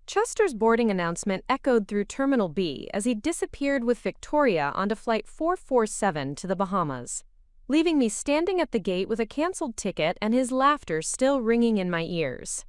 Chester's boarding announcement echoed through Terminal B as he disappeared with Victoria onto Flight 447 to the Bahamas, leaving me standing at the gate with a canceled ticket and his laughter still ringing in my ears.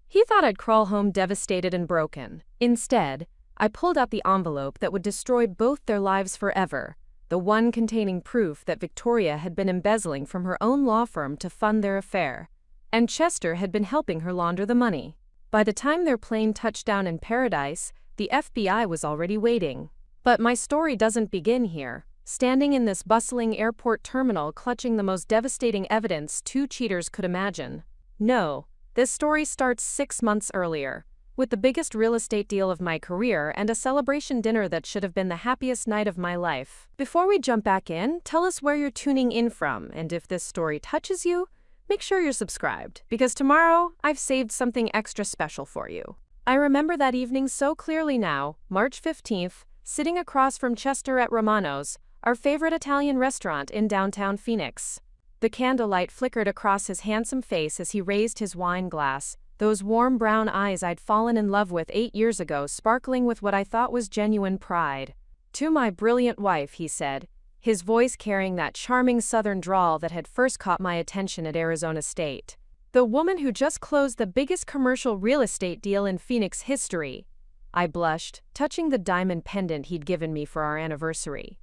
He thought I'd crawl home devastated and broken. Instead, I pulled out the envelope that would destroy both their lives forever, the one containing proof that Victoria had been embezzling from her own law firm to fund their affair, and Chester had been helping her launder the money. By the time their plane touched down in Paradise, the FBI was already waiting. But my story doesn't begin here. Standing in this bustling airport terminal clutching the most devastating evidence two cheaters could imagine. No, this story starts 6 months earlier, with the biggest real estate deal of my career and a celebration dinner that should have been the happiest night of my life. Before we jump back in, tell us where you're tuning in from, and if this story touches you, make sure you're subscribed, because tomorrow I've saved something extra special for you. I remember that evening so clearly now, March 15th, sitting across from Chester at Romano's, our favorite Italian restaurant in downtown Phoenix. The candlelight flickered across his handsome face as he raised his wine glass, those warm brown eyes I'd fallen in love with 8 years ago sparkling with what I thought was genuine pride. "To my brilliant wife," he said, his voice carrying that charming southern drawl that had first caught my attention at Arizona State. "The woman who just closed the biggest commercial real estate deal in Phoenix history." I blushed, touching the diamond pendant he'd given me for our anniversary.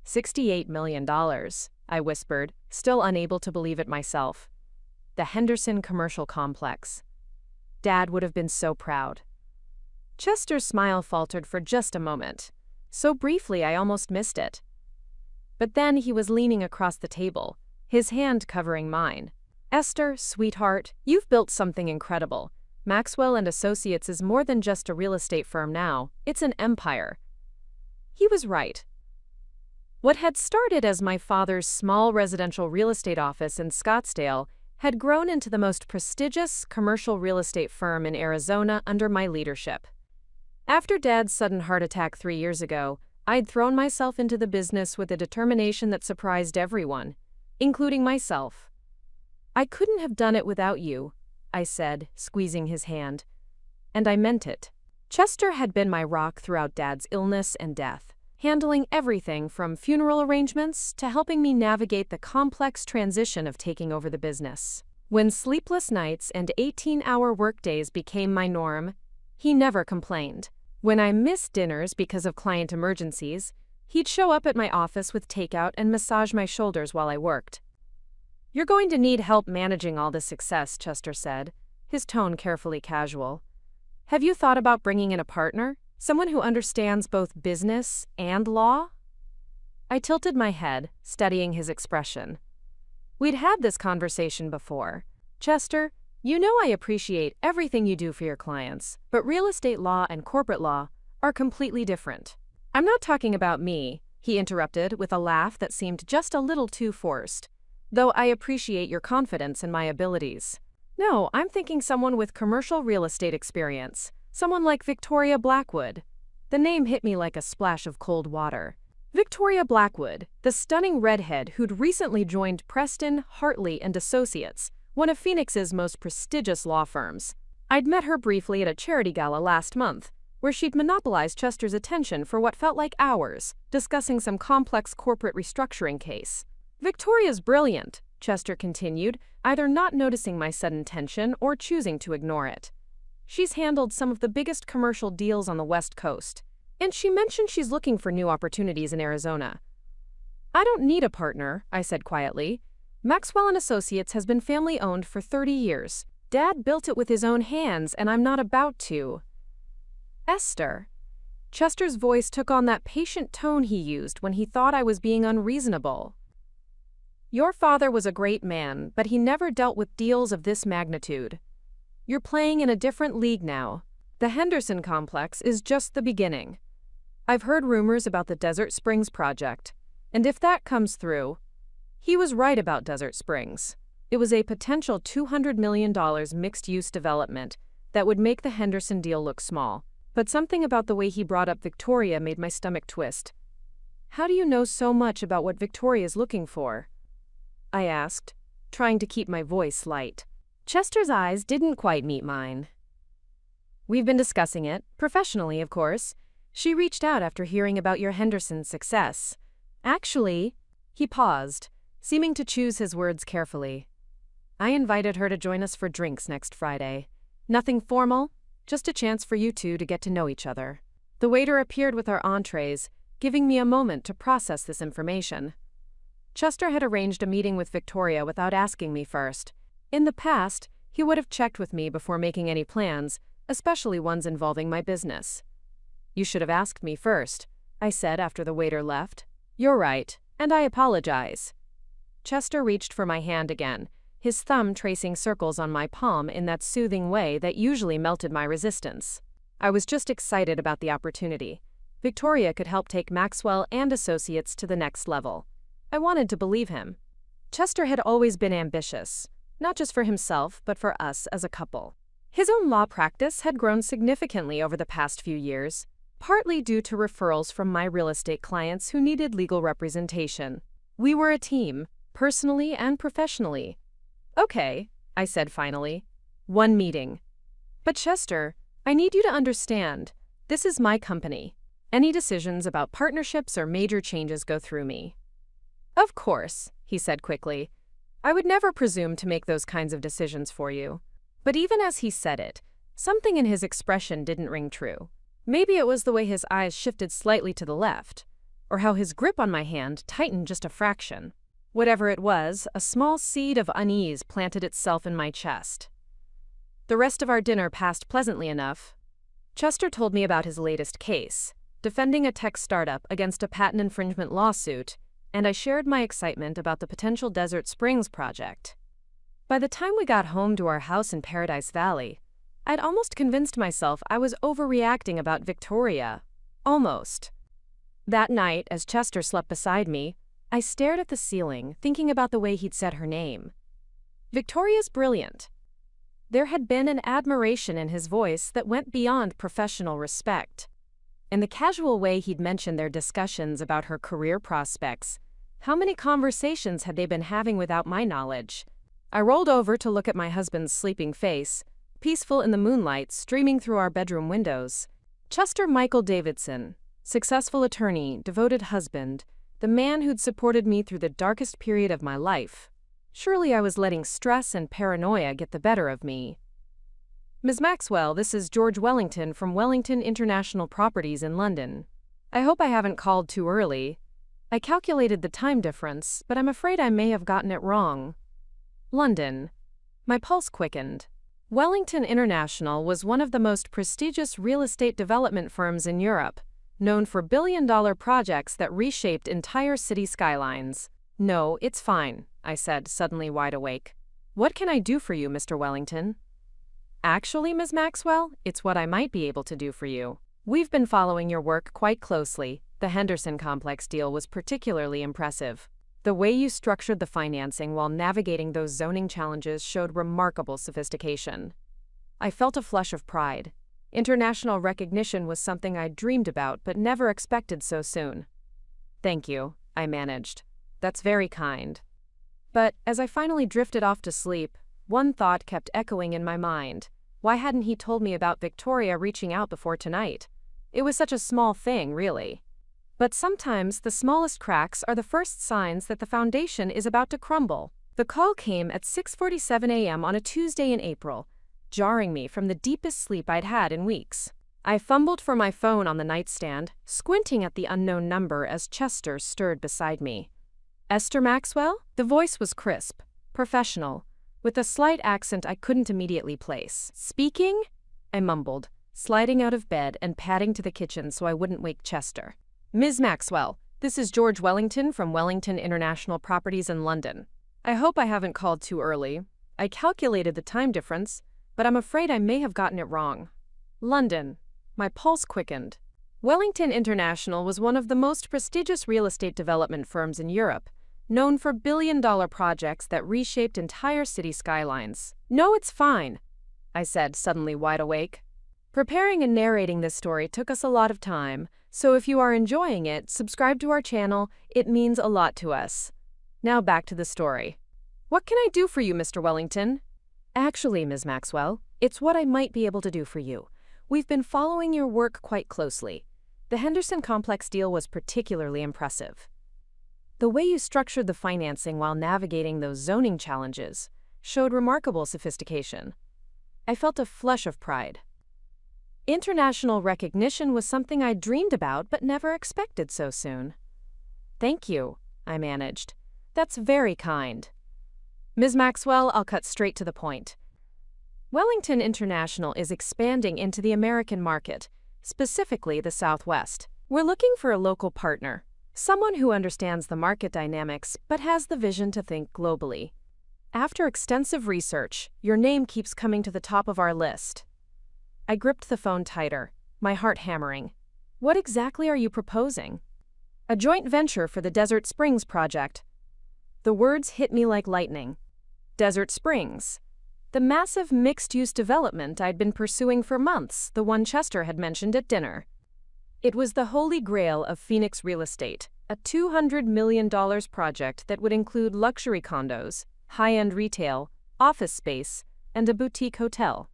$68 million, I whispered, still unable to believe it myself. The Henderson Commercial Complex. Dad would have been so proud. Chester's smile faltered for just a moment. So briefly I almost missed it. But then he was leaning across the table, his hand covering mine. "Esther, sweetheart, you've built something incredible. Maxwell and Associates is more than just a real estate firm now, it's an empire." He was right. What had started as my father's small residential real estate office in Scottsdale had grown into the most prestigious commercial real estate firm in Arizona under my leadership. After Dad's sudden heart attack 3 years ago, I'd thrown myself into the business with a determination that surprised everyone, including myself. "I couldn't have done it without you," I said, squeezing his hand. And I meant it. Chester had been my rock throughout Dad's illness and death, handling everything from funeral arrangements to helping me navigate the complex transition of taking over the business. When sleepless nights and 18-hour workdays became my norm, he never complained. When I missed dinners because of client emergencies, he'd show up at my office with takeout and massage my shoulders while I worked. "You're going to need help managing all this success," Chester said, his tone carefully casual. "Have you thought about bringing in a partner? Someone who understands both business and law?" I tilted my head, studying his expression. We'd had this conversation before. "Chester, you know I appreciate everything you do for your clients, but real estate law and corporate law are completely different." "I'm not talking about me," he interrupted with a laugh that seemed just a little too forced, "though I appreciate your confidence in my abilities. No, I'm thinking someone with commercial real estate experience. Someone like Victoria Blackwood." The name hit me like a splash of cold water. Victoria Blackwood, the stunning redhead who'd recently joined Preston, Hartley and Associates, one of Phoenix's most prestigious law firms. I'd met her briefly at a charity gala last month, where she'd monopolized Chester's attention for what felt like hours, discussing some complex corporate restructuring case. "Victoria's brilliant," Chester continued, either not noticing my sudden tension or choosing to ignore it. "She's handled some of the biggest commercial deals on the West Coast, and she mentioned she's looking for new opportunities in Arizona." "I don't need a partner," I said quietly. "Maxwell and Associates has been family-owned for 30 years. Dad built it with his own hands, and I'm not about to." "Esther." Chester's voice took on that patient tone he used when he thought I was being unreasonable. "Your father was a great man, but he never dealt with deals of this magnitude. You're playing in a different league now. The Henderson complex is just the beginning. I've heard rumors about the Desert Springs project, and if that comes through..." He was right about Desert Springs. It was a potential $200 million mixed-use development that would make the Henderson deal look small. But something about the way he brought up Victoria made my stomach twist. "How do you know so much about what Victoria's looking for?" I asked, trying to keep my voice light. Chester's eyes didn't quite meet mine. We've been discussing it, professionally, of course. She reached out after hearing about your Henderson's success. Actually, he paused, seeming to choose his words carefully. I invited her to join us for drinks next Friday. Nothing formal, just a chance for you two to get to know each other. The waiter appeared with our entrees, giving me a moment to process this information. Chester had arranged a meeting with Victoria without asking me first. In the past, he would have checked with me before making any plans, especially ones involving my business. You should have asked me first, I said after the waiter left. You're right, and I apologize. Chester reached for my hand again, his thumb tracing circles on my palm in that soothing way that usually melted my resistance. I was just excited about the opportunity. Victoria could help take Maxwell and Associates to the next level. I wanted to believe him. Chester had always been ambitious, not just for himself, but for us as a couple. His own law practice had grown significantly over the past few years, partly due to referrals from my real estate clients who needed legal representation. We were a team, personally and professionally. Okay, I said finally. One meeting. But Chester, I need you to understand, this is my company. Any decisions about partnerships or major changes go through me. Of course, he said quickly. I would never presume to make those kinds of decisions for you. But even as he said it, something in his expression didn't ring true. Maybe it was the way his eyes shifted slightly to the left, or how his grip on my hand tightened just a fraction. Whatever it was, a small seed of unease planted itself in my chest. The rest of our dinner passed pleasantly enough. Chester told me about his latest case, defending a tech startup against a patent infringement lawsuit, and I shared my excitement about the potential Desert Springs project. By the time we got home to our house in Paradise Valley, I'd almost convinced myself I was overreacting about Victoria. Almost. That night, as Chester slept beside me, I stared at the ceiling, thinking about the way he'd said her name. Victoria's brilliant. There had been an admiration in his voice that went beyond professional respect. In the casual way he'd mentioned their discussions about her career prospects, how many conversations had they been having without my knowledge? I rolled over to look at my husband's sleeping face, peaceful in the moonlight streaming through our bedroom windows. Chester Michael Davidson, successful attorney, devoted husband, the man who'd supported me through the darkest period of my life. Surely I was letting stress and paranoia get the better of me. Ms. Maxwell, this is George Wellington from Wellington International Properties in London. I hope I haven't called too early. I calculated the time difference, but I'm afraid I may have gotten it wrong. London. My pulse quickened. Wellington International was one of the most prestigious real estate development firms in Europe, known for billion-dollar projects that reshaped entire city skylines. No, it's fine, I said, suddenly wide awake. What can I do for you, Mr. Wellington? Actually, Ms. Maxwell, it's what I might be able to do for you. We've been following your work quite closely. The Henderson Complex deal was particularly impressive. The way you structured the financing while navigating those zoning challenges showed remarkable sophistication. I felt a flush of pride. International recognition was something I'd dreamed about but never expected so soon. Thank you, I managed. That's very kind. But as I finally drifted off to sleep, one thought kept echoing in my mind. Why hadn't he told me about Victoria reaching out before tonight? It was such a small thing, really. But sometimes the smallest cracks are the first signs that the foundation is about to crumble. The call came at 6:47 a.m. on a Tuesday in April, jarring me from the deepest sleep I'd had in weeks. I fumbled for my phone on the nightstand, squinting at the unknown number as Chester stirred beside me. Esther Maxwell? The voice was crisp, professional, with a slight accent I couldn't immediately place. Speaking? I mumbled, sliding out of bed and padding to the kitchen so I wouldn't wake Chester. Ms. Maxwell, this is George Wellington from Wellington International Properties in London. I hope I haven't called too early. I calculated the time difference, but I'm afraid I may have gotten it wrong. London. My pulse quickened. Wellington International was one of the most prestigious real estate development firms in Europe, known for billion-dollar projects that reshaped entire city skylines. No, it's fine, I said, suddenly wide awake. Preparing and narrating this story took us a lot of time, so if you are enjoying it, subscribe to our channel. It means a lot to us. Now back to the story. What can I do for you, Mr. Wellington? Actually, Ms. Maxwell, it's what I might be able to do for you. We've been following your work quite closely. The Henderson Complex deal was particularly impressive. The way you structured the financing while navigating those zoning challenges showed remarkable sophistication. I felt a flush of pride. International recognition was something I dreamed about but never expected so soon. Thank you, I managed. That's very kind. Ms. Maxwell, I'll cut straight to the point. Wellington International is expanding into the American market, specifically the Southwest. We're looking for a local partner, someone who understands the market dynamics but has the vision to think globally. After extensive research, your name keeps coming to the top of our list. I gripped the phone tighter, my heart hammering. What exactly are you proposing? A joint venture for the Desert Springs project. The words hit me like lightning. Desert Springs. The massive mixed-use development I'd been pursuing for months, the one Chester had mentioned at dinner. It was the holy grail of Phoenix real estate, a $200 million project that would include luxury condos, high-end retail, office space, and a boutique hotel.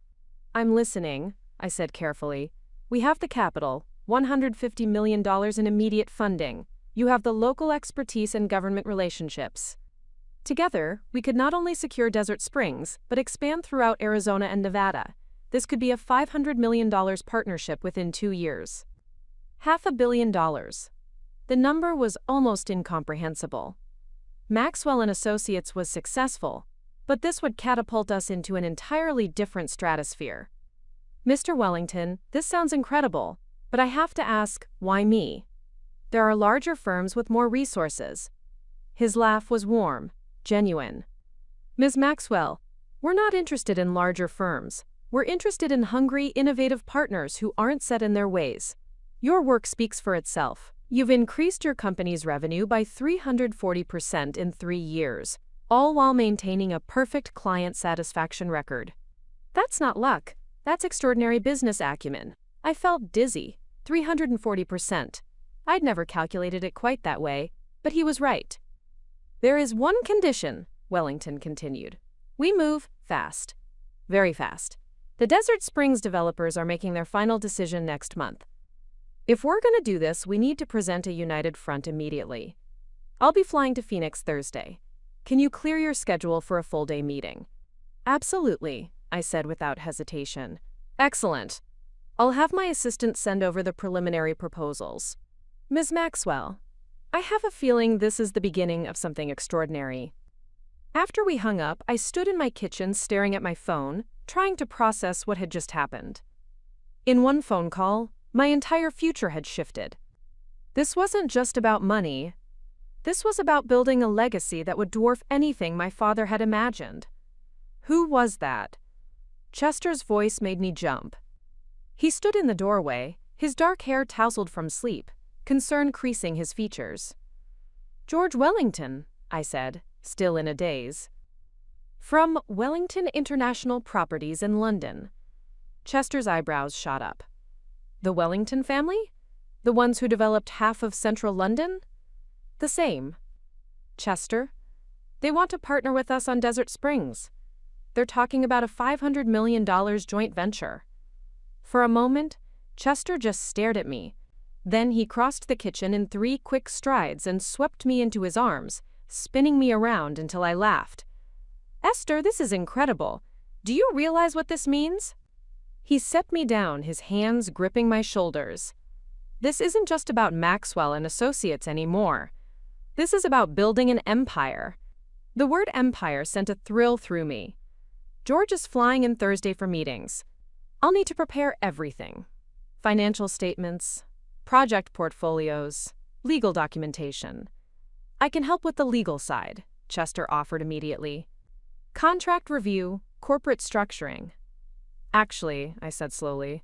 I'm listening, I said carefully. We have the capital, $150 million in immediate funding. You have the local expertise and government relationships. Together, we could not only secure Desert Springs, but expand throughout Arizona and Nevada. This could be a $500 million partnership within 2 years. $500 million. The number was almost incomprehensible. Maxwell and Associates was successful, but this would catapult us into an entirely different stratosphere. Mr. Wellington, this sounds incredible, but I have to ask, why me? There are larger firms with more resources. His laugh was warm, genuine. Ms. Maxwell, we're not interested in larger firms. We're interested in hungry, innovative partners who aren't set in their ways. Your work speaks for itself. You've increased your company's revenue by 340% in 3 years, all while maintaining a perfect client satisfaction record. That's not luck. That's extraordinary business acumen. I felt dizzy. 340%. I'd never calculated it quite that way, but he was right. There is one condition, Wellington continued. We move fast. Very fast. The Desert Springs developers are making their final decision next month. If we're going to do this, we need to present a united front immediately. I'll be flying to Phoenix Thursday. Can you clear your schedule for a full-day meeting? Absolutely, I said without hesitation. Excellent. I'll have my assistant send over the preliminary proposals. Ms. Maxwell, I have a feeling this is the beginning of something extraordinary. After we hung up, I stood in my kitchen staring at my phone, trying to process what had just happened. In one phone call, my entire future had shifted. This wasn't just about money. This was about building a legacy that would dwarf anything my father had imagined. Who was that? Chester's voice made me jump. He stood in the doorway, his dark hair tousled from sleep, concern creasing his features. George Wellington, I said, still in a daze. From Wellington International Properties in London. Chester's eyebrows shot up. The Wellington family? The ones who developed half of central London? The same. Chester? They want to partner with us on Desert Springs. They're talking about a $500 million joint venture. For a moment, Chester just stared at me. Then he crossed the kitchen in 3 quick strides and swept me into his arms, spinning me around until I laughed. Esther, this is incredible. Do you realize what this means? He set me down, his hands gripping my shoulders. This isn't just about Maxwell and Associates anymore. This is about building an empire. The word empire sent a thrill through me. George is flying in Thursday for meetings. I'll need to prepare everything. Financial statements, project portfolios, legal documentation. I can help with the legal side, Chester offered immediately. Contract review, corporate structuring. Actually, I said slowly,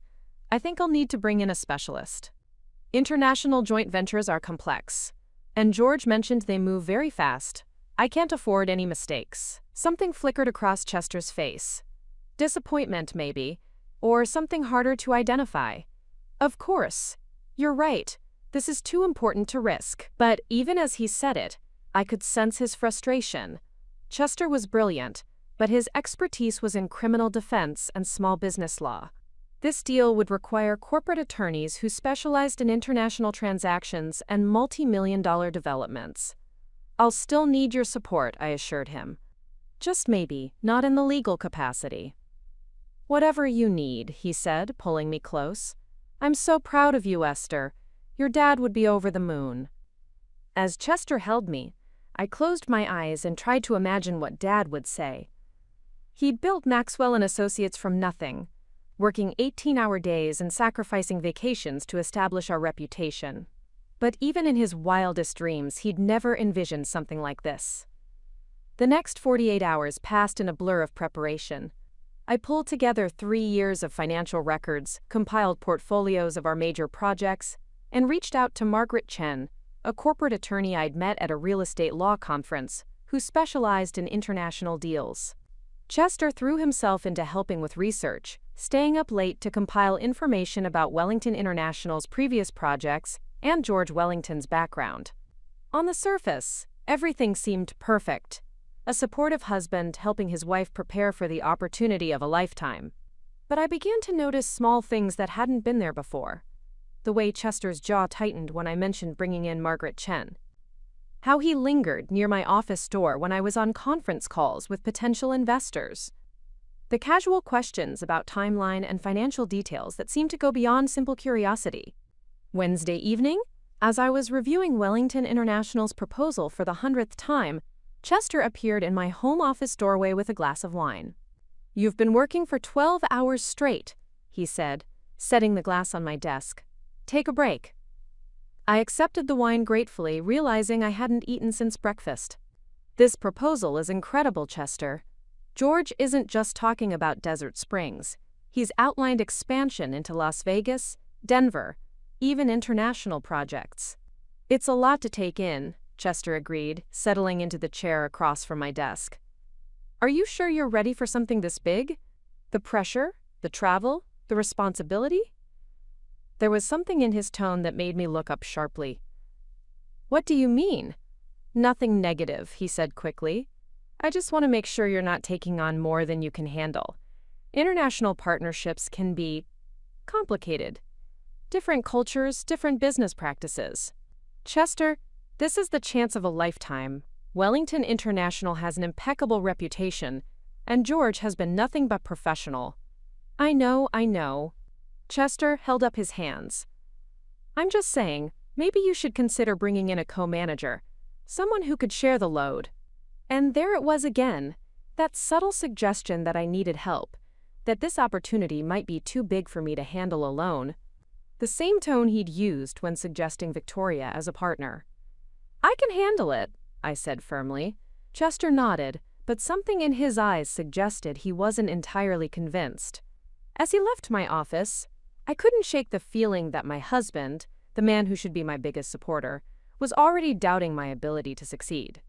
I think I'll need to bring in a specialist. International joint ventures are complex, and George mentioned they move very fast. I can't afford any mistakes. Something flickered across Chester's face. Disappointment, maybe, or something harder to identify. Of course. You're right. This is too important to risk. But even as he said it, I could sense his frustration. Chester was brilliant, but his expertise was in criminal defense and small business law. This deal would require corporate attorneys who specialized in international transactions and multi-million-dollar developments. I'll still need your support, I assured him. Just maybe, not in the legal capacity. Whatever you need, he said, pulling me close. I'm so proud of you, Esther. Your dad would be over the moon. As Chester held me, I closed my eyes and tried to imagine what Dad would say. He'd built Maxwell & Associates from nothing, working 18-hour days and sacrificing vacations to establish our reputation. But even in his wildest dreams, he'd never envisioned something like this. The next 48 hours passed in a blur of preparation. I pulled together 3 years of financial records, compiled portfolios of our major projects, and reached out to Margaret Chen, a corporate attorney I'd met at a real estate law conference, who specialized in international deals. Chester threw himself into helping with research, staying up late to compile information about Wellington International's previous projects and George Wellington's background. On the surface, everything seemed perfect. A supportive husband helping his wife prepare for the opportunity of a lifetime. But I began to notice small things that hadn't been there before. The way Chester's jaw tightened when I mentioned bringing in Margaret Chen. How he lingered near my office door when I was on conference calls with potential investors. The casual questions about timeline and financial details that seemed to go beyond simple curiosity. Wednesday evening, as I was reviewing Wellington International's proposal for the 100th time, Chester appeared in my home office doorway with a glass of wine. "You've been working for 12 hours straight," he said, setting the glass on my desk. "Take a break." I accepted the wine gratefully, realizing I hadn't eaten since breakfast. "This proposal is incredible, Chester. George isn't just talking about Desert Springs. He's outlined expansion into Las Vegas, Denver, even international projects." "It's a lot to take in," Chester agreed, settling into the chair across from my desk. "Are you sure you're ready for something this big? The pressure, the travel, the responsibility?" There was something in his tone that made me look up sharply. "What do you mean?" "Nothing negative," he said quickly. "I just want to make sure you're not taking on more than you can handle. International partnerships can be complicated. Different cultures, different business practices. Chester, this is the chance of a lifetime. Wellington International has an impeccable reputation, and George has been nothing but professional." I know. Chester held up his hands. "I'm just saying, maybe you should consider bringing in a co-manager, someone who could share the load." And there it was again, that subtle suggestion that I needed help, that this opportunity might be too big for me to handle alone. The same tone he'd used when suggesting Victoria as a partner. "I can handle it," I said firmly. Chester nodded, but something in his eyes suggested he wasn't entirely convinced. As he left my office, I couldn't shake the feeling that my husband, the man who should be my biggest supporter, was already doubting my ability to succeed.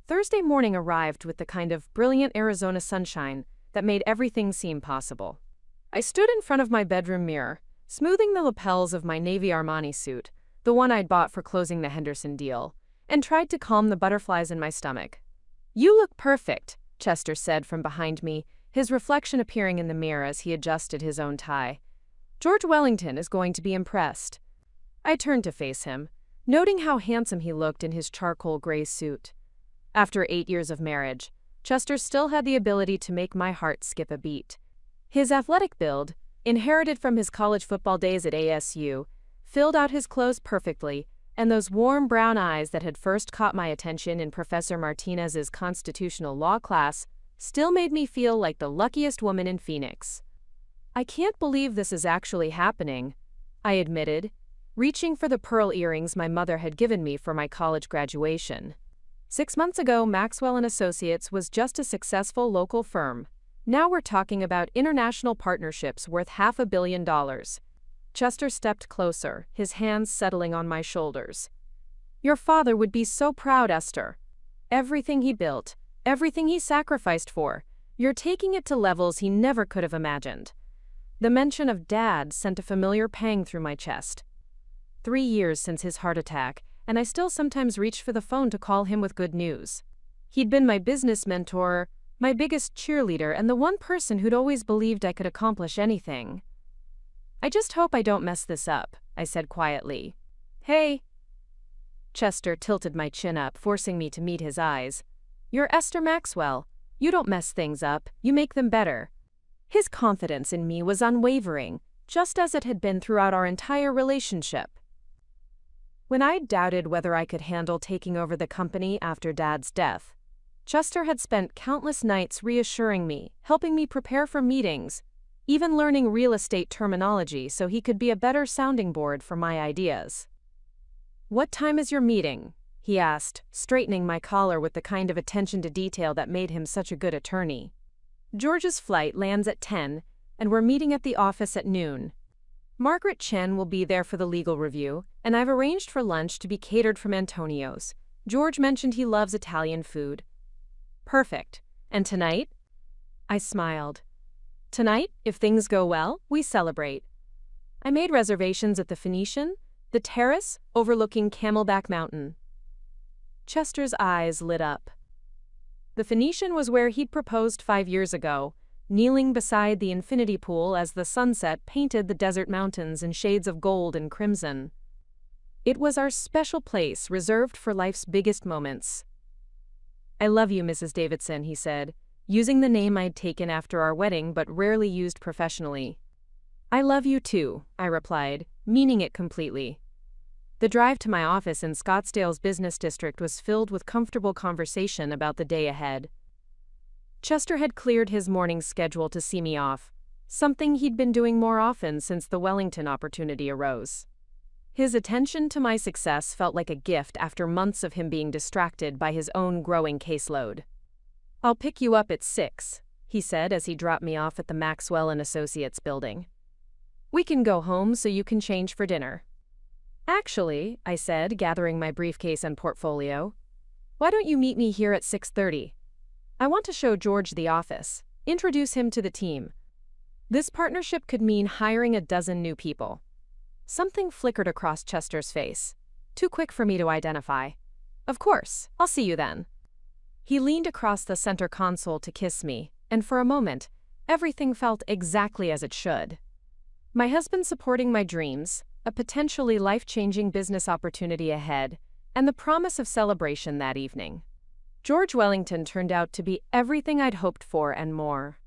Thursday morning arrived with the kind of brilliant Arizona sunshine that made everything seem possible. I stood in front of my bedroom mirror, smoothing the lapels of my navy Armani suit, the one I'd bought for closing the Henderson deal, and tried to calm the butterflies in my stomach. "You look perfect," Chester said from behind me, his reflection appearing in the mirror as he adjusted his own tie. "George Wellington is going to be impressed." I turned to face him, noting how handsome he looked in his charcoal gray suit. After 8 years of marriage, Chester still had the ability to make my heart skip a beat. His athletic build, inherited from his college football days at ASU, filled out his clothes perfectly, and those warm brown eyes that had first caught my attention in Professor Martinez's constitutional law class still made me feel like the luckiest woman in Phoenix. "I can't believe this is actually happening," I admitted, reaching for the pearl earrings my mother had given me for my college graduation. 6 months ago, Maxwell & Associates was just a successful local firm. Now we're talking about international partnerships worth $500 million. Chester stepped closer, his hands settling on my shoulders. "Your father would be so proud, Esther. Everything he built, everything he sacrificed for, you're taking it to levels he never could have imagined." The mention of Dad sent a familiar pang through my chest. 3 years since his heart attack, and I still sometimes reached for the phone to call him with good news. He'd been my business mentor, my biggest cheerleader, and the one person who'd always believed I could accomplish anything. I just hope I don't mess this up, I said quietly. Hey. Chester tilted my chin up, forcing me to meet his eyes. You're Esther Maxwell. You don't mess things up, you make them better. His confidence in me was unwavering, just as it had been throughout our entire relationship. When I doubted whether I could handle taking over the company after Dad's death, Chester had spent countless nights reassuring me, helping me prepare for meetings, even learning real estate terminology so he could be a better sounding board for my ideas. "What time is your meeting?" he asked, straightening my collar with the kind of attention to detail that made him such a good attorney. "George's flight lands at 10, and we're meeting at the office at noon. Margaret Chen will be there for the legal review, and I've arranged for lunch to be catered from Antonio's. George mentioned he loves Italian food." "Perfect. And tonight?" I smiled. "Tonight, if things go well, we celebrate. I made reservations at the Phoenician, the terrace overlooking Camelback Mountain." Chester's eyes lit up. The Phoenician was where he'd proposed 5 years ago, kneeling beside the infinity pool as the sunset painted the desert mountains in shades of gold and crimson. It was our special place reserved for life's biggest moments. "I love you, Mrs. Davidson," he said, using the name I'd taken after our wedding but rarely used professionally. "I love you too," I replied, meaning it completely. The drive to my office in Scottsdale's business district was filled with comfortable conversation about the day ahead. Chester had cleared his morning schedule to see me off, something he'd been doing more often since the Wellington opportunity arose. His attention to my success felt like a gift after months of him being distracted by his own growing caseload. "I'll pick you up at 6, he said as he dropped me off at the Maxwell & Associates building. "We can go home so you can change for dinner." "Actually," I said, gathering my briefcase and portfolio, "why don't you meet me here at 6:30? I want to show George the office, introduce him to the team. This partnership could mean hiring a dozen new people." Something flickered across Chester's face, too quick for me to identify. "Of course, I'll see you then." He leaned across the center console to kiss me, and for a moment, everything felt exactly as it should. My husband supporting my dreams, a potentially life-changing business opportunity ahead, and the promise of celebration that evening. George Wellington turned out to be everything I'd hoped for and more.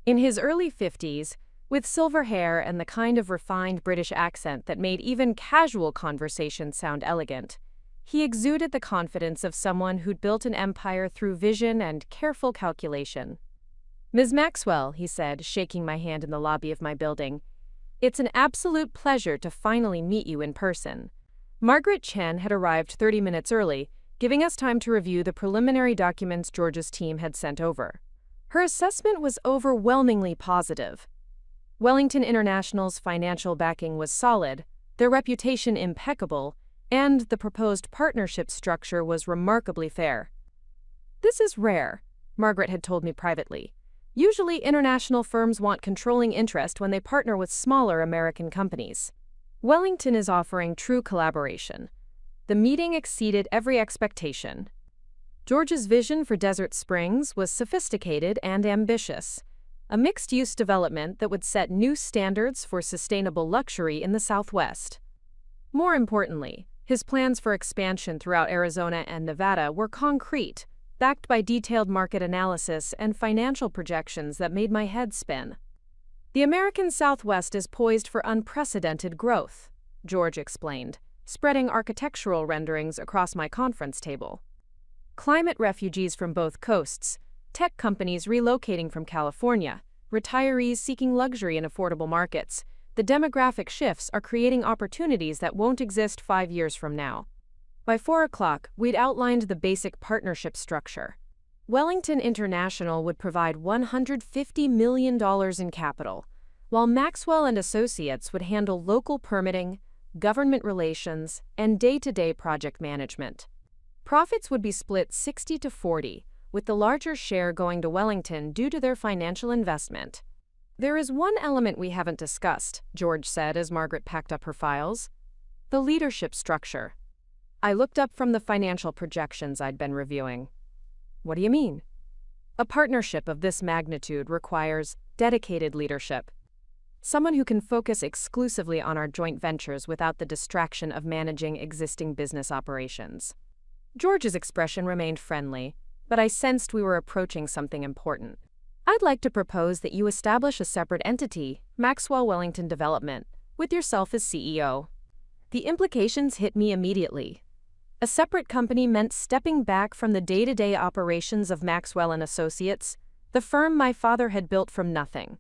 In his early 50s, with silver hair and the kind of refined British accent that made even casual conversation sound elegant, he exuded the confidence of someone who'd built an empire through vision and careful calculation. "Ms. Maxwell," he said, shaking my hand in the lobby of my building, "it's an absolute pleasure to finally meet you in person." Margaret Chen had arrived 30 minutes early, giving us time to review the preliminary documents George's team had sent over. Her assessment was overwhelmingly positive. Wellington International's financial backing was solid, their reputation impeccable, and the proposed partnership structure was remarkably fair. "This is rare," Margaret had told me privately. "Usually international firms want controlling interest when they partner with smaller American companies. Wellington is offering true collaboration." The meeting exceeded every expectation. George's vision for Desert Springs was sophisticated and ambitious, a mixed-use development that would set new standards for sustainable luxury in the Southwest. More importantly, his plans for expansion throughout Arizona and Nevada were concrete, backed by detailed market analysis and financial projections that made my head spin. "The American Southwest is poised for unprecedented growth," George explained, spreading architectural renderings across my conference table. "Climate refugees from both coasts, tech companies relocating from California, retirees seeking luxury in affordable markets. The demographic shifts are creating opportunities that won't exist 5 years from now." By 4 o'clock, we'd outlined the basic partnership structure. Wellington International would provide $150 million in capital, while Maxwell & Associates would handle local permitting, government relations, and day-to-day project management. Profits would be split 60-40, with the larger share going to Wellington due to their financial investment. "There is one element we haven't discussed," George said as Margaret packed up her files. "The leadership structure." I looked up from the financial projections I'd been reviewing. "What do you mean?" "A partnership of this magnitude requires dedicated leadership. someone who can focus exclusively on our joint ventures without the distraction of managing existing business operations. George's expression remained friendly, but I sensed we were approaching something important. I'd like to propose that you establish a separate entity, Maxwell Wellington Development, with yourself as CEO. The implications hit me immediately. A separate company meant stepping back from the day-to-day operations of Maxwell and Associates, the firm my father had built from nothing.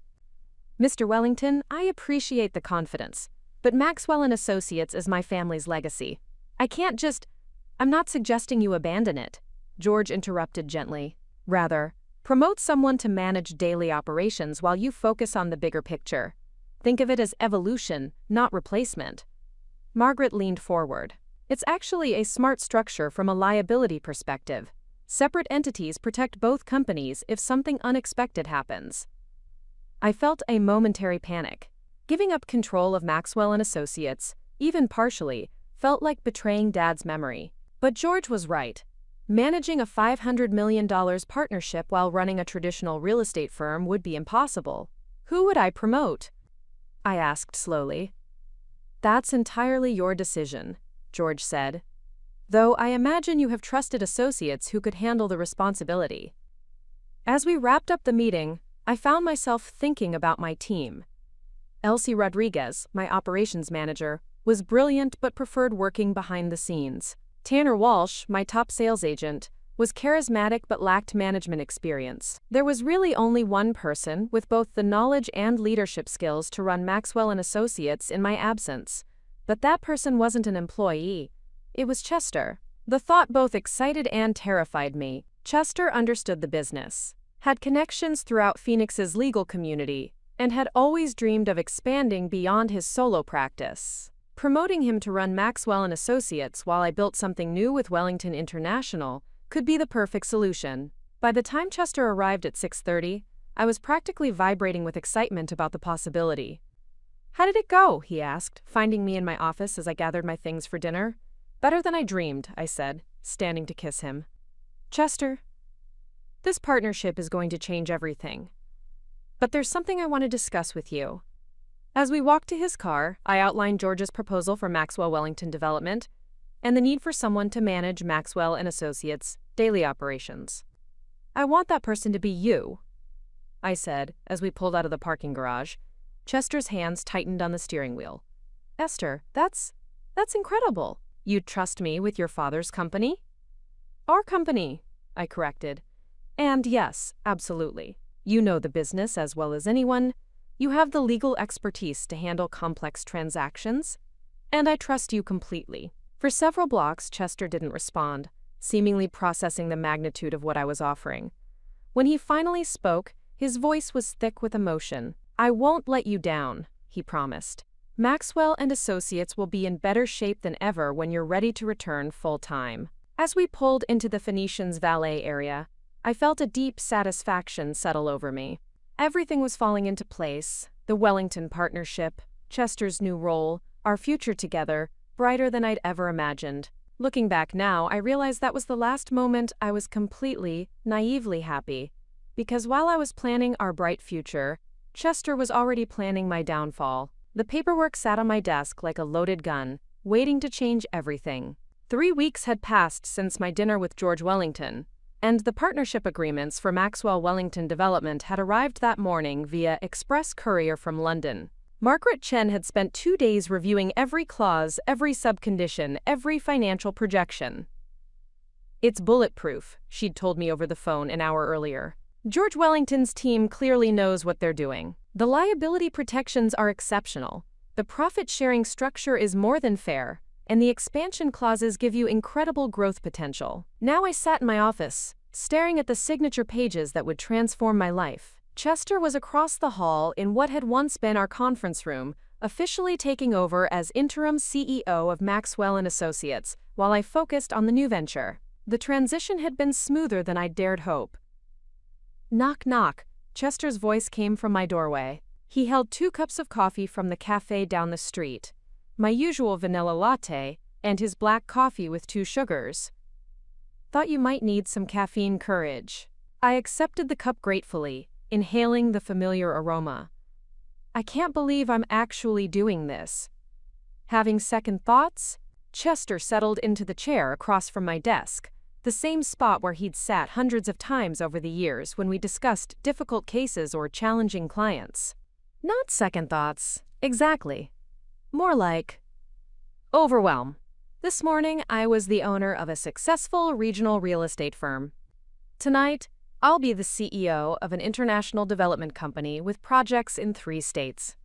Mr. Wellington, I appreciate the confidence, but Maxwell and Associates is my family's legacy. I'm not suggesting you abandon it, George interrupted gently. Rather, promote someone to manage daily operations while you focus on the bigger picture. Think of it as evolution, not replacement. Margaret leaned forward. It's actually a smart structure from a liability perspective. Separate entities protect both companies if something unexpected happens. I felt a momentary panic. Giving up control of Maxwell and Associates, even partially, felt like betraying Dad's memory. But George was right. Managing a $500 million partnership while running a traditional real estate firm would be impossible. Who would I promote? I asked slowly. That's entirely your decision, George said. Though I imagine you have trusted associates who could handle the responsibility. As we wrapped up the meeting, I found myself thinking about my team. Elsie Rodriguez, my operations manager, was brilliant but preferred working behind the scenes. Tanner Walsh, my top sales agent, was charismatic but lacked management experience. There was really only one person with both the knowledge and leadership skills to run Maxwell and Associates in my absence. But that person wasn't an employee. It was Chester. The thought both excited and terrified me. Chester understood the business, had connections throughout Phoenix's legal community, and had always dreamed of expanding beyond his solo practice. Promoting him to run Maxwell and Associates while I built something new with Wellington International could be the perfect solution. By the time Chester arrived at 6:30, I was practically vibrating with excitement about the possibility. How did it go? He asked, finding me in my office as I gathered my things for dinner. Better than I dreamed, I said, standing to kiss him. Chester, this partnership is going to change everything. But there's something I want to discuss with you. As we walked to his car, I outlined George's proposal for Maxwell Wellington Development and the need for someone to manage Maxwell and Associates' daily operations. I want that person to be you, I said as we pulled out of the parking garage. Chester's hands tightened on the steering wheel. Esther, that's incredible. You'd trust me with your father's company? Our company, I corrected. And yes, absolutely. You know the business as well as anyone. You have the legal expertise to handle complex transactions. And I trust you completely. For several blocks, Chester didn't respond, seemingly processing the magnitude of what I was offering. When he finally spoke, his voice was thick with emotion. I won't let you down, he promised. Maxwell and Associates will be in better shape than ever when you're ready to return full-time. As we pulled into the Phoenician's valet area, I felt a deep satisfaction settle over me. Everything was falling into place: the Wellington partnership, Chester's new role, our future together, brighter than I'd ever imagined. Looking back now, I realized that was the last moment I was completely, naively happy. Because while I was planning our bright future, Chester was already planning my downfall. The paperwork sat on my desk like a loaded gun, waiting to change everything. 3 weeks had passed since my dinner with George Wellington, and the partnership agreements for Maxwell Wellington Development had arrived that morning via express courier from London. Margaret Chen had spent 2 days reviewing every clause, every subcondition, every financial projection. It's bulletproof, she'd told me over the phone an hour earlier. George Wellington's team clearly knows what they're doing. The liability protections are exceptional. The profit-sharing structure is more than fair, and the expansion clauses give you incredible growth potential. Now I sat in my office, staring at the signature pages that would transform my life. Chester was across the hall in what had once been our conference room, officially taking over as interim CEO of Maxwell and Associates, while I focused on the new venture. The transition had been smoother than I'd dared hope. Knock, knock. Chester's voice came from my doorway. He held 2 cups of coffee from the cafe down the street, my usual vanilla latte, and his black coffee with 2 sugars. Thought you might need some caffeine courage. I accepted the cup gratefully, inhaling the familiar aroma. I can't believe I'm actually doing this. Having second thoughts, Chester settled into the chair across from my desk, the same spot where he'd sat hundreds of times over the years when we discussed difficult cases or challenging clients. Not second thoughts, exactly. More like overwhelm. This morning, I was the owner of a successful regional real estate firm. Tonight, I'll be the CEO of an international development company with projects in 3 states.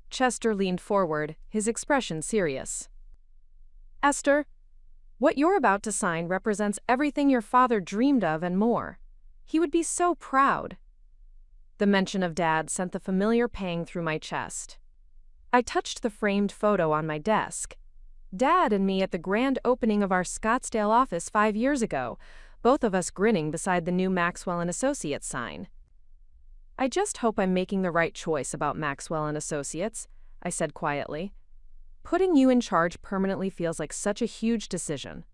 Chester leaned forward, his expression serious. Esther, what you're about to sign represents everything your father dreamed of and more. He would be so proud. The mention of Dad sent the familiar pang through my chest. I touched the framed photo on my desk. Dad and me at the grand opening of our Scottsdale office 5 years ago, both of us grinning beside the new Maxwell & Associates sign. I just hope I'm making the right choice about Maxwell & Associates, I said quietly. Putting you in charge permanently feels like such a huge decision.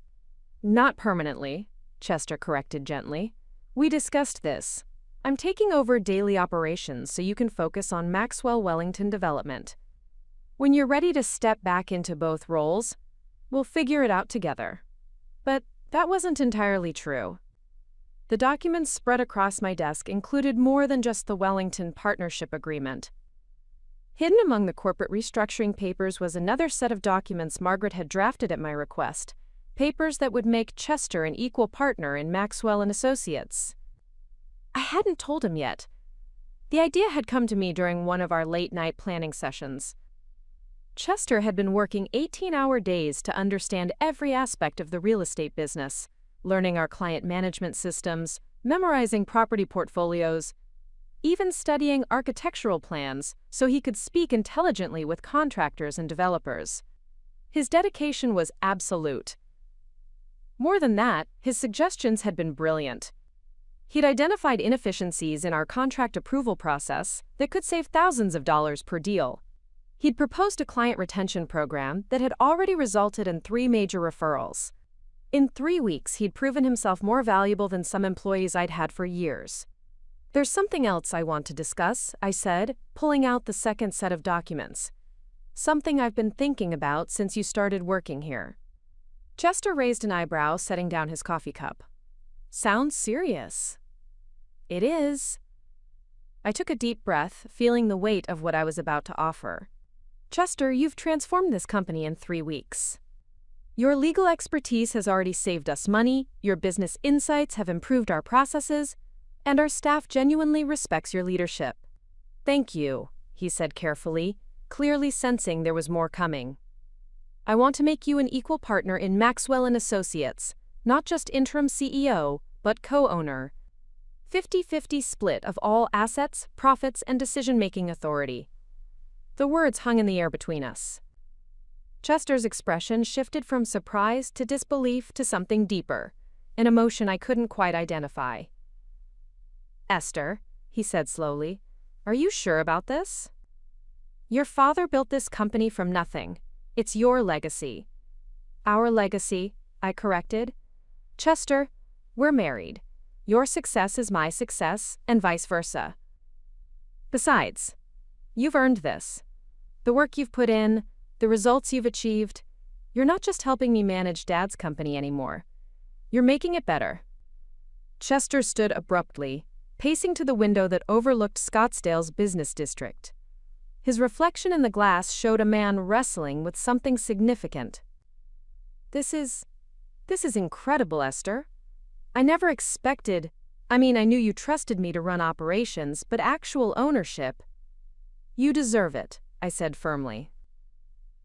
Not permanently, Chester corrected gently. We discussed this. I'm taking over daily operations so you can focus on Maxwell Wellington development. When you're ready to step back into both roles, we'll figure it out together. But that wasn't entirely true. The documents spread across my desk included more than just the Wellington Partnership Agreement. Hidden among the corporate restructuring papers was another set of documents Margaret had drafted at my request, papers that would make Chester an equal partner in Maxwell & Associates. I hadn't told him yet. The idea had come to me during one of our late-night planning sessions. Chester had been working 18-hour days to understand every aspect of the real estate business, learning our client management systems, memorizing property portfolios, even studying architectural plans so he could speak intelligently with contractors and developers. His dedication was absolute. More than that, his suggestions had been brilliant. He'd identified inefficiencies in our contract approval process that could save thousands of dollars per deal. He'd proposed a client retention program that had already resulted in 3 major referrals. In 3 weeks, he'd proven himself more valuable than some employees I'd had for years. There's something else I want to discuss, I said, pulling out the second set of documents. Something I've been thinking about since you started working here. Chester raised an eyebrow, setting down his coffee cup. Sounds serious. It is. I took a deep breath, feeling the weight of what I was about to offer. Chester, you've transformed this company in 3 weeks. Your legal expertise has already saved us money, your business insights have improved our processes, and our staff genuinely respects your leadership. Thank you, he said carefully, clearly sensing there was more coming. I want to make you an equal partner in Maxwell & Associates, not just interim CEO, but co-owner. 50-50 split of all assets, profits, and decision-making authority. The words hung in the air between us. Chester's expression shifted from surprise to disbelief to something deeper, an emotion I couldn't quite identify. Esther, he said slowly, are you sure about this? Your father built this company from nothing. It's your legacy. Our legacy, I corrected. Chester, we're married. Your success is my success, and vice versa. Besides, you've earned this. The work you've put in, the results you've achieved, you're not just helping me manage Dad's company anymore. You're making it better. Chester stood abruptly, pacing to the window that overlooked Scottsdale's business district. His reflection in the glass showed a man wrestling with something significant. This is incredible, Esther. I never expected. I knew you trusted me to run operations, but actual ownership. You deserve it, I said firmly.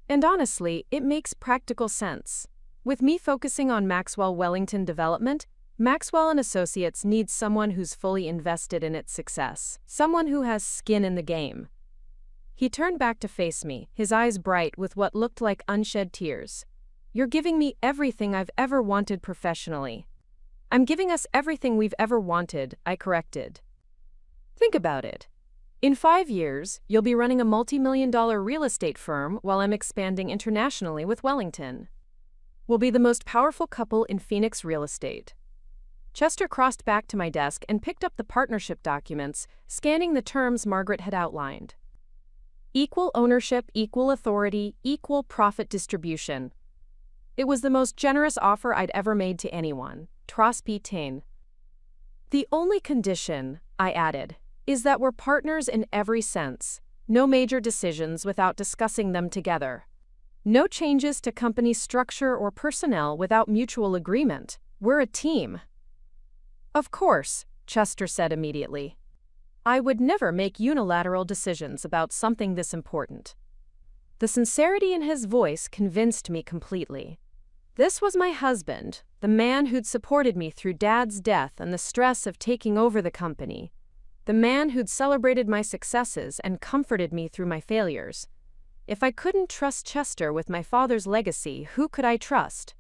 And honestly, it makes practical sense. With me focusing on Maxwell Wellington development, Maxwell & Associates needs someone who's fully invested in its success, someone who has skin in the game. He turned back to face me, his eyes bright with what looked like unshed tears. You're giving me everything I've ever wanted professionally. I'm giving us everything we've ever wanted, I corrected. Think about it. In 5 years, you'll be running a multi-million-dollar real estate firm while I'm expanding internationally with Wellington. We'll be the most powerful couple in Phoenix real estate. Chester crossed back to my desk and picked up the partnership documents, scanning the terms Margaret had outlined. Equal ownership, equal authority, equal profit distribution. It was the most generous offer I'd ever made to anyone. Tras-Pitain. The only condition, I added, is that we're partners in every sense. No major decisions without discussing them together. No changes to company structure or personnel without mutual agreement. We're a team. Of course, Chester said immediately. I would never make unilateral decisions about something this important. The sincerity in his voice convinced me completely. This was my husband, the man who'd supported me through Dad's death and the stress of taking over the company. The man who'd celebrated my successes and comforted me through my failures. If I couldn't trust Chester with my father's legacy, who could I trust?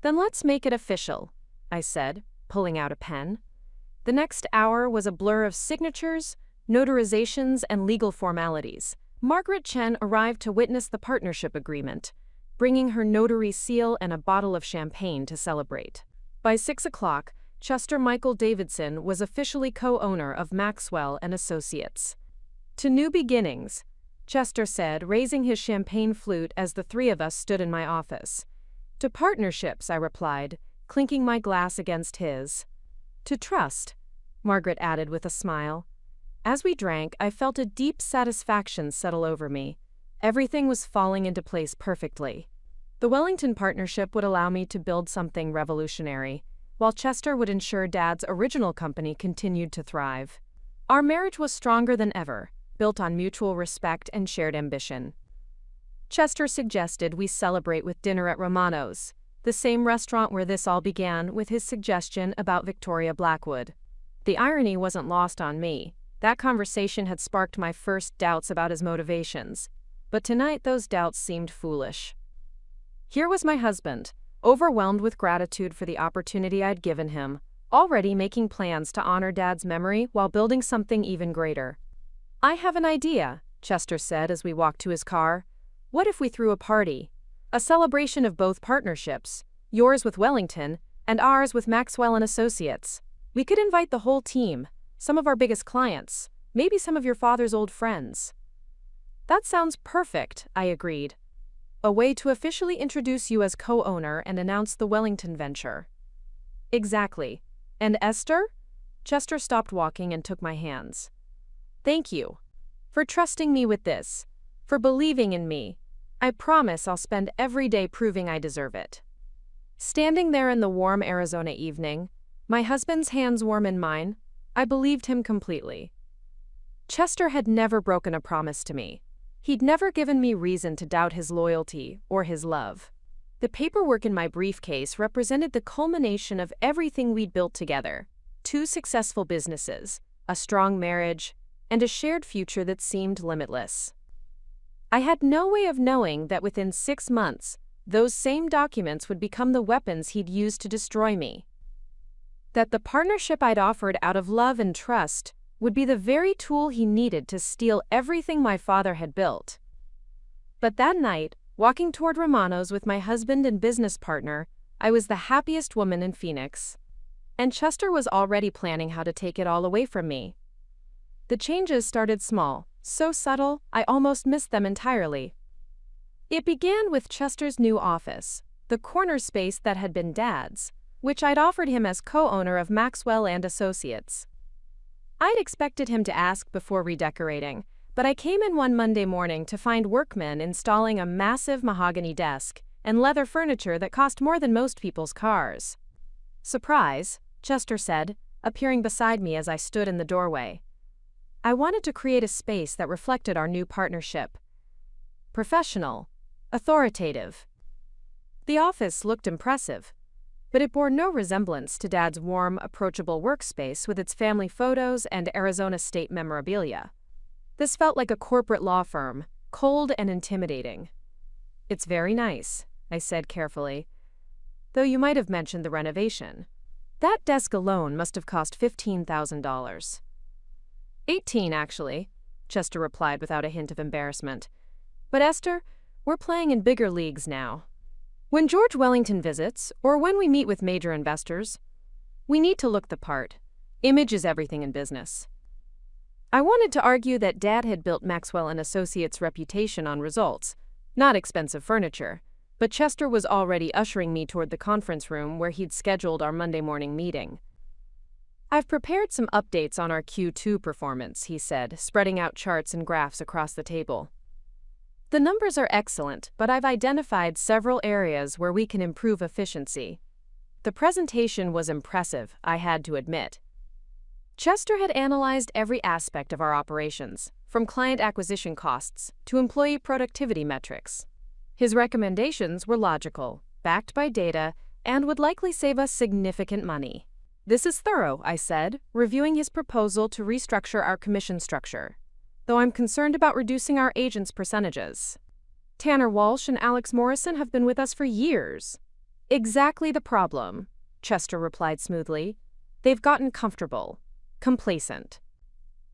Then let's make it official, I said, pulling out a pen. The next hour was a blur of signatures, notarizations, and legal formalities. Margaret Chen arrived to witness the partnership agreement, bringing her notary seal and a bottle of champagne to celebrate. By 6 o'clock, Chester Michael Davidson was officially co-owner of Maxwell and Associates. To new beginnings, Chester said, raising his champagne flute as the three of us stood in my office. To partnerships, I replied, clinking my glass against his. To trust, Margaret added with a smile. As we drank, I felt a deep satisfaction settle over me. Everything was falling into place perfectly. The Wellington partnership would allow me to build something revolutionary, while Chester would ensure Dad's original company continued to thrive. Our marriage was stronger than ever, built on mutual respect and shared ambition. Chester suggested we celebrate with dinner at Romano's, the same restaurant where this all began, with his suggestion about Victoria Blackwood. The irony wasn't lost on me. That conversation had sparked my first doubts about his motivations. But tonight those doubts seemed foolish. Here was my husband, overwhelmed with gratitude for the opportunity I'd given him, already making plans to honor Dad's memory while building something even greater. I have an idea, Chester said as we walked to his car. What if we threw a party? A celebration of both partnerships, yours with Wellington and ours with Maxwell and Associates. We could invite the whole team, some of our biggest clients, maybe some of your father's old friends. That sounds perfect, I agreed. A way to officially introduce you as co-owner and announce the Wellington venture. Exactly. And Esther? Chester stopped walking and took my hands. Thank you. For trusting me with this. For believing in me. I promise I'll spend every day proving I deserve it. Standing there in the warm Arizona evening, my husband's hands warm in mine, I believed him completely. Chester had never broken a promise to me. He'd never given me reason to doubt his loyalty or his love. The paperwork in my briefcase represented the culmination of everything we'd built together. 2 successful businesses, a strong marriage, and a shared future that seemed limitless. I had no way of knowing that within 6 months, those same documents would become the weapons he'd use to destroy me. That the partnership I'd offered out of love and trust would be the very tool he needed to steal everything my father had built. But that night, walking toward Romano's with my husband and business partner, I was the happiest woman in Phoenix. And Chester was already planning how to take it all away from me. The changes started small, so subtle, I almost missed them entirely. It began with Chester's new office, the corner space that had been Dad's, which I'd offered him as co-owner of Maxwell and Associates. I'd expected him to ask before redecorating, but I came in one Monday morning to find workmen installing a massive mahogany desk and leather furniture that cost more than most people's cars. Surprise, Chester said, appearing beside me as I stood in the doorway. I wanted to create a space that reflected our new partnership. Professional, authoritative. The office looked impressive, but it bore no resemblance to Dad's warm, approachable workspace with its family photos and Arizona state memorabilia. This felt like a corporate law firm, cold and intimidating. It's very nice, I said carefully, though you might have mentioned the renovation. That desk alone must have cost $15,000. 18, actually, Chester replied without a hint of embarrassment. But Esther, we're playing in bigger leagues now. When George Wellington visits, or when we meet with major investors, we need to look the part. Image is everything in business. I wanted to argue that Dad had built Maxwell and Associates' reputation on results, not expensive furniture, but Chester was already ushering me toward the conference room where he'd scheduled our Monday morning meeting. "I've prepared some updates on our Q2 performance," he said, spreading out charts and graphs across the table. "The numbers are excellent, but I've identified several areas where we can improve efficiency." The presentation was impressive, I had to admit. Chester had analyzed every aspect of our operations, from client acquisition costs to employee productivity metrics. His recommendations were logical, backed by data, and would likely save us significant money. "This is thorough," I said, reviewing his proposal to restructure our commission structure, though I'm concerned about reducing our agents' percentages. "Tanner Walsh and Alex Morrison have been with us for years." "Exactly the problem," Chester replied smoothly. "They've gotten comfortable, complacent.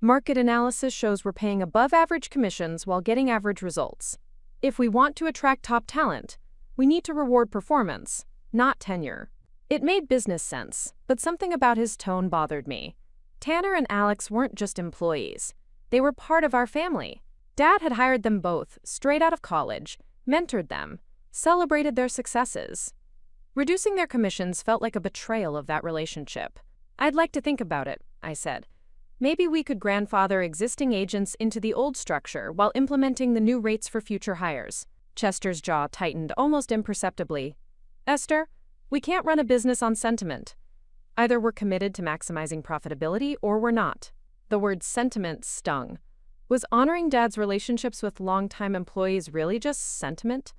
Market analysis shows we're paying above-average commissions while getting average results. If we want to attract top talent, we need to reward performance, not tenure." It made business sense, but something about his tone bothered me. Tanner and Alex weren't just employees. They were part of our family. Dad had hired them both, straight out of college, mentored them, celebrated their successes. Reducing their commissions felt like a betrayal of that relationship. "I'd like to think about it," I said. "Maybe we could grandfather existing agents into the old structure while implementing the new rates for future hires." Chester's jaw tightened almost imperceptibly. "Esther, we can't run a business on sentiment. Either we're committed to maximizing profitability or we're not." The word sentiment stung. Was honoring Dad's relationships with longtime employees really just sentiment?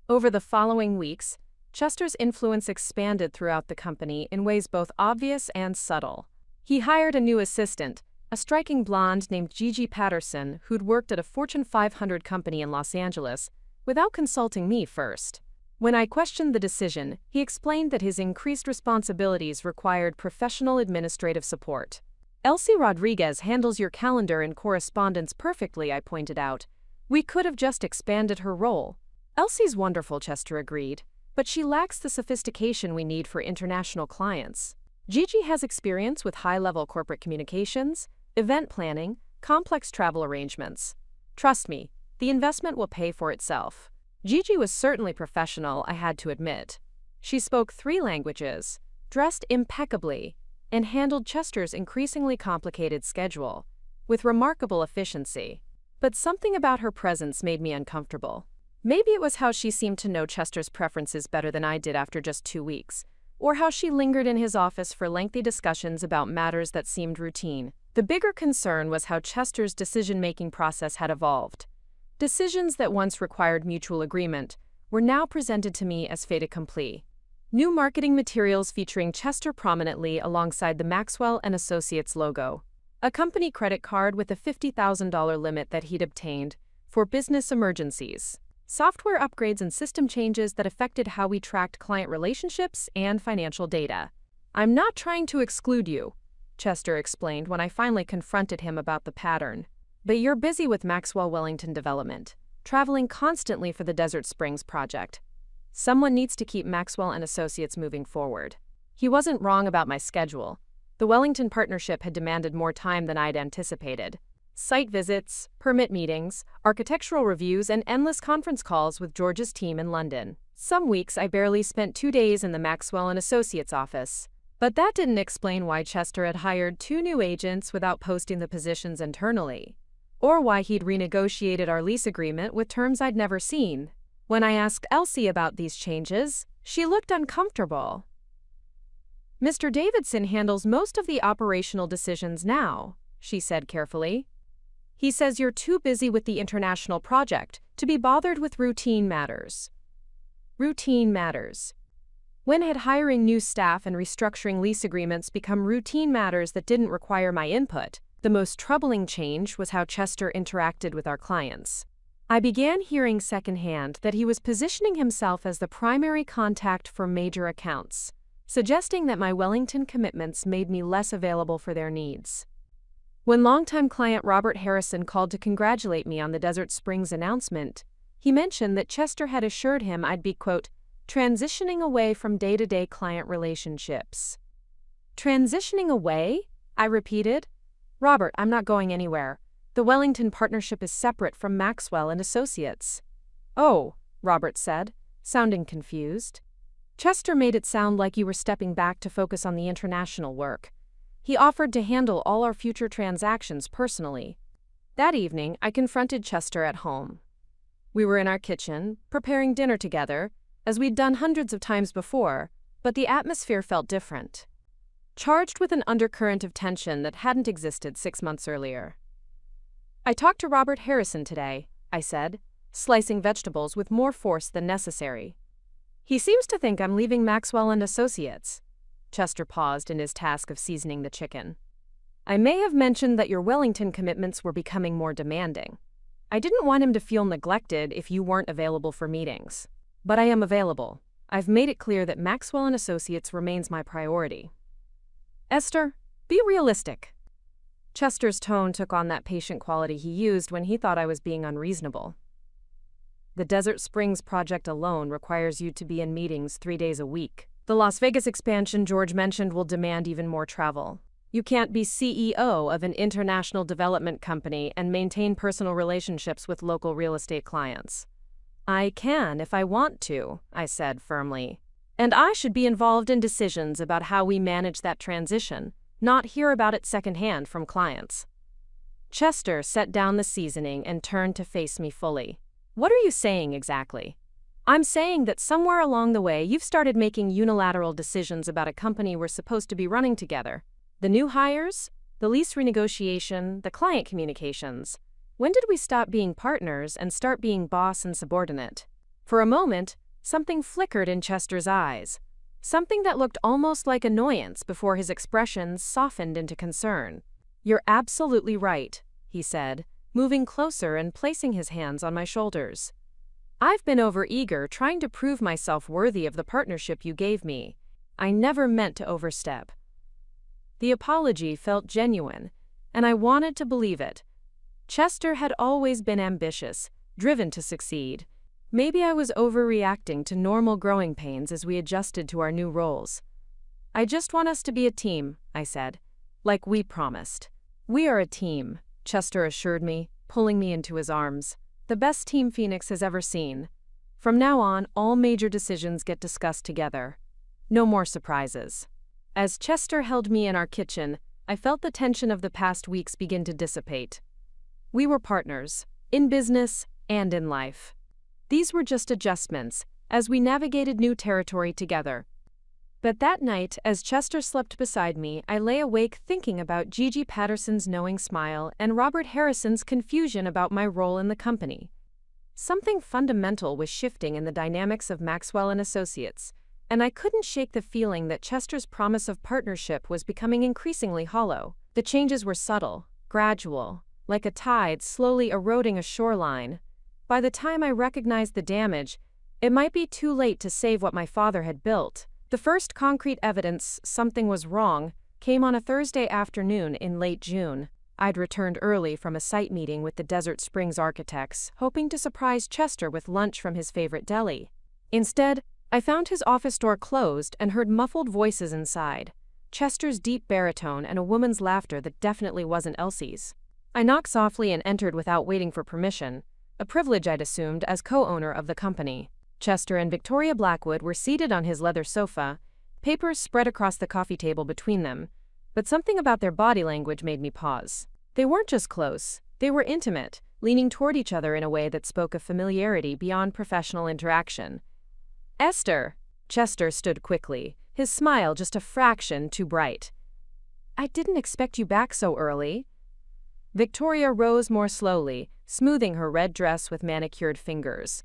Over the following weeks, Chester's influence expanded throughout the company in ways both obvious and subtle. He hired a new assistant, a striking blonde named Gigi Patterson, who'd worked at a Fortune 500 company in Los Angeles, without consulting me first. When I questioned the decision, he explained that his increased responsibilities required professional administrative support. "Elsie Rodriguez handles your calendar and correspondence perfectly," I pointed out. "We could have just expanded her role." "Elsie's wonderful," Chester agreed, "but she lacks the sophistication we need for international clients. Gigi has experience with high-level corporate communications, event planning, complex travel arrangements. Trust me, the investment will pay for itself." Gigi was certainly professional, I had to admit. She spoke 3 languages, dressed impeccably, and handled Chester's increasingly complicated schedule with remarkable efficiency. But something about her presence made me uncomfortable. Maybe it was how she seemed to know Chester's preferences better than I did after just 2 weeks, or how she lingered in his office for lengthy discussions about matters that seemed routine. The bigger concern was how Chester's decision-making process had evolved. Decisions that once required mutual agreement were now presented to me as fait accompli. New marketing materials featuring Chester prominently alongside the Maxwell and Associates logo. A company credit card with a $50,000 limit that he'd obtained for business emergencies. Software upgrades and system changes that affected how we tracked client relationships and financial data. "I'm not trying to exclude you," Chester explained when I finally confronted him about the pattern. "But you're busy with Maxwell Wellington development, traveling constantly for the Desert Springs project. Someone needs to keep Maxwell and Associates moving forward." He wasn't wrong about my schedule. The Wellington partnership had demanded more time than I'd anticipated. Site visits, permit meetings, architectural reviews, and endless conference calls with George's team in London. Some weeks I barely spent 2 days in the Maxwell and Associates office. But that didn't explain why Chester had hired 2 new agents without posting the positions internally, or why he'd renegotiated our lease agreement with terms I'd never seen. When I asked Elsie about these changes, she looked uncomfortable. "Mr. Davidson handles most of the operational decisions now," she said carefully. "He says you're too busy with the international project to be bothered with routine matters." Routine matters. When had hiring new staff and restructuring lease agreements become routine matters that didn't require my input? The most troubling change was how Chester interacted with our clients. I began hearing secondhand that he was positioning himself as the primary contact for major accounts, suggesting that my Wellington commitments made me less available for their needs. When longtime client Robert Harrison called to congratulate me on the Desert Springs announcement, he mentioned that Chester had assured him I'd be, quote, transitioning away from day-to-day client relationships. "Transitioning away?" I repeated. Robert, I'm not going anywhere. The Wellington partnership is separate from Maxwell and Associates. Oh, Robert said, sounding confused. Chester made it sound like you were stepping back to focus on the international work. He offered to handle all our future transactions personally. That evening, I confronted Chester at home. We were in our kitchen, preparing dinner together, as we'd done hundreds of times before, but the atmosphere felt different. Charged with an undercurrent of tension that hadn't existed 6 months earlier. I talked to Robert Harrison today, I said, slicing vegetables with more force than necessary. He seems to think I'm leaving Maxwell and Associates. Chester paused in his task of seasoning the chicken. I may have mentioned that your Wellington commitments were becoming more demanding. I didn't want him to feel neglected if you weren't available for meetings. But I am available. I've made it clear that Maxwell and Associates remains my priority. Esther, be realistic. Chester's tone took on that patient quality he used when he thought I was being unreasonable. The Desert Springs project alone requires you to be in meetings 3 days a week. The Las Vegas expansion George mentioned will demand even more travel. You can't be CEO of an international development company and maintain personal relationships with local real estate clients. I can if I want to, I said firmly. And I should be involved in decisions about how we manage that transition, not hear about it secondhand from clients. Chester set down the seasoning and turned to face me fully. What are you saying exactly? I'm saying that somewhere along the way you've started making unilateral decisions about a company we're supposed to be running together. The new hires, the lease renegotiation, the client communications. When did we stop being partners and start being boss and subordinate? For a moment, something flickered in Chester's eyes. Something that looked almost like annoyance before his expression softened into concern. You're absolutely right, he said, moving closer and placing his hands on my shoulders. I've been overeager trying to prove myself worthy of the partnership you gave me. I never meant to overstep. The apology felt genuine, and I wanted to believe it. Chester had always been ambitious, driven to succeed. Maybe I was overreacting to normal growing pains as we adjusted to our new roles. I just want us to be a team, I said, like we promised. We are a team, Chester assured me, pulling me into his arms. The best team Phoenix has ever seen. From now on, all major decisions get discussed together. No more surprises. As Chester held me in our kitchen, I felt the tension of the past weeks begin to dissipate. We were partners, in business and in life. These were just adjustments, as we navigated new territory together. But that night, as Chester slept beside me, I lay awake thinking about Gigi Patterson's knowing smile and Robert Harrison's confusion about my role in the company. Something fundamental was shifting in the dynamics of Maxwell and Associates, and I couldn't shake the feeling that Chester's promise of partnership was becoming increasingly hollow. The changes were subtle, gradual, like a tide slowly eroding a shoreline. By the time I recognized the damage, it might be too late to save what my father had built. The first concrete evidence something was wrong came on a Thursday afternoon in late June. I'd returned early from a site meeting with the Desert Springs architects, hoping to surprise Chester with lunch from his favorite deli. Instead, I found his office door closed and heard muffled voices inside, Chester's deep baritone and a woman's laughter that definitely wasn't Elsie's. I knocked softly and entered without waiting for permission, a privilege I'd assumed as co-owner of the company. Chester and Victoria Blackwood were seated on his leather sofa, papers spread across the coffee table between them, but something about their body language made me pause. They weren't just close, they were intimate, leaning toward each other in a way that spoke of familiarity beyond professional interaction. Esther! Chester stood quickly, his smile just a fraction too bright. I didn't expect you back so early. Victoria rose more slowly, smoothing her red dress with manicured fingers.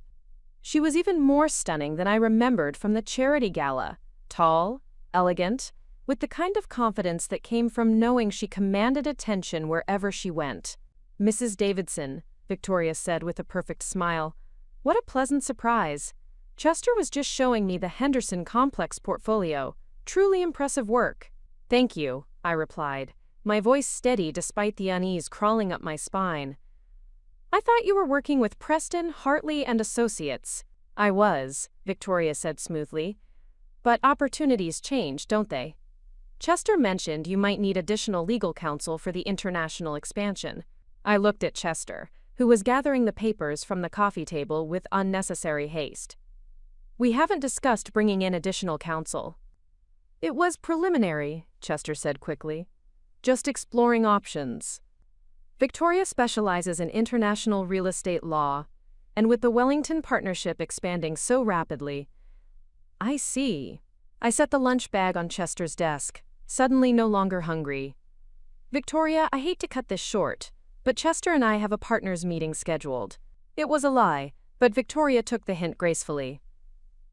She was even more stunning than I remembered from the charity gala, tall, elegant, with the kind of confidence that came from knowing she commanded attention wherever she went. Mrs. Davidson, Victoria said with a perfect smile. What a pleasant surprise. Chester was just showing me the Henderson Complex portfolio. Truly impressive work. Thank you, I replied, my voice steady despite the unease crawling up my spine. I thought you were working with Preston, Hartley, and Associates. I was, Victoria said smoothly. But opportunities change, don't they? Chester mentioned you might need additional legal counsel for the international expansion. I looked at Chester, who was gathering the papers from the coffee table with unnecessary haste. We haven't discussed bringing in additional counsel. It was preliminary, Chester said quickly. Just exploring options. Victoria specializes in international real estate law, and with the Wellington partnership expanding so rapidly. I see. I set the lunch bag on Chester's desk, suddenly no longer hungry. Victoria, I hate to cut this short, but Chester and I have a partners meeting scheduled. It was a lie, but Victoria took the hint gracefully.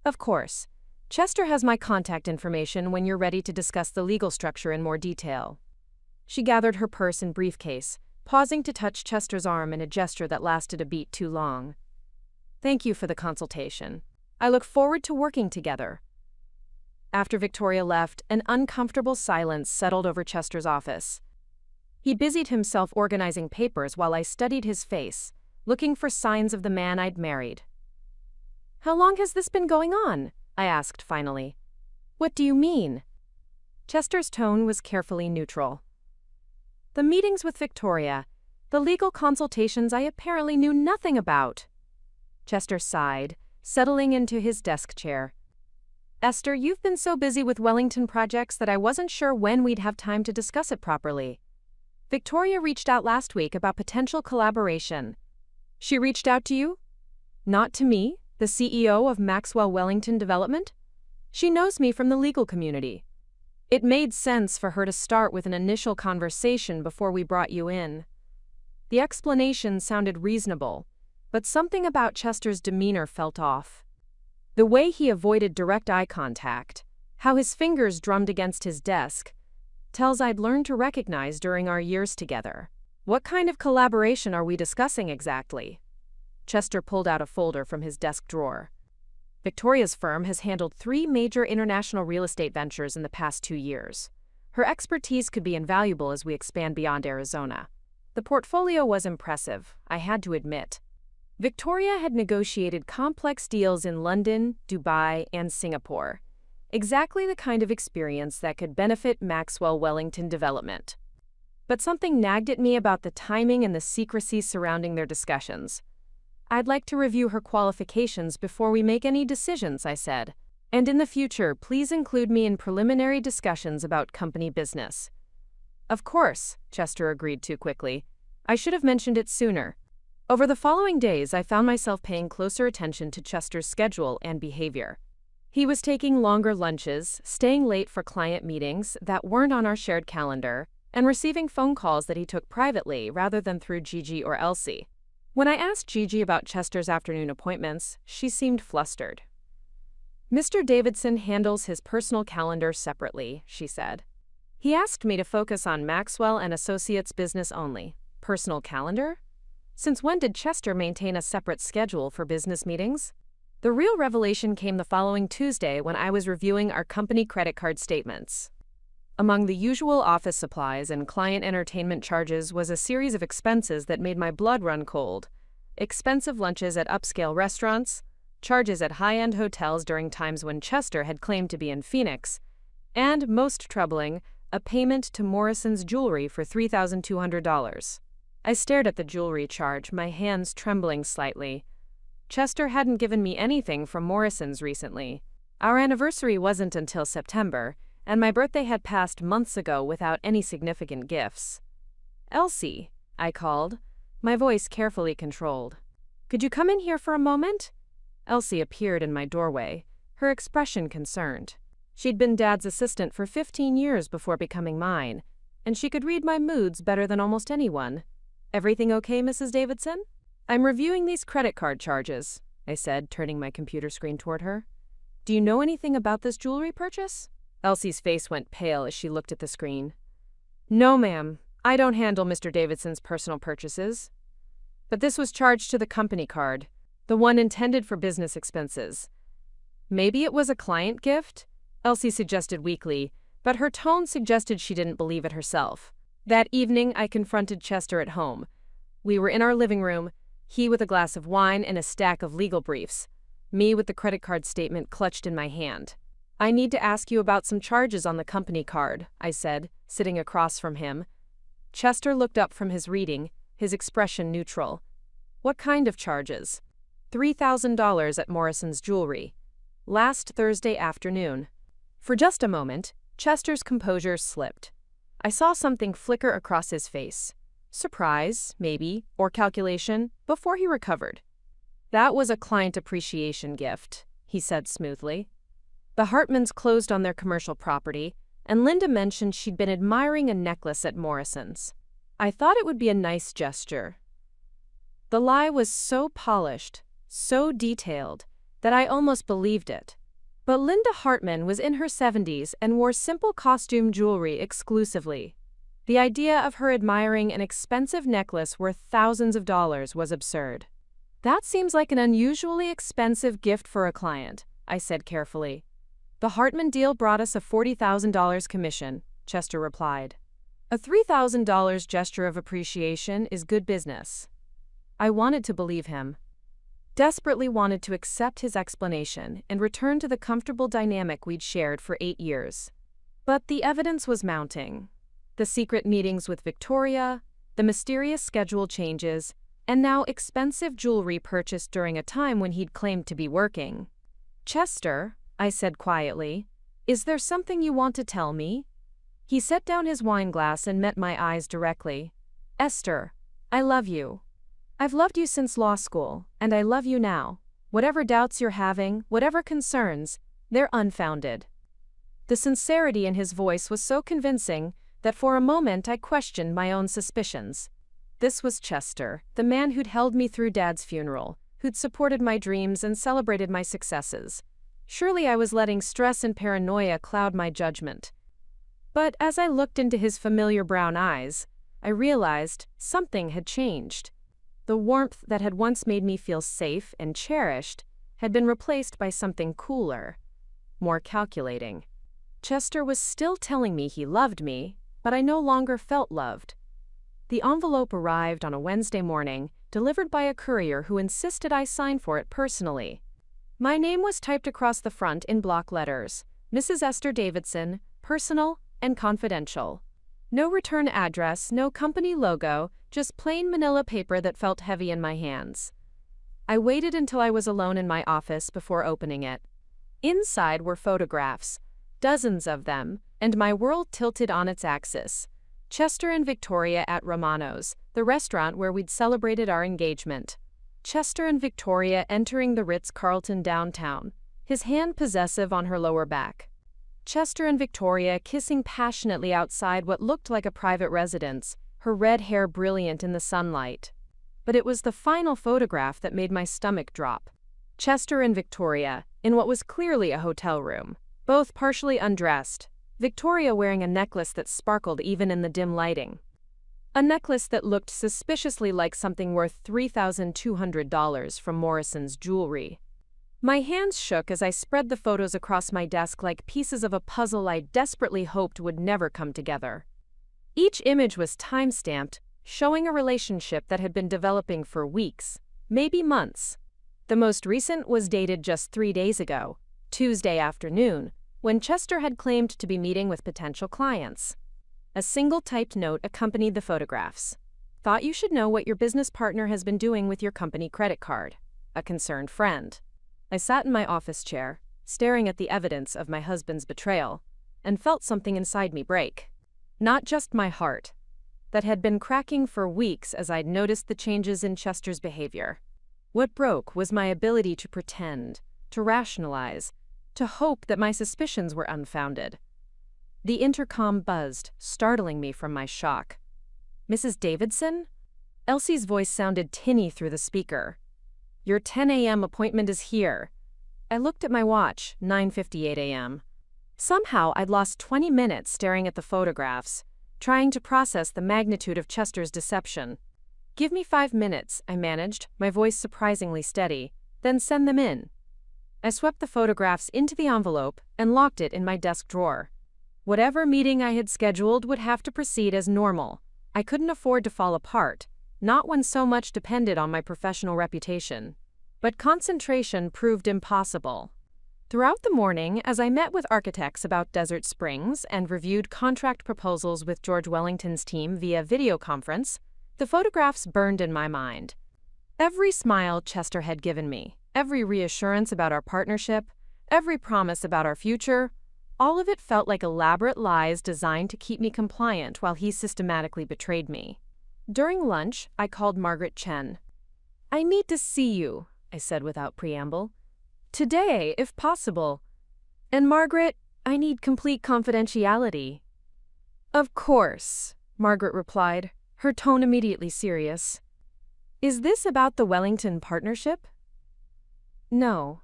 Of course. Chester has my contact information when you're ready to discuss the legal structure in more detail. She gathered her purse and briefcase, pausing to touch Chester's arm in a gesture that lasted a beat too long. Thank you for the consultation. I look forward to working together. After Victoria left, an uncomfortable silence settled over Chester's office. He busied himself organizing papers while I studied his face, looking for signs of the man I'd married. How long has this been going on? I asked finally. What do you mean? Chester's tone was carefully neutral. The meetings with Victoria, the legal consultations I apparently knew nothing about. Chester sighed, settling into his desk chair. Esther, you've been so busy with Wellington projects that I wasn't sure when we'd have time to discuss it properly. Victoria reached out last week about potential collaboration. She reached out to you? Not to me, the CEO of Maxwell Wellington Development? She knows me from the legal community. It made sense for her to start with an initial conversation before we brought you in. The explanation sounded reasonable, but something about Chester's demeanor felt off. The way he avoided direct eye contact, how his fingers drummed against his desk, tells I'd learned to recognize during our years together. What kind of collaboration are we discussing exactly? Chester pulled out a folder from his desk drawer. Victoria's firm has handled 3 major international real estate ventures in the past 2 years. Her expertise could be invaluable as we expand beyond Arizona. The portfolio was impressive, I had to admit. Victoria had negotiated complex deals in London, Dubai, and Singapore. Exactly the kind of experience that could benefit Maxwell Wellington Development. But something nagged at me about the timing and the secrecy surrounding their discussions. I'd like to review her qualifications before we make any decisions, I said. And in the future, please include me in preliminary discussions about company business. Of course, Chester agreed too quickly. I should have mentioned it sooner. Over the following days, I found myself paying closer attention to Chester's schedule and behavior. He was taking longer lunches, staying late for client meetings that weren't on our shared calendar, and receiving phone calls that he took privately rather than through Gigi or Elsie. When I asked Gigi about Chester's afternoon appointments, she seemed flustered. Mr. Davidson handles his personal calendar separately, she said. He asked me to focus on Maxwell and Associates business only. Personal calendar? Since when did Chester maintain a separate schedule for business meetings? The real revelation came the following Tuesday when I was reviewing our company credit card statements. Among the usual office supplies and client entertainment charges was a series of expenses that made my blood run cold. Expensive lunches at upscale restaurants, charges at high-end hotels during times when Chester had claimed to be in Phoenix, and, most troubling, a payment to Morrison's Jewelry for $3,200. I stared at the jewelry charge, my hands trembling slightly. Chester hadn't given me anything from Morrison's recently. Our anniversary wasn't until September, and my birthday had passed months ago without any significant gifts. Elsie, I called, my voice carefully controlled. Could you come in here for a moment? Elsie appeared in my doorway, her expression concerned. She'd been Dad's assistant for 15 years before becoming mine, and she could read my moods better than almost anyone. Everything okay, Mrs. Davidson? I'm reviewing these credit card charges, I said, turning my computer screen toward her. Do you know anything about this jewelry purchase? Elsie's face went pale as she looked at the screen. No, ma'am. I don't handle Mr. Davidson's personal purchases. But this was charged to the company card, the one intended for business expenses. Maybe it was a client gift? Elsie suggested weakly, but her tone suggested she didn't believe it herself. That evening, I confronted Chester at home. We were in our living room, he with a glass of wine and a stack of legal briefs, me with the credit card statement clutched in my hand. I need to ask you about some charges on the company card, I said, sitting across from him. Chester looked up from his reading, his expression neutral. What kind of charges? $3,000 at Morrison's Jewelry. Last Thursday afternoon. For just a moment, Chester's composure slipped. I saw something flicker across his face. Surprise, maybe, or calculation, before he recovered. That was a client appreciation gift, he said smoothly. The Hartmans closed on their commercial property, and Linda mentioned she'd been admiring a necklace at Morrison's. I thought it would be a nice gesture. The lie was so polished, so detailed, that I almost believed it. But Linda Hartman was in her 70s and wore simple costume jewelry exclusively. The idea of her admiring an expensive necklace worth thousands of dollars was absurd. That seems like an unusually expensive gift for a client, I said carefully. The Hartman deal brought us a $40,000 commission, Chester replied. A $3,000 gesture of appreciation is good business. I wanted to believe him. Desperately wanted to accept his explanation and return to the comfortable dynamic we'd shared for 8 years. But the evidence was mounting. The secret meetings with Victoria, the mysterious schedule changes, and now expensive jewelry purchased during a time when he'd claimed to be working. Chester, I said quietly, is there something you want to tell me? He set down his wineglass and met my eyes directly. Esther, I love you. I've loved you since law school, and I love you now. Whatever doubts you're having, whatever concerns, they're unfounded. The sincerity in his voice was so convincing that for a moment I questioned my own suspicions. This was Chester, the man who'd held me through Dad's funeral, who'd supported my dreams and celebrated my successes. Surely I was letting stress and paranoia cloud my judgment. But as I looked into his familiar brown eyes, I realized something had changed. The warmth that had once made me feel safe and cherished had been replaced by something cooler, more calculating. Chester was still telling me he loved me, but I no longer felt loved. The envelope arrived on a Wednesday morning, delivered by a courier who insisted I sign for it personally. My name was typed across the front in block letters, Mrs. Esther Davidson, personal and confidential. No return address, no company logo, just plain manila paper that felt heavy in my hands. I waited until I was alone in my office before opening it. Inside were photographs, dozens of them, and my world tilted on its axis. Chester and Victoria at Romano's, the restaurant where we'd celebrated our engagement. Chester and Victoria entering the Ritz-Carlton downtown, his hand possessive on her lower back. Chester and Victoria kissing passionately outside what looked like a private residence, her red hair brilliant in the sunlight. But it was the final photograph that made my stomach drop. Chester and Victoria, in what was clearly a hotel room, both partially undressed, Victoria wearing a necklace that sparkled even in the dim lighting. A necklace that looked suspiciously like something worth $3,200 from Morrison's Jewelry. My hands shook as I spread the photos across my desk like pieces of a puzzle I desperately hoped would never come together. Each image was time-stamped, showing a relationship that had been developing for weeks, maybe months. The most recent was dated just 3 days ago, Tuesday afternoon, when Chester had claimed to be meeting with potential clients. A single typed note accompanied the photographs. Thought you should know what your business partner has been doing with your company credit card. A concerned friend. I sat in my office chair, staring at the evidence of my husband's betrayal, and felt something inside me break. Not just my heart, that had been cracking for weeks as I'd noticed the changes in Chester's behavior. What broke was my ability to pretend, to rationalize, to hope that my suspicions were unfounded. The intercom buzzed, startling me from my shock. Mrs. Davidson? Elsie's voice sounded tinny through the speaker. Your 10 a.m. appointment is here. I looked at my watch, 9:58 a.m. Somehow I'd lost 20 minutes staring at the photographs, trying to process the magnitude of Chester's deception. Give me 5 minutes, I managed, my voice surprisingly steady, then send them in. I swept the photographs into the envelope and locked it in my desk drawer. Whatever meeting I had scheduled would have to proceed as normal. I couldn't afford to fall apart, not when so much depended on my professional reputation. But concentration proved impossible. Throughout the morning, as I met with architects about Desert Springs and reviewed contract proposals with George Wellington's team via video conference, the photographs burned in my mind. Every smile Chester had given me, every reassurance about our partnership, every promise about our future, all of it felt like elaborate lies designed to keep me compliant while he systematically betrayed me. During lunch, I called Margaret Chen. "I need to see you," I said without preamble. "Today, if possible. And Margaret, I need complete confidentiality." "Of course," Margaret replied, her tone immediately serious. "Is this about the Wellington partnership?" "No,"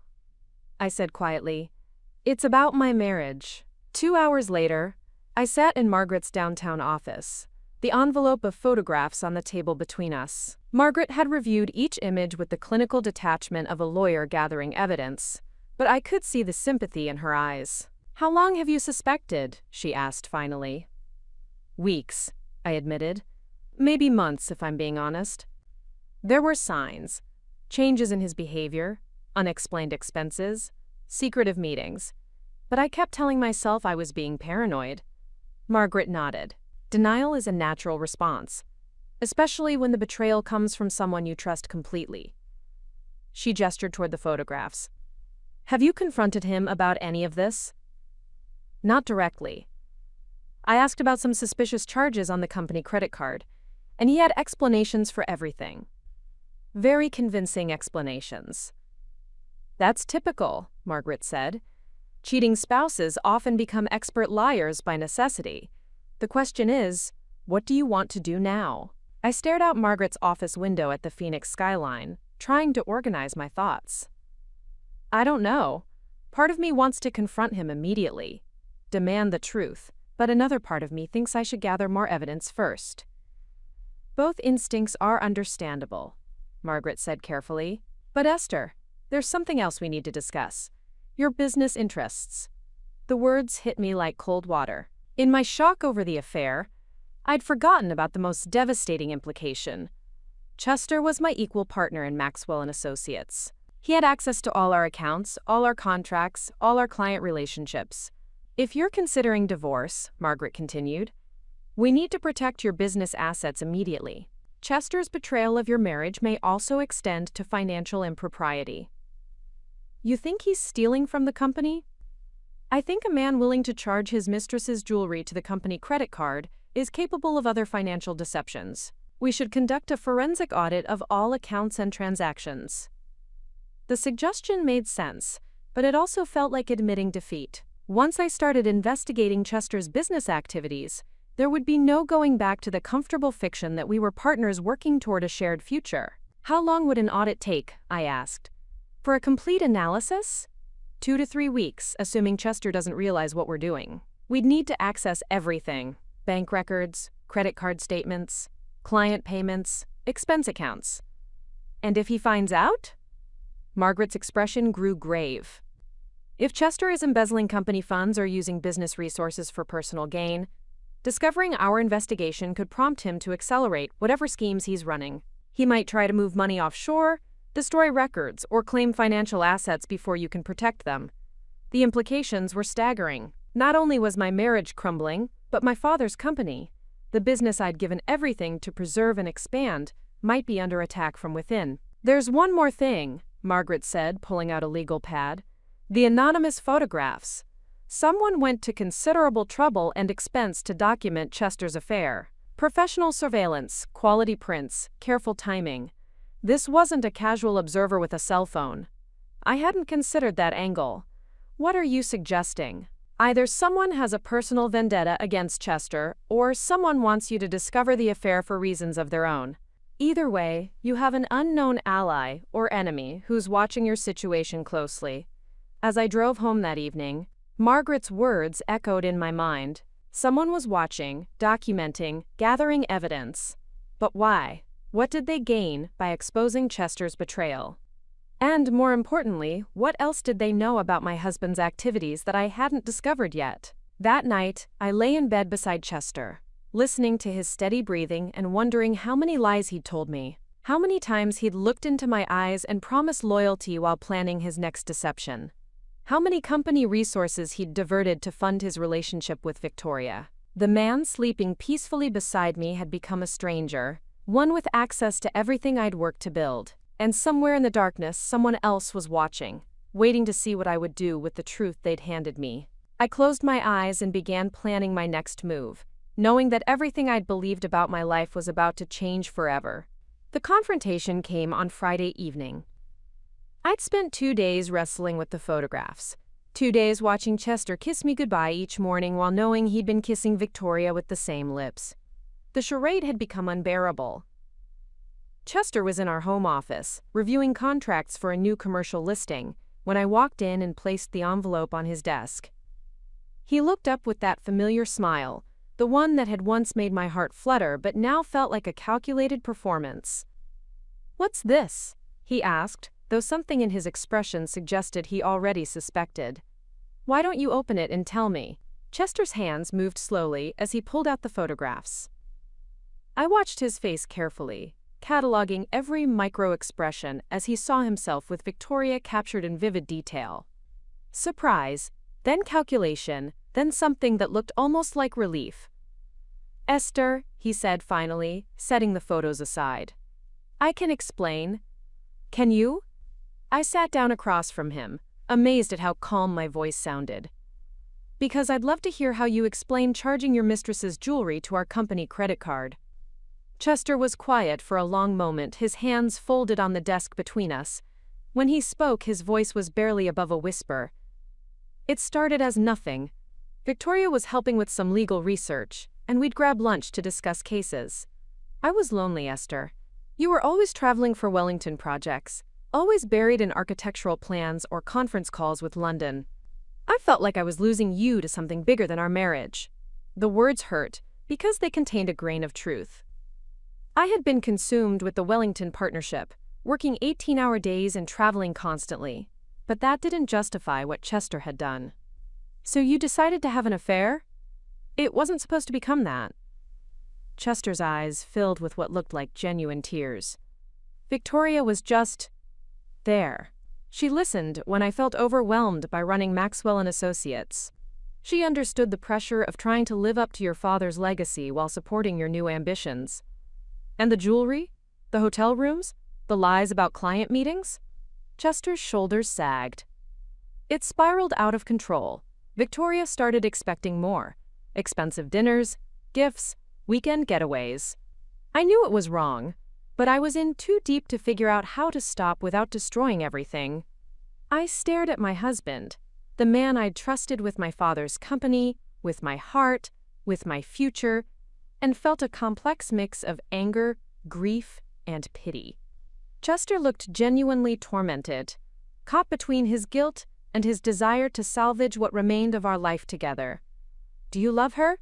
I said quietly. "It's about my marriage." 2 hours later, I sat in Margaret's downtown office, the envelope of photographs on the table between us. Margaret had reviewed each image with the clinical detachment of a lawyer gathering evidence, but I could see the sympathy in her eyes. "How long have you suspected?" she asked finally. "Weeks," I admitted. "Maybe months, if I'm being honest." There were signs, changes in his behavior, unexplained expenses, secretive meetings, but I kept telling myself I was being paranoid. Margaret nodded. Denial is a natural response, especially when the betrayal comes from someone you trust completely. She gestured toward the photographs. "Have you confronted him about any of this?" "Not directly. I asked about some suspicious charges on the company credit card, and he had explanations for everything. Very convincing explanations." "That's typical," Margaret said. "Cheating spouses often become expert liars by necessity. The question is, what do you want to do now?" I stared out Margaret's office window at the Phoenix skyline, trying to organize my thoughts. "I don't know. Part of me wants to confront him immediately, demand the truth, but another part of me thinks I should gather more evidence first." "Both instincts are understandable," Margaret said carefully. "But Esther, there's something else we need to discuss. Your business interests." The words hit me like cold water. In my shock over the affair, I'd forgotten about the most devastating implication. Chester was my equal partner in Maxwell and Associates. He had access to all our accounts, all our contracts, all our client relationships. "If you're considering divorce," Margaret continued, "we need to protect your business assets immediately. Chester's betrayal of your marriage may also extend to financial impropriety." "You think he's stealing from the company?" "I think a man willing to charge his mistress's jewelry to the company credit card is capable of other financial deceptions. We should conduct a forensic audit of all accounts and transactions." The suggestion made sense, but it also felt like admitting defeat. Once I started investigating Chester's business activities, there would be no going back to the comfortable fiction that we were partners working toward a shared future. "How long would an audit take?" I asked. "For a complete analysis?" 2 to 3 weeks, assuming Chester doesn't realize what we're doing. We'd need to access everything: bank records, credit card statements, client payments, expense accounts. "And if he finds out?" Margaret's expression grew grave. "If Chester is embezzling company funds or using business resources for personal gain, discovering our investigation could prompt him to accelerate whatever schemes he's running. He might try to move money offshore, destroy records, or claim financial assets before you can protect them." The implications were staggering. Not only was my marriage crumbling, but my father's company, the business I'd given everything to preserve and expand, might be under attack from within. "There's one more thing," Margaret said, pulling out a legal pad. "The anonymous photographs. Someone went to considerable trouble and expense to document Chester's affair. Professional surveillance, quality prints, careful timing. This wasn't a casual observer with a cell phone. I hadn't considered that angle. What are you suggesting? Either someone has a personal vendetta against Chester, or someone wants you to discover the affair for reasons of their own. Either way, you have an unknown ally or enemy who's watching your situation closely." As I drove home that evening, Margaret's words echoed in my mind. Someone was watching, documenting, gathering evidence. But why? What did they gain by exposing Chester's betrayal? And more importantly, what else did they know about my husband's activities that I hadn't discovered yet? That night, I lay in bed beside Chester, listening to his steady breathing and wondering how many lies he'd told me. How many times he'd looked into my eyes and promised loyalty while planning his next deception. how many company resources he'd diverted to fund his relationship with Victoria. The man sleeping peacefully beside me had become a stranger, one with access to everything I'd worked to build. And somewhere in the darkness, someone else was watching, waiting to see what I would do with the truth they'd handed me. I closed my eyes and began planning my next move, knowing that everything I'd believed about my life was about to change forever. The confrontation came on Friday evening. I'd spent 2 days wrestling with the photographs. 2 days watching Chester kiss me goodbye each morning while knowing he'd been kissing Victoria with the same lips. The charade had become unbearable. Chester was in our home office, reviewing contracts for a new commercial listing, when I walked in and placed the envelope on his desk. He looked up with that familiar smile, the one that had once made my heart flutter but now felt like a calculated performance. "What's this?" he asked, though something in his expression suggested he already suspected. "Why don't you open it and tell me?" Chester's hands moved slowly as he pulled out the photographs. I watched his face carefully, cataloging every micro-expression as he saw himself with Victoria captured in vivid detail. Surprise, then calculation, then something that looked almost like relief. "Esther," he said finally, setting the photos aside. "I can explain." "Can you?" I sat down across from him, amazed at how calm my voice sounded. "Because I'd love to hear how you explain charging your mistress's jewelry to our company credit card." Chester was quiet for a long moment, his hands folded on the desk between us. When he spoke, his voice was barely above a whisper. "It started as nothing. Victoria was helping with some legal research, and we'd grab lunch to discuss cases. I was lonely, Esther. You were always traveling for Wellington projects, always buried in architectural plans or conference calls with London. I felt like I was losing you to something bigger than our marriage." The words hurt, because they contained a grain of truth. I had been consumed with the Wellington partnership, working 18-hour days and traveling constantly. But that didn't justify what Chester had done. "So you decided to have an affair? It wasn't supposed to become that." Chester's eyes filled with what looked like genuine tears. Victoria was just there. She listened when I felt overwhelmed by running Maxwell & Associates. She understood the pressure of trying to live up to your father's legacy while supporting your new ambitions. "And the jewelry? The hotel rooms? The lies about client meetings?" Chester's shoulders sagged. It spiraled out of control. Victoria started expecting more. Expensive dinners, gifts, weekend getaways. I knew it was wrong, but I was in too deep to figure out how to stop without destroying everything. I stared at my husband, the man I'd trusted with my father's company, with my heart, with my future, and felt a complex mix of anger, grief, and pity. Chester looked genuinely tormented, caught between his guilt and his desire to salvage what remained of our life together. "Do you love her?"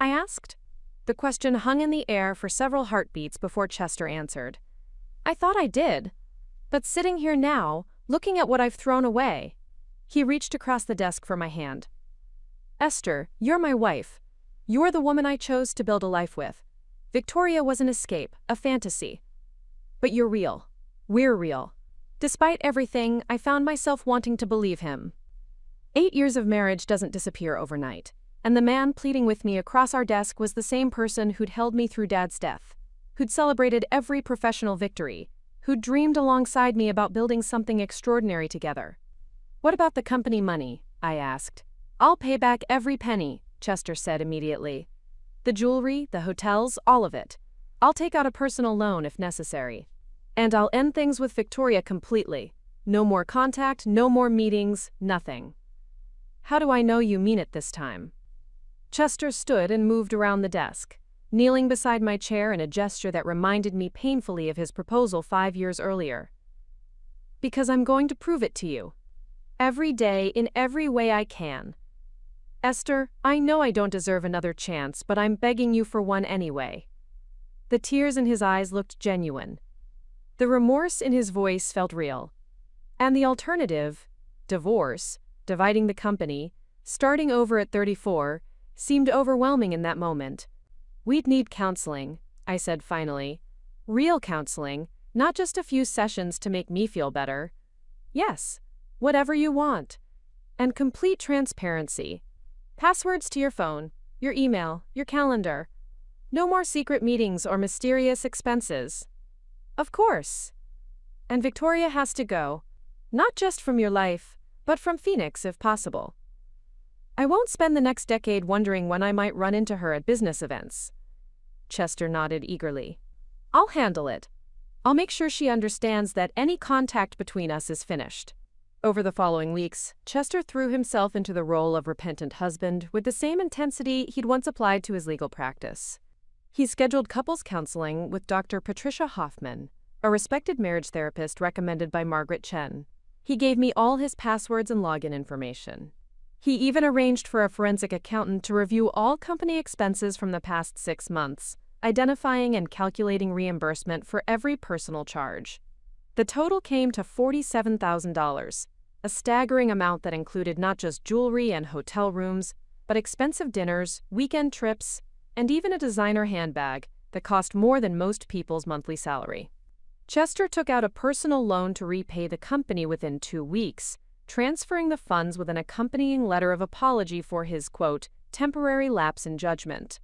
I asked. The question hung in the air for several heartbeats before Chester answered. "I thought I did. But sitting here now, looking at what I've thrown away." He reached across the desk for my hand. "Esther, you're my wife. You're the woman I chose to build a life with. Victoria was an escape, a fantasy. But you're real. We're real." Despite everything, I found myself wanting to believe him. 8 years of marriage doesn't disappear overnight, and the man pleading with me across our desk was the same person who'd held me through Dad's death, who'd celebrated every professional victory, who'd dreamed alongside me about building something extraordinary together. "What about the company money?" I asked. "I'll pay back every penny," Chester said immediately. "The jewelry, the hotels, all of it. I'll take out a personal loan if necessary. And I'll end things with Victoria completely. No more contact, no more meetings, nothing." "How do I know you mean it this time?" Chester stood and moved around the desk, kneeling beside my chair in a gesture that reminded me painfully of his proposal 5 years earlier. "Because I'm going to prove it to you. Every day, in every way I can. Esther, I know I don't deserve another chance, but I'm begging you for one anyway." The tears in his eyes looked genuine. The remorse in his voice felt real. And the alternative, divorce, dividing the company, starting over at 34, seemed overwhelming in that moment. "We'd need counseling," I said finally. "Real counseling, not just a few sessions to make me feel better." "Yes, whatever you want." And complete transparency. Passwords to your phone, your email, your calendar. No more secret meetings or mysterious expenses. Of course. And Victoria has to go. Not just from your life, but from Phoenix if possible. I won't spend the next decade wondering when I might run into her at business events. Chester nodded eagerly. I'll handle it. I'll make sure she understands that any contact between us is finished. Over the following weeks, Chester threw himself into the role of repentant husband with the same intensity he'd once applied to his legal practice. He scheduled couples counseling with Dr. Patricia Hoffman, a respected marriage therapist recommended by Margaret Chen. He gave me all his passwords and login information. He even arranged for a forensic accountant to review all company expenses from the past 6 months, identifying and calculating reimbursement for every personal charge. The total came to $47,000, a staggering amount that included not just jewelry and hotel rooms, but expensive dinners, weekend trips, and even a designer handbag that cost more than most people's monthly salary. Chester took out a personal loan to repay the company within 2 weeks, transferring the funds with an accompanying letter of apology for his, quote, temporary lapse in judgment.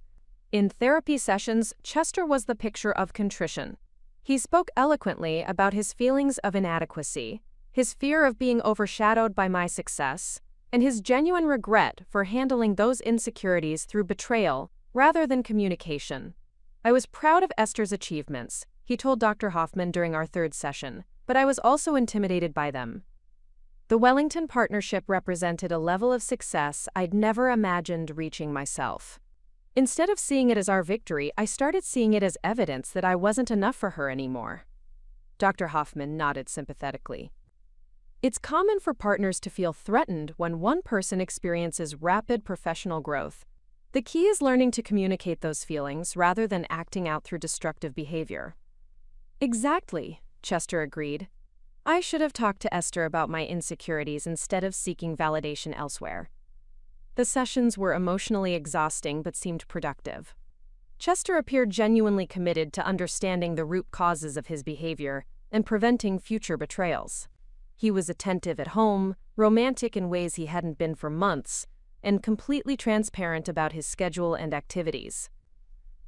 In therapy sessions, Chester was the picture of contrition. He spoke eloquently about his feelings of inadequacy, his fear of being overshadowed by my success, and his genuine regret for handling those insecurities through betrayal rather than communication. I was proud of Esther's achievements, he told Dr. Hoffman during our 3rd session, but I was also intimidated by them. The Wellington partnership represented a level of success I'd never imagined reaching myself. Instead of seeing it as our victory, I started seeing it as evidence that I wasn't enough for her anymore. Dr. Hoffman nodded sympathetically. It's common for partners to feel threatened when one person experiences rapid professional growth. The key is learning to communicate those feelings rather than acting out through destructive behavior. Exactly, Chester agreed. I should have talked to Esther about my insecurities instead of seeking validation elsewhere. The sessions were emotionally exhausting but seemed productive. Chester appeared genuinely committed to understanding the root causes of his behavior and preventing future betrayals. He was attentive at home, romantic in ways he hadn't been for months, and completely transparent about his schedule and activities.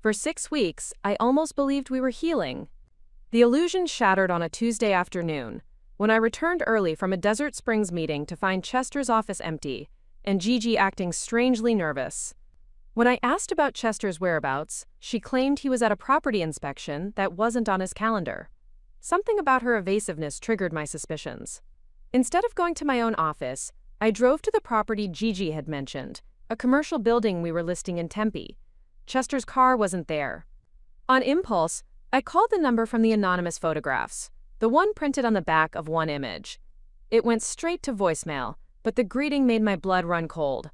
For 6 weeks, I almost believed we were healing. The illusion shattered on a Tuesday afternoon, when I returned early from a Desert Springs meeting to find Chester's office empty and Gigi acting strangely nervous. When I asked about Chester's whereabouts, she claimed he was at a property inspection that wasn't on his calendar. Something about her evasiveness triggered my suspicions. Instead of going to my own office, I drove to the property Gigi had mentioned, a commercial building we were listing in Tempe. Chester's car wasn't there. On impulse, I called the number from the anonymous photographs, the one printed on the back of one image. It went straight to voicemail, but the greeting made my blood run cold.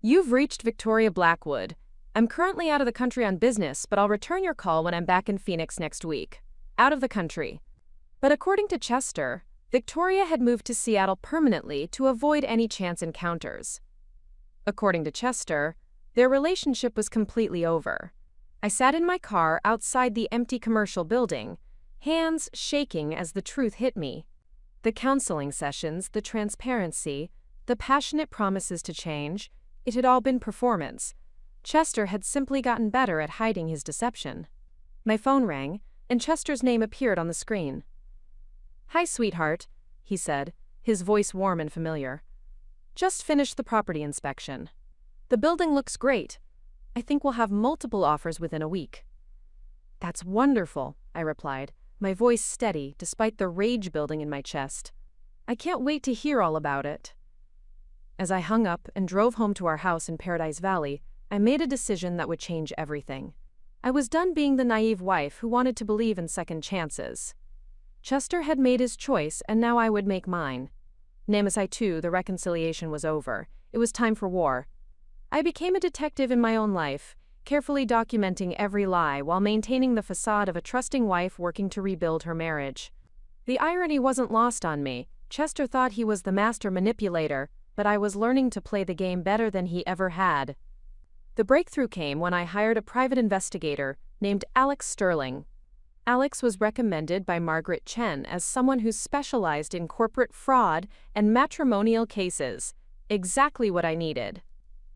You've reached Victoria Blackwood. I'm currently out of the country on business, but I'll return your call when I'm back in Phoenix next week. Out of the country. But according to Chester, Victoria had moved to Seattle permanently to avoid any chance encounters. According to Chester, their relationship was completely over. I sat in my car outside the empty commercial building, hands shaking as the truth hit me. The counseling sessions, the transparency, the passionate promises to change, it had all been performance. Chester had simply gotten better at hiding his deception. My phone rang, and Chester's name appeared on the screen. Hi, sweetheart, he said, his voice warm and familiar. Just finished the property inspection. The building looks great. I think we'll have multiple offers within a week. That's wonderful, I replied, my voice steady despite the rage building in my chest. I can't wait to hear all about it. As I hung up and drove home to our house in Paradise Valley, I made a decision that would change everything. I was done being the naive wife who wanted to believe in second chances. Chester had made his choice, and now I would make mine. Namesai too, the reconciliation was over. It was time for war. I became a detective in my own life, carefully documenting every lie while maintaining the facade of a trusting wife working to rebuild her marriage. The irony wasn't lost on me. Chester thought he was the master manipulator, but I was learning to play the game better than he ever had. The breakthrough came when I hired a private investigator named Alex Sterling. Alex was recommended by Margaret Chen as someone who specialized in corporate fraud and matrimonial cases, exactly what I needed.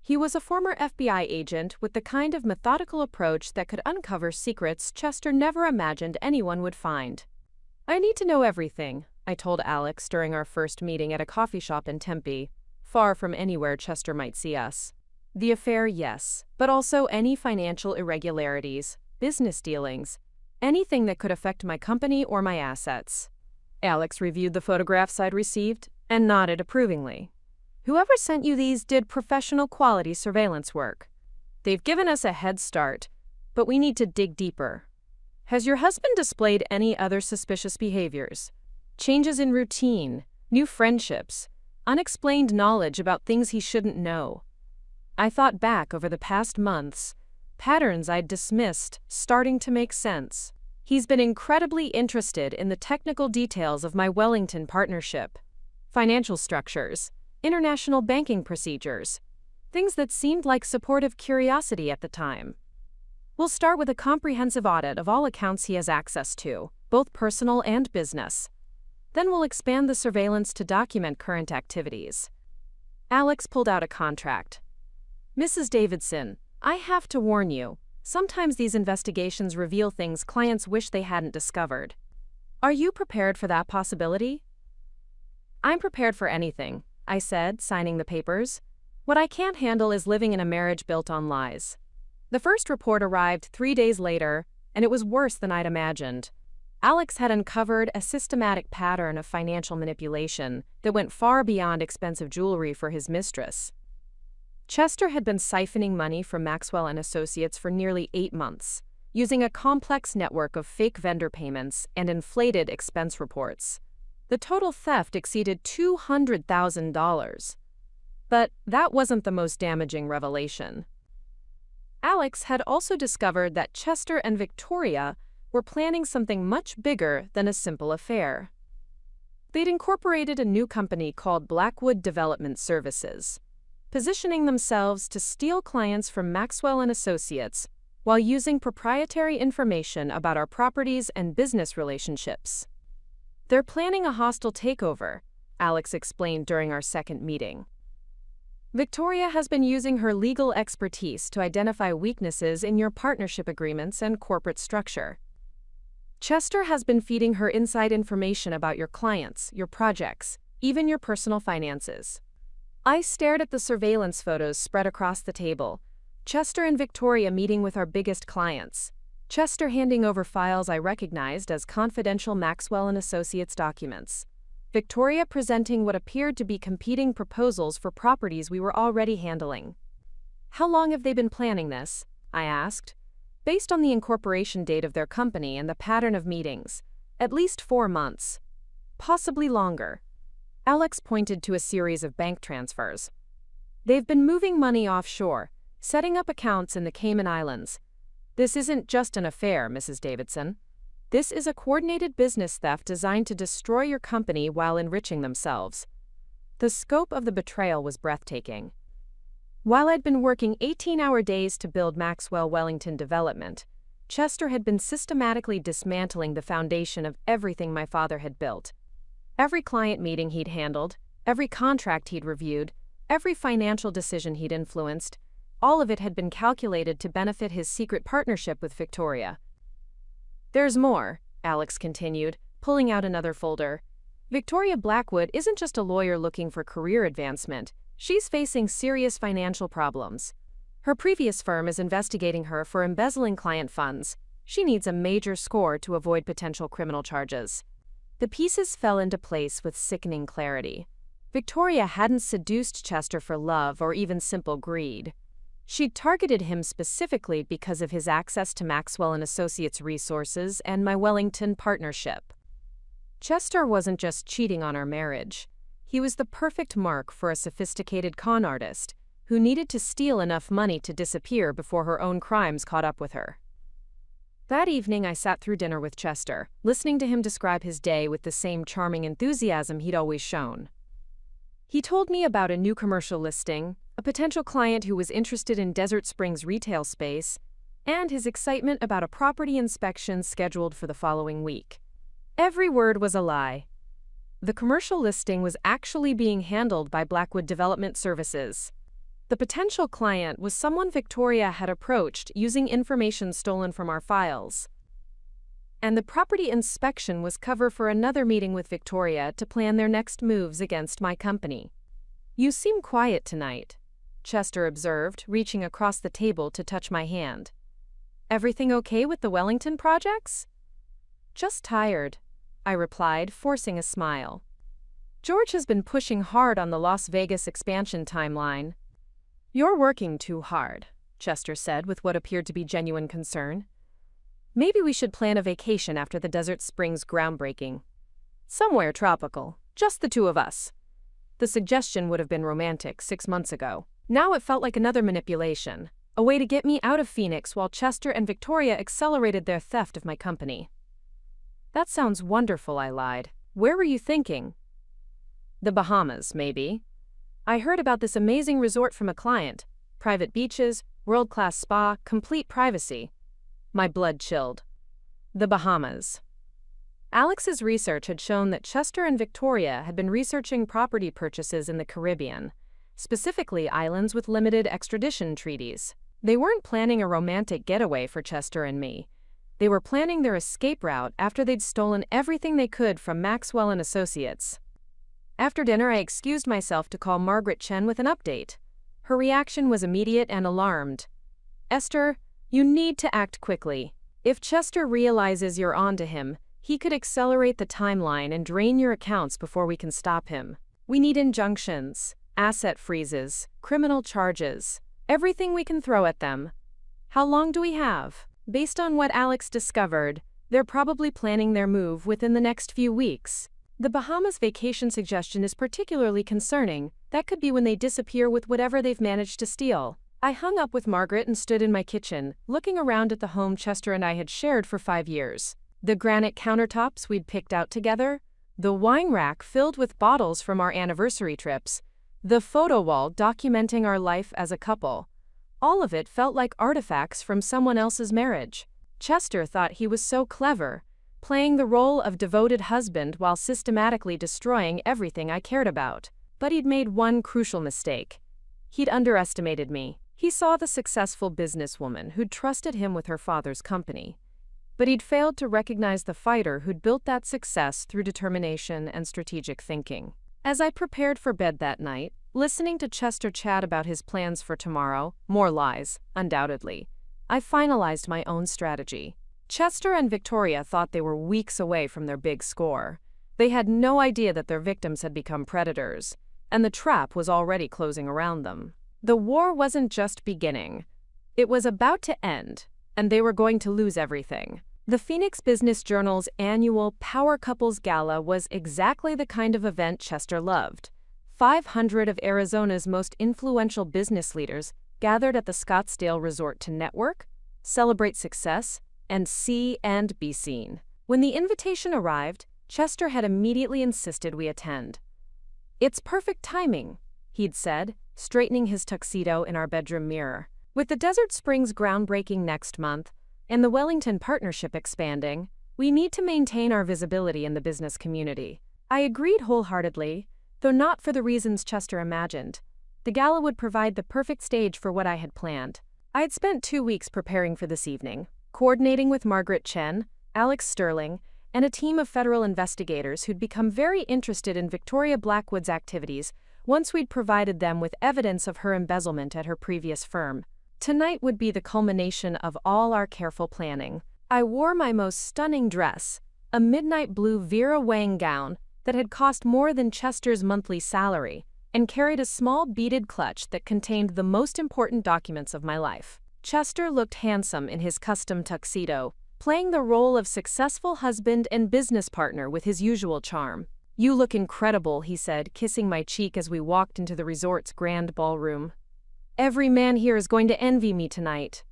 He was a former FBI agent with the kind of methodical approach that could uncover secrets Chester never imagined anyone would find. I need to know everything, I told Alex during our first meeting at a coffee shop in Tempe, far from anywhere Chester might see us. The affair, yes, but also any financial irregularities, business dealings, anything that could affect my company or my assets. Alex reviewed the photographs I'd received and nodded approvingly. Whoever sent you these did professional quality surveillance work. They've given us a head start, but we need to dig deeper. Has your husband displayed any other suspicious behaviors? Changes in routine, new friendships, unexplained knowledge about things he shouldn't know? I thought back over the past months, patterns I'd dismissed starting to make sense. He's been incredibly interested in the technical details of my Wellington partnership, financial structures, international banking procedures, things that seemed like supportive curiosity at the time. We'll start with a comprehensive audit of all accounts he has access to, both personal and business. Then we'll expand the surveillance to document current activities. Alex pulled out a contract. Mrs. Davidson, I have to warn you, sometimes these investigations reveal things clients wish they hadn't discovered. Are you prepared for that possibility? I'm prepared for anything, I said, signing the papers. What I can't handle is living in a marriage built on lies. The first report arrived 3 days later, and it was worse than I'd imagined. Alex had uncovered a systematic pattern of financial manipulation that went far beyond expensive jewelry for his mistress. Chester had been siphoning money from Maxwell and Associates for nearly 8 months, using a complex network of fake vendor payments and inflated expense reports. The total theft exceeded $200,000. But that wasn't the most damaging revelation. Alex had also discovered that Chester and Victoria were planning something much bigger than a simple affair. They'd incorporated a new company called Blackwood Development Services, positioning themselves to steal clients from Maxwell and Associates while using proprietary information about our properties and business relationships. They're planning a hostile takeover, Alex explained during our second meeting. Victoria has been using her legal expertise to identify weaknesses in your partnership agreements and corporate structure. Chester has been feeding her inside information about your clients, your projects, even your personal finances. I stared at the surveillance photos spread across the table. Chester and Victoria meeting with our biggest clients. Chester handing over files I recognized as confidential Maxwell and Associates documents. Victoria presenting what appeared to be competing proposals for properties we were already handling. How long have they been planning this? I asked. Based on the incorporation date of their company and the pattern of meetings, at least 4 months. Possibly longer. Alex pointed to a series of bank transfers. They've been moving money offshore, setting up accounts in the Cayman Islands. This isn't just an affair, Mrs. Davidson. This is a coordinated business theft designed to destroy your company while enriching themselves. The scope of the betrayal was breathtaking. While I'd been working 18-hour days to build Maxwell Wellington Development, Chester had been systematically dismantling the foundation of everything my father had built. Every client meeting he'd handled, every contract he'd reviewed, every financial decision he'd influenced, all of it had been calculated to benefit his secret partnership with Victoria. There's more, Alex continued, pulling out another folder. Victoria Blackwood isn't just a lawyer looking for career advancement. She's facing serious financial problems. Her previous firm is investigating her for embezzling client funds. She needs a major score to avoid potential criminal charges. The pieces fell into place with sickening clarity. Victoria hadn't seduced Chester for love or even simple greed. She'd targeted him specifically because of his access to Maxwell and Associates resources and my Wellington partnership. Chester wasn't just cheating on our marriage. He was the perfect mark for a sophisticated con artist who needed to steal enough money to disappear before her own crimes caught up with her. That evening I sat through dinner with Chester, listening to him describe his day with the same charming enthusiasm he'd always shown. He told me about a new commercial listing, a potential client who was interested in Desert Springs retail space, and his excitement about a property inspection scheduled for the following week. Every word was a lie. The commercial listing was actually being handled by Blackwood Development Services. The potential client was someone Victoria had approached using information stolen from our files. And the property inspection was cover for another meeting with Victoria to plan their next moves against my company. "You seem quiet tonight," Chester observed, reaching across the table to touch my hand. "Everything okay with the Wellington projects?" "Just tired," I replied, forcing a smile. "George has been pushing hard on the Las Vegas expansion timeline." "You're working too hard," Chester said with what appeared to be genuine concern. "Maybe we should plan a vacation after the Desert Springs groundbreaking. Somewhere tropical, just the two of us." The suggestion would have been romantic 6 months ago. Now it felt like another manipulation, a way to get me out of Phoenix while Chester and Victoria accelerated their theft of my company. "That sounds wonderful," I lied. "Where were you thinking?" "The Bahamas, maybe. I heard about this amazing resort from a client. Private beaches, world-class spa, complete privacy." My blood chilled. The Bahamas. Alex's research had shown that Chester and Victoria had been researching property purchases in the Caribbean, specifically islands with limited extradition treaties. They weren't planning a romantic getaway for Chester and me. They were planning their escape route after they'd stolen everything they could from Maxwell and Associates. After dinner, I excused myself to call Margaret Chen with an update. Her reaction was immediate and alarmed. "Esther, you need to act quickly. If Chester realizes you're onto him, he could accelerate the timeline and drain your accounts before we can stop him. We need injunctions, asset freezes, criminal charges, everything we can throw at them." "How long do we have?" "Based on what Alex discovered, they're probably planning their move within the next few weeks. The Bahamas vacation suggestion is particularly concerning. That could be when they disappear with whatever they've managed to steal." I hung up with Margaret and stood in my kitchen, looking around at the home Chester and I had shared for 5 years. The granite countertops we'd picked out together, the wine rack filled with bottles from our anniversary trips, the photo wall documenting our life as a couple. All of it felt like artifacts from someone else's marriage. Chester thought he was so clever, playing the role of devoted husband while systematically destroying everything I cared about. But he'd made one crucial mistake. He'd underestimated me. He saw the successful businesswoman who'd trusted him with her father's company. But he'd failed to recognize the fighter who'd built that success through determination and strategic thinking. As I prepared for bed that night, listening to Chester chat about his plans for tomorrow, more lies, undoubtedly, I finalized my own strategy. Chester and Victoria thought they were weeks away from their big score. They had no idea that their victims had become predators, and the trap was already closing around them. The war wasn't just beginning. It was about to end, and they were going to lose everything. The Phoenix Business Journal's annual Power Couples Gala was exactly the kind of event Chester loved. 500 of Arizona's most influential business leaders gathered at the Scottsdale Resort to network, celebrate success, and see and be seen. When the invitation arrived, Chester had immediately insisted we attend. "It's perfect timing," he'd said, straightening his tuxedo in our bedroom mirror. "With the Desert Springs groundbreaking next month, and the Wellington partnership expanding, we need to maintain our visibility in the business community." I agreed wholeheartedly, though not for the reasons Chester imagined. The gala would provide the perfect stage for what I had planned. I had spent 2 weeks preparing for this evening, coordinating with Margaret Chen, Alex Sterling, and a team of federal investigators who'd become very interested in Victoria Blackwood's activities once we'd provided them with evidence of her embezzlement at her previous firm. Tonight would be the culmination of all our careful planning. I wore my most stunning dress, a midnight blue Vera Wang gown that had cost more than Chester's monthly salary, and carried a small beaded clutch that contained the most important documents of my life. Chester looked handsome in his custom tuxedo, playing the role of successful husband and business partner with his usual charm. "You look incredible," he said, kissing my cheek as we walked into the resort's grand ballroom. "Every man here is going to envy me tonight."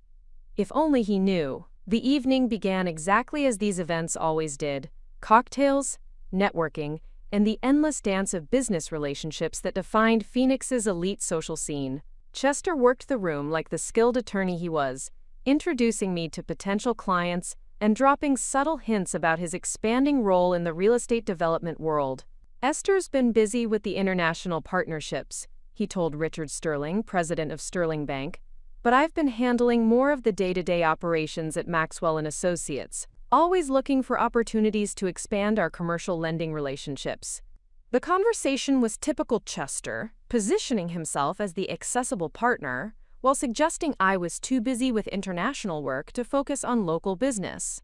If only he knew. The evening began exactly as these events always did: cocktails, networking, and the endless dance of business relationships that defined Phoenix's elite social scene. Chester worked the room like the skilled attorney he was, introducing me to potential clients and dropping subtle hints about his expanding role in the real estate development world. Esther's been busy with the international partnerships, he told Richard Sterling, president of Sterling Bank, but I've been handling more of the day-to-day operations at Maxwell and Associates, always looking for opportunities to expand our commercial lending relationships. The conversation was typical Chester, positioning himself as the accessible partner, while suggesting I was too busy with international work to focus on local business.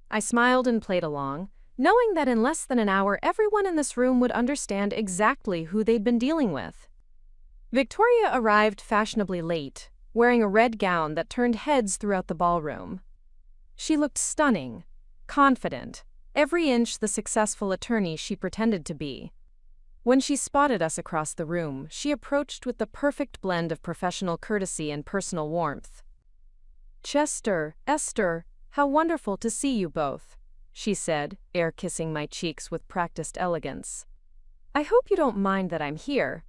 I smiled and played along, knowing that in less than an hour everyone in this room would understand exactly who they'd been dealing with. Victoria arrived fashionably late, wearing a red gown that turned heads throughout the ballroom. She looked stunning, confident, every inch the successful attorney she pretended to be. When she spotted us across the room, she approached with the perfect blend of professional courtesy and personal warmth. "Chester, Esther, how wonderful to see you both," she said, air-kissing my cheeks with practiced elegance. "I hope you don't mind that I'm here.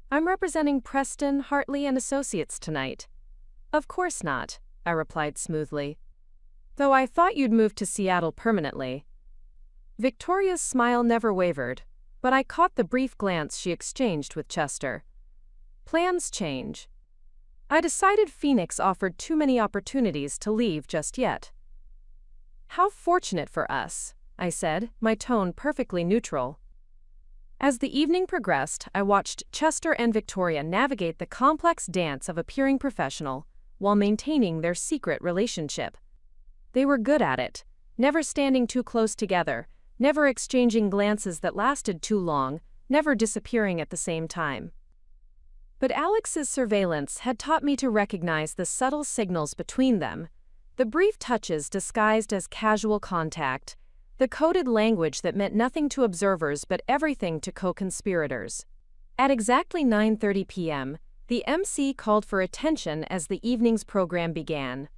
I'm representing Preston, Hartley and Associates tonight." "Of course not," I replied smoothly. "Though I thought you'd moved to Seattle permanently." Victoria's smile never wavered, but I caught the brief glance she exchanged with Chester. Plans change. I decided Phoenix offered too many opportunities to leave just yet. "How fortunate for us," I said, my tone perfectly neutral. As the evening progressed, I watched Chester and Victoria navigate the complex dance of appearing professional while maintaining their secret relationship. They were good at it, never standing too close together, never exchanging glances that lasted too long, never disappearing at the same time. But Alex's surveillance had taught me to recognize the subtle signals between them, the brief touches disguised as casual contact, the coded language that meant nothing to observers but everything to co-conspirators. At exactly 9:30 p.m., the MC called for attention as the evening's program began.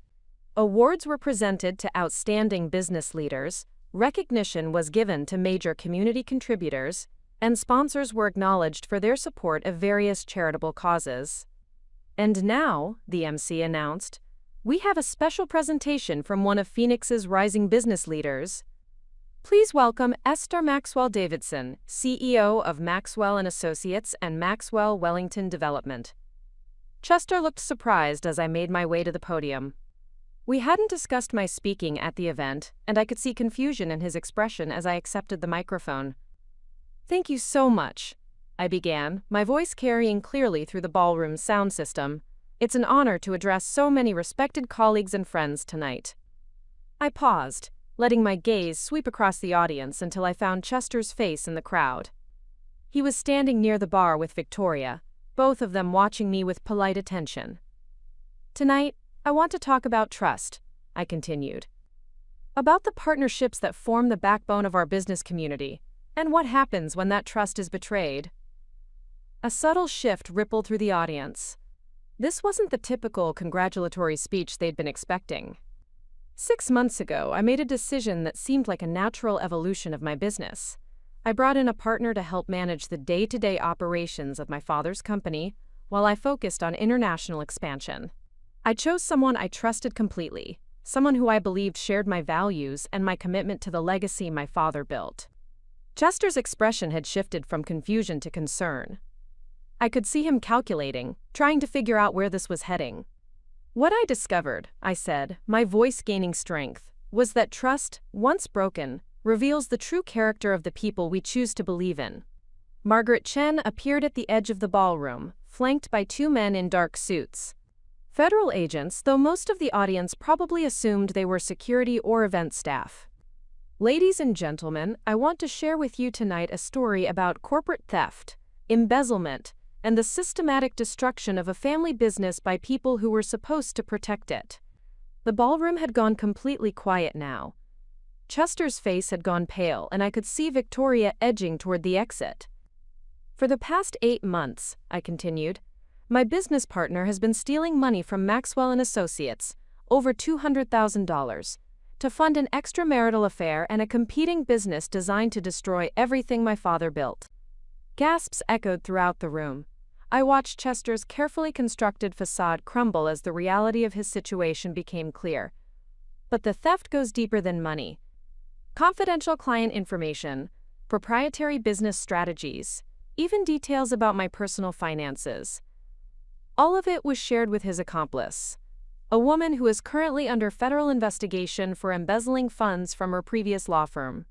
Awards were presented to outstanding business leaders, recognition was given to major community contributors, and sponsors were acknowledged for their support of various charitable causes. "And now," the MC announced, "we have a special presentation from one of Phoenix's rising business leaders. Please welcome Esther Maxwell Davidson, CEO of Maxwell and Associates and Maxwell Wellington Development." Chester looked surprised as I made my way to the podium. We hadn't discussed my speaking at the event, and I could see confusion in his expression as I accepted the microphone. "Thank you so much," I began, my voice carrying clearly through the ballroom's sound system. "It's an honor to address so many respected colleagues and friends tonight." I paused, letting my gaze sweep across the audience until I found Chester's face in the crowd. He was standing near the bar with Victoria, both of them watching me with polite attention. "Tonight, I want to talk about trust," I continued. "About the partnerships that form the backbone of our business community, and what happens when that trust is betrayed." A subtle shift rippled through the audience. This wasn't the typical congratulatory speech they'd been expecting. 6 months ago, I made a decision that seemed like a natural evolution of my business. I brought in a partner to help manage the day-to-day operations of my father's company, while I focused on international expansion. I chose someone I trusted completely, someone who I believed shared my values and my commitment to the legacy my father built. Chester's expression had shifted from confusion to concern. I could see him calculating, trying to figure out where this was heading. "What I discovered," I said, my voice gaining strength, "was that trust, once broken, reveals the true character of the people we choose to believe in." Margaret Chen appeared at the edge of the ballroom, flanked by 2 men in dark suits. Federal agents, though most of the audience probably assumed they were security or event staff. "Ladies and gentlemen, I want to share with you tonight a story about corporate theft, embezzlement, and the systematic destruction of a family business by people who were supposed to protect it." The ballroom had gone completely quiet now. Chester's face had gone pale, and I could see Victoria edging toward the exit. "For the past 8 months," I continued, "my business partner has been stealing money from Maxwell and Associates, over $200,000, to fund an extramarital affair and a competing business designed to destroy everything my father built." Gasps echoed throughout the room. I watched Chester's carefully constructed facade crumble as the reality of his situation became clear. "But the theft goes deeper than money. Confidential client information, proprietary business strategies, even details about my personal finances. All of it was shared with his accomplice, a woman who is currently under federal investigation for embezzling funds from her previous law firm.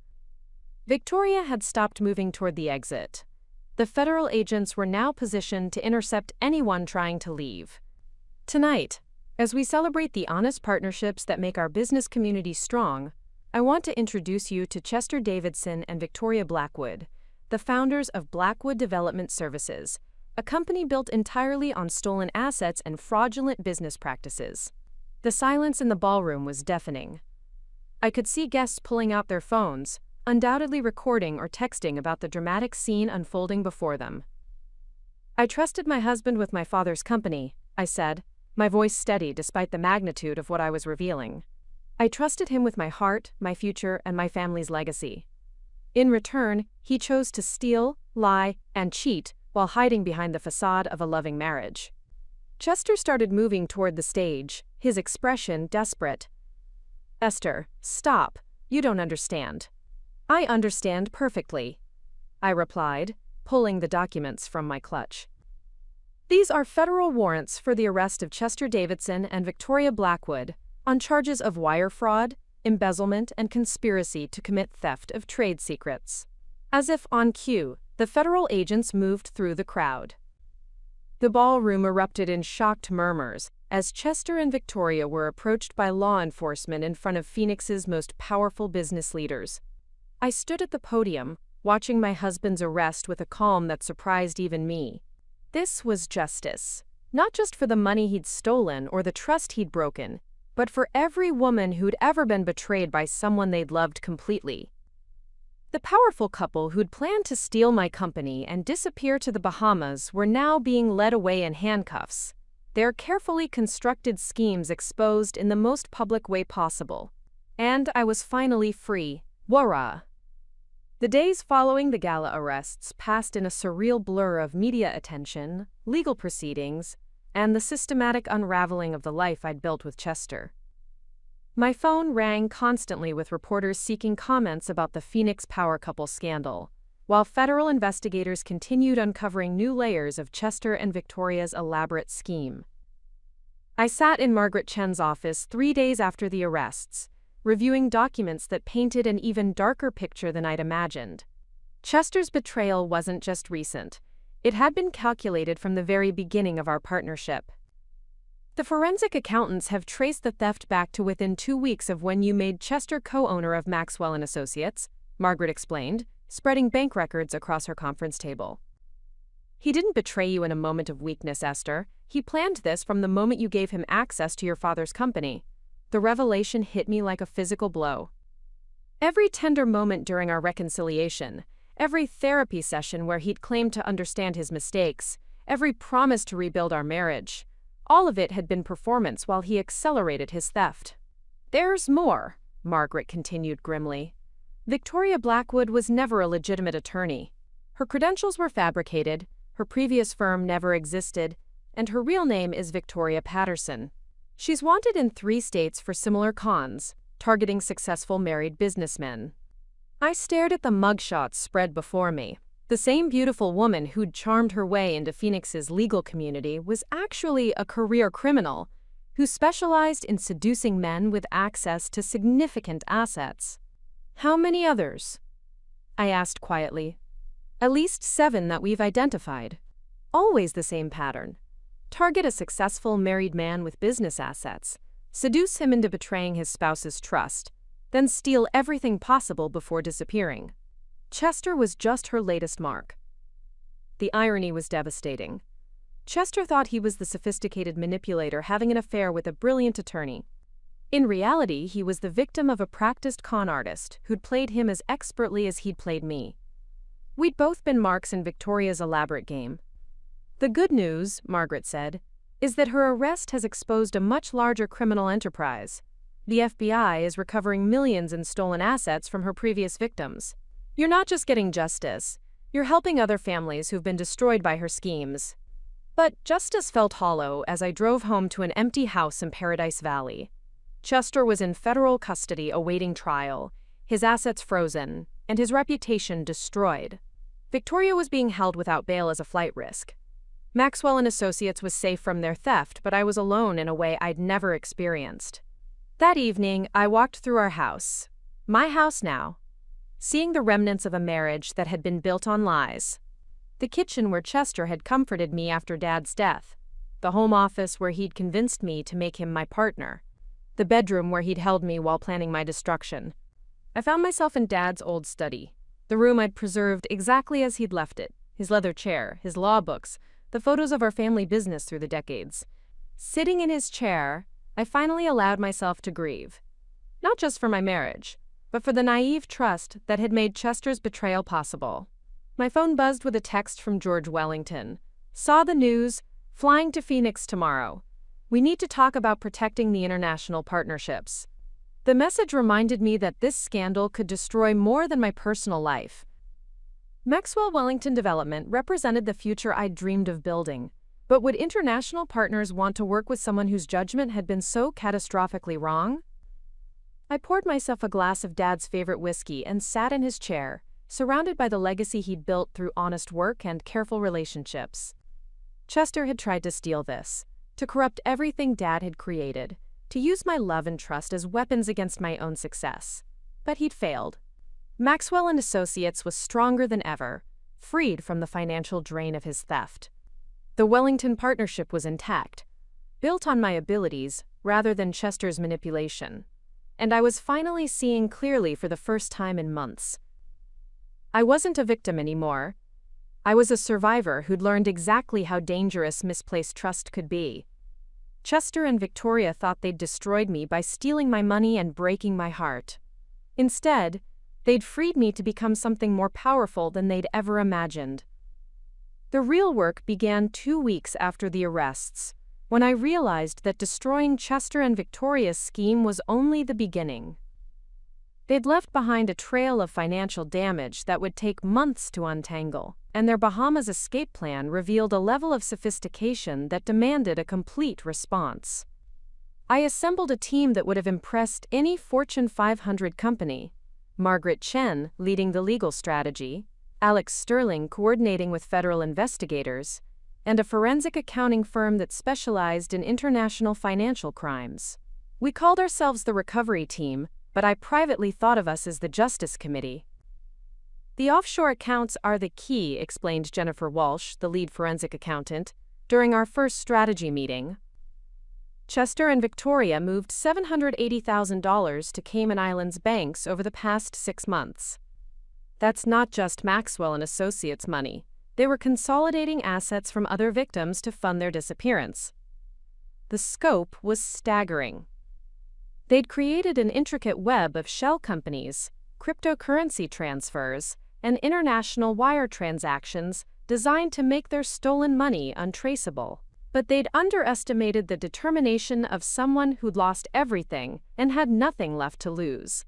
Victoria had stopped moving toward the exit. The federal agents were now positioned to intercept anyone trying to leave. Tonight, as we celebrate the honest partnerships that make our business community strong, I want to introduce you to Chester Davidson and Victoria Blackwood, the founders of Blackwood Development Services, a company built entirely on stolen assets and fraudulent business practices. The silence in the ballroom was deafening. I could see guests pulling out their phones, undoubtedly recording or texting about the dramatic scene unfolding before them. "I trusted my husband with my father's company," I said, my voice steady despite the magnitude of what I was revealing. "I trusted him with my heart, my future, and my family's legacy. In return, he chose to steal, lie, and cheat while hiding behind the facade of a loving marriage." Chester started moving toward the stage, his expression desperate. "Esther, stop. You don't understand." "I understand perfectly," I replied, pulling the documents from my clutch. "These are federal warrants for the arrest of Chester Davidson and Victoria Blackwood on charges of wire fraud, embezzlement, and conspiracy to commit theft of trade secrets." As if on cue, the federal agents moved through the crowd. The ballroom erupted in shocked murmurs as Chester and Victoria were approached by law enforcement in front of Phoenix's most powerful business leaders. I stood at the podium, watching my husband's arrest with a calm that surprised even me. This was justice, not just for the money he'd stolen or the trust he'd broken, but for every woman who'd ever been betrayed by someone they'd loved completely. The powerful couple who'd planned to steal my company and disappear to the Bahamas were now being led away in handcuffs, their carefully constructed schemes exposed in the most public way possible. And I was finally free. Wara! The days following the gala arrests passed in a surreal blur of media attention, legal proceedings, and the systematic unraveling of the life I'd built with Chester. My phone rang constantly with reporters seeking comments about the Phoenix power couple scandal, while federal investigators continued uncovering new layers of Chester and Victoria's elaborate scheme. I sat in Margaret Chen's office 3 days after the arrests, reviewing documents that painted an even darker picture than I'd imagined. Chester's betrayal wasn't just recent. It had been calculated from the very beginning of our partnership. "The forensic accountants have traced the theft back to within 2 weeks of when you made Chester co-owner of Maxwell & Associates," Margaret explained, spreading bank records across her conference table. "He didn't betray you in a moment of weakness, Esther. He planned this from the moment you gave him access to your father's company." The revelation hit me like a physical blow. Every tender moment during our reconciliation, every therapy session where he'd claimed to understand his mistakes, every promise to rebuild our marriage, all of it had been performance while he accelerated his theft. "There's more," Margaret continued grimly. "Victoria Blackwood was never a legitimate attorney. Her credentials were fabricated, her previous firm never existed, and her real name is Victoria Patterson. She's wanted in 3 states for similar cons, targeting successful married businessmen." I stared at the mugshots spread before me. The same beautiful woman who'd charmed her way into Phoenix's legal community was actually a career criminal who specialized in seducing men with access to significant assets. "How many others?" I asked quietly. "At least 7 that we've identified. Always the same pattern. Target a successful married man with business assets, seduce him into betraying his spouse's trust, then steal everything possible before disappearing. Chester was just her latest mark." The irony was devastating. Chester thought he was the sophisticated manipulator having an affair with a brilliant attorney. In reality, he was the victim of a practiced con artist who'd played him as expertly as he'd played me. We'd both been marks in Victoria's elaborate game. "The good news," Margaret said, "is that her arrest has exposed a much larger criminal enterprise. The FBI is recovering millions in stolen assets from her previous victims. You're not just getting justice, you're helping other families who've been destroyed by her schemes." But justice felt hollow as I drove home to an empty house in Paradise Valley. Chester was in federal custody awaiting trial, his assets frozen, and his reputation destroyed. Victoria was being held without bail as a flight risk. Maxwell and Associates was safe from their theft, but I was alone in a way I'd never experienced. That evening, I walked through our house. My house now. Seeing the remnants of a marriage that had been built on lies. The kitchen where Chester had comforted me after Dad's death. The home office where he'd convinced me to make him my partner. The bedroom where he'd held me while planning my destruction. I found myself in Dad's old study. The room I'd preserved exactly as he'd left it. His leather chair, his law books, the photos of our family business through the decades. Sitting in his chair, I finally allowed myself to grieve. Not just for my marriage, but for the naive trust that had made Chester's betrayal possible. My phone buzzed with a text from George Wellington. Saw the news, flying to Phoenix tomorrow. We need to talk about protecting the international partnerships. The message reminded me that this scandal could destroy more than my personal life. Maxwell Wellington Development represented the future I'd dreamed of building. But would international partners want to work with someone whose judgment had been so catastrophically wrong? I poured myself a glass of Dad's favorite whiskey and sat in his chair, surrounded by the legacy he'd built through honest work and careful relationships. Chester had tried to steal this, to corrupt everything Dad had created, to use my love and trust as weapons against my own success. But he'd failed. Maxwell and Associates was stronger than ever, freed from the financial drain of his theft. The Wellington partnership was intact, built on my abilities rather than Chester's manipulation. And I was finally seeing clearly for the first time in months. I wasn't a victim anymore. I was a survivor who'd learned exactly how dangerous misplaced trust could be. Chester and Victoria thought they'd destroyed me by stealing my money and breaking my heart. Instead, they'd freed me to become something more powerful than they'd ever imagined. The real work began 2 weeks after the arrests, when I realized that destroying Chester and Victoria's scheme was only the beginning. They'd left behind a trail of financial damage that would take months to untangle, and their Bahamas escape plan revealed a level of sophistication that demanded a complete response. I assembled a team that would have impressed any Fortune 500 company. Margaret Chen leading the legal strategy, Alex Sterling coordinating with federal investigators, and a forensic accounting firm that specialized in international financial crimes. We called ourselves the Recovery Team, but I privately thought of us as the Justice Committee. The offshore accounts are the key, explained Jennifer Walsh, the lead forensic accountant, during our first strategy meeting. Chester and Victoria moved $780,000 to Cayman Islands banks over the past 6 months. That's not just Maxwell and Associates money. They were consolidating assets from other victims to fund their disappearance. The scope was staggering. They'd created an intricate web of shell companies, cryptocurrency transfers, and international wire transactions designed to make their stolen money untraceable. But they'd underestimated the determination of someone who'd lost everything and had nothing left to lose.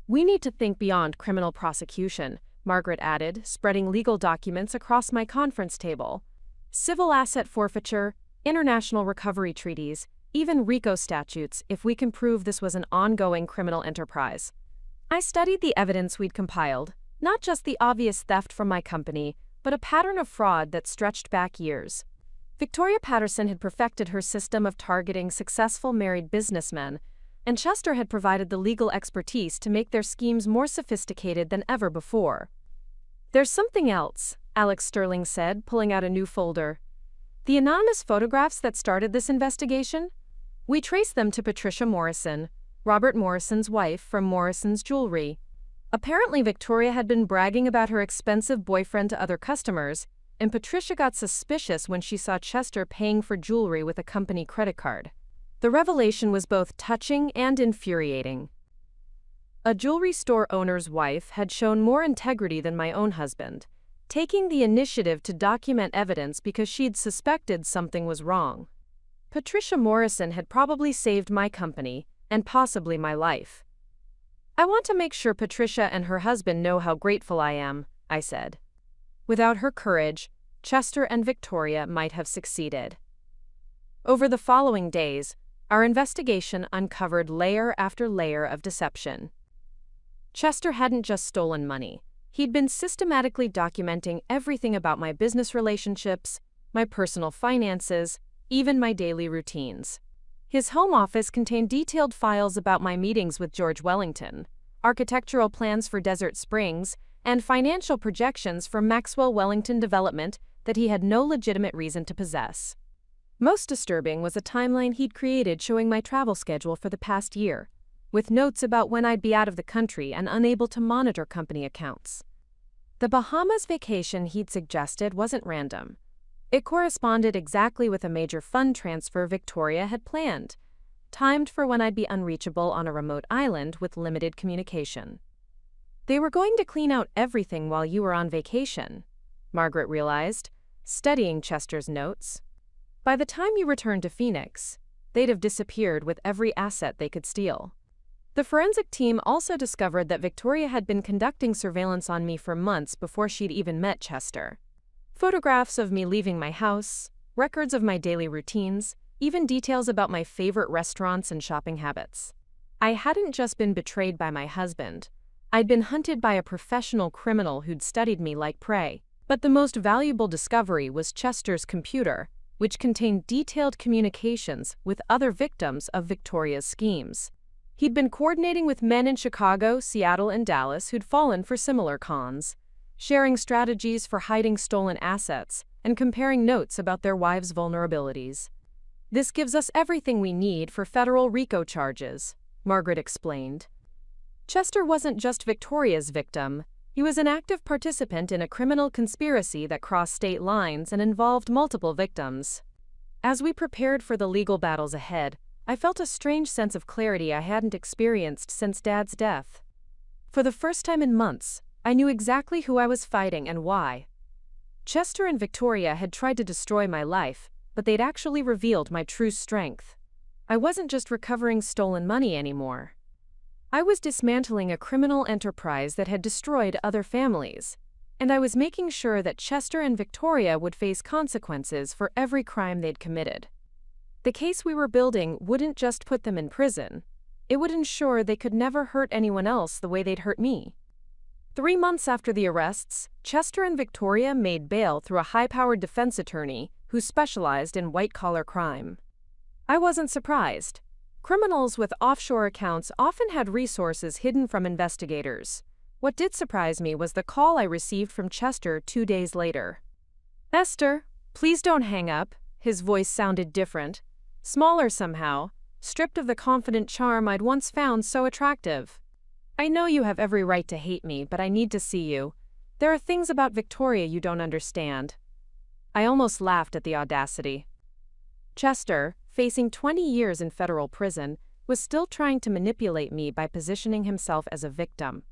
We need to think beyond criminal prosecution, Margaret added, spreading legal documents across my conference table. Civil asset forfeiture, international recovery treaties, even RICO statutes if we can prove this was an ongoing criminal enterprise. I studied the evidence we'd compiled, not just the obvious theft from my company, but a pattern of fraud that stretched back years. Victoria Patterson had perfected her system of targeting successful married businessmen, and Chester had provided the legal expertise to make their schemes more sophisticated than ever before. There's something else, Alex Sterling said, pulling out a new folder. The anonymous photographs that started this investigation? We traced them to Patricia Morrison, Robert Morrison's wife from Morrison's Jewelry. Apparently Victoria had been bragging about her expensive boyfriend to other customers, and Patricia got suspicious when she saw Chester paying for jewelry with a company credit card. The revelation was both touching and infuriating. A jewelry store owner's wife had shown more integrity than my own husband, taking the initiative to document evidence because she'd suspected something was wrong. Patricia Morrison had probably saved my company, and possibly my life. I want to make sure Patricia and her husband know how grateful I am, I said. Without her courage, Chester and Victoria might have succeeded. Over the following days, our investigation uncovered layer after layer of deception. Chester hadn't just stolen money. He'd been systematically documenting everything about my business relationships, my personal finances, even my daily routines. His home office contained detailed files about my meetings with George Wellington, architectural plans for Desert Springs, and financial projections for Maxwell Wellington Development that he had no legitimate reason to possess. Most disturbing was a timeline he'd created showing my travel schedule for the past year, with notes about when I'd be out of the country and unable to monitor company accounts. The Bahamas vacation he'd suggested wasn't random. It corresponded exactly with a major fund transfer Victoria had planned, timed for when I'd be unreachable on a remote island with limited communication. They were going to clean out everything while you were on vacation, Margaret realized, studying Chester's notes. By the time you returned to Phoenix, they'd have disappeared with every asset they could steal. The forensic team also discovered that Victoria had been conducting surveillance on me for months before she'd even met Chester. Photographs of me leaving my house, records of my daily routines, even details about my favorite restaurants and shopping habits. I hadn't just been betrayed by my husband. I'd been hunted by a professional criminal who'd studied me like prey. But the most valuable discovery was Chester's computer, which contained detailed communications with other victims of Victoria's schemes. He'd been coordinating with men in Chicago, Seattle, and Dallas who'd fallen for similar cons, sharing strategies for hiding stolen assets and comparing notes about their wives' vulnerabilities. This gives us everything we need for federal RICO charges, Margaret explained. Chester wasn't just Victoria's victim. He was an active participant in a criminal conspiracy that crossed state lines and involved multiple victims. As we prepared for the legal battles ahead, I felt a strange sense of clarity I hadn't experienced since Dad's death. For the first time in months, I knew exactly who I was fighting and why. Chester and Victoria had tried to destroy my life, but they'd actually revealed my true strength. I wasn't just recovering stolen money anymore. I was dismantling a criminal enterprise that had destroyed other families, and I was making sure that Chester and Victoria would face consequences for every crime they'd committed. The case we were building wouldn't just put them in prison, it would ensure they could never hurt anyone else the way they'd hurt me. 3 months after the arrests, Chester and Victoria made bail through a high-powered defense attorney who specialized in white-collar crime. I wasn't surprised. Criminals with offshore accounts often had resources hidden from investigators. What did surprise me was the call I received from Chester 2 days later. "Esther, please don't hang up." His voice sounded different, smaller somehow, stripped of the confident charm I'd once found so attractive. "I know you have every right to hate me, but I need to see you. There are things about Victoria you don't understand." I almost laughed at the audacity. Chester, facing 20 years in federal prison, was still trying to manipulate me by positioning himself as a victim.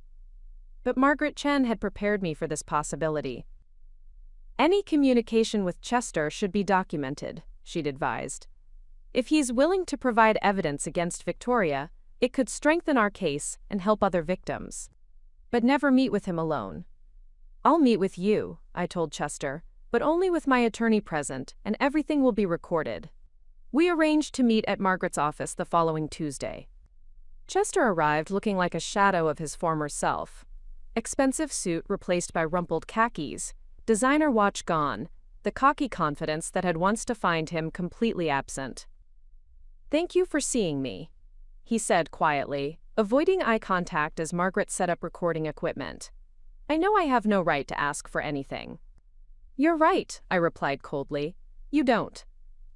But Margaret Chen had prepared me for this possibility. "Any communication with Chester should be documented," she'd advised. "If he's willing to provide evidence against Victoria, it could strengthen our case and help other victims. But never meet with him alone." "I'll meet with you," I told Chester, "but only with my attorney present, and everything will be recorded." We arranged to meet at Margaret's office the following Tuesday. Chester arrived looking like a shadow of his former self. Expensive suit replaced by rumpled khakis, designer watch gone, the cocky confidence that had once defined him completely absent. "Thank you for seeing me," he said quietly, avoiding eye contact as Margaret set up recording equipment. "I know I have no right to ask for anything." "You're right," I replied coldly. "You don't.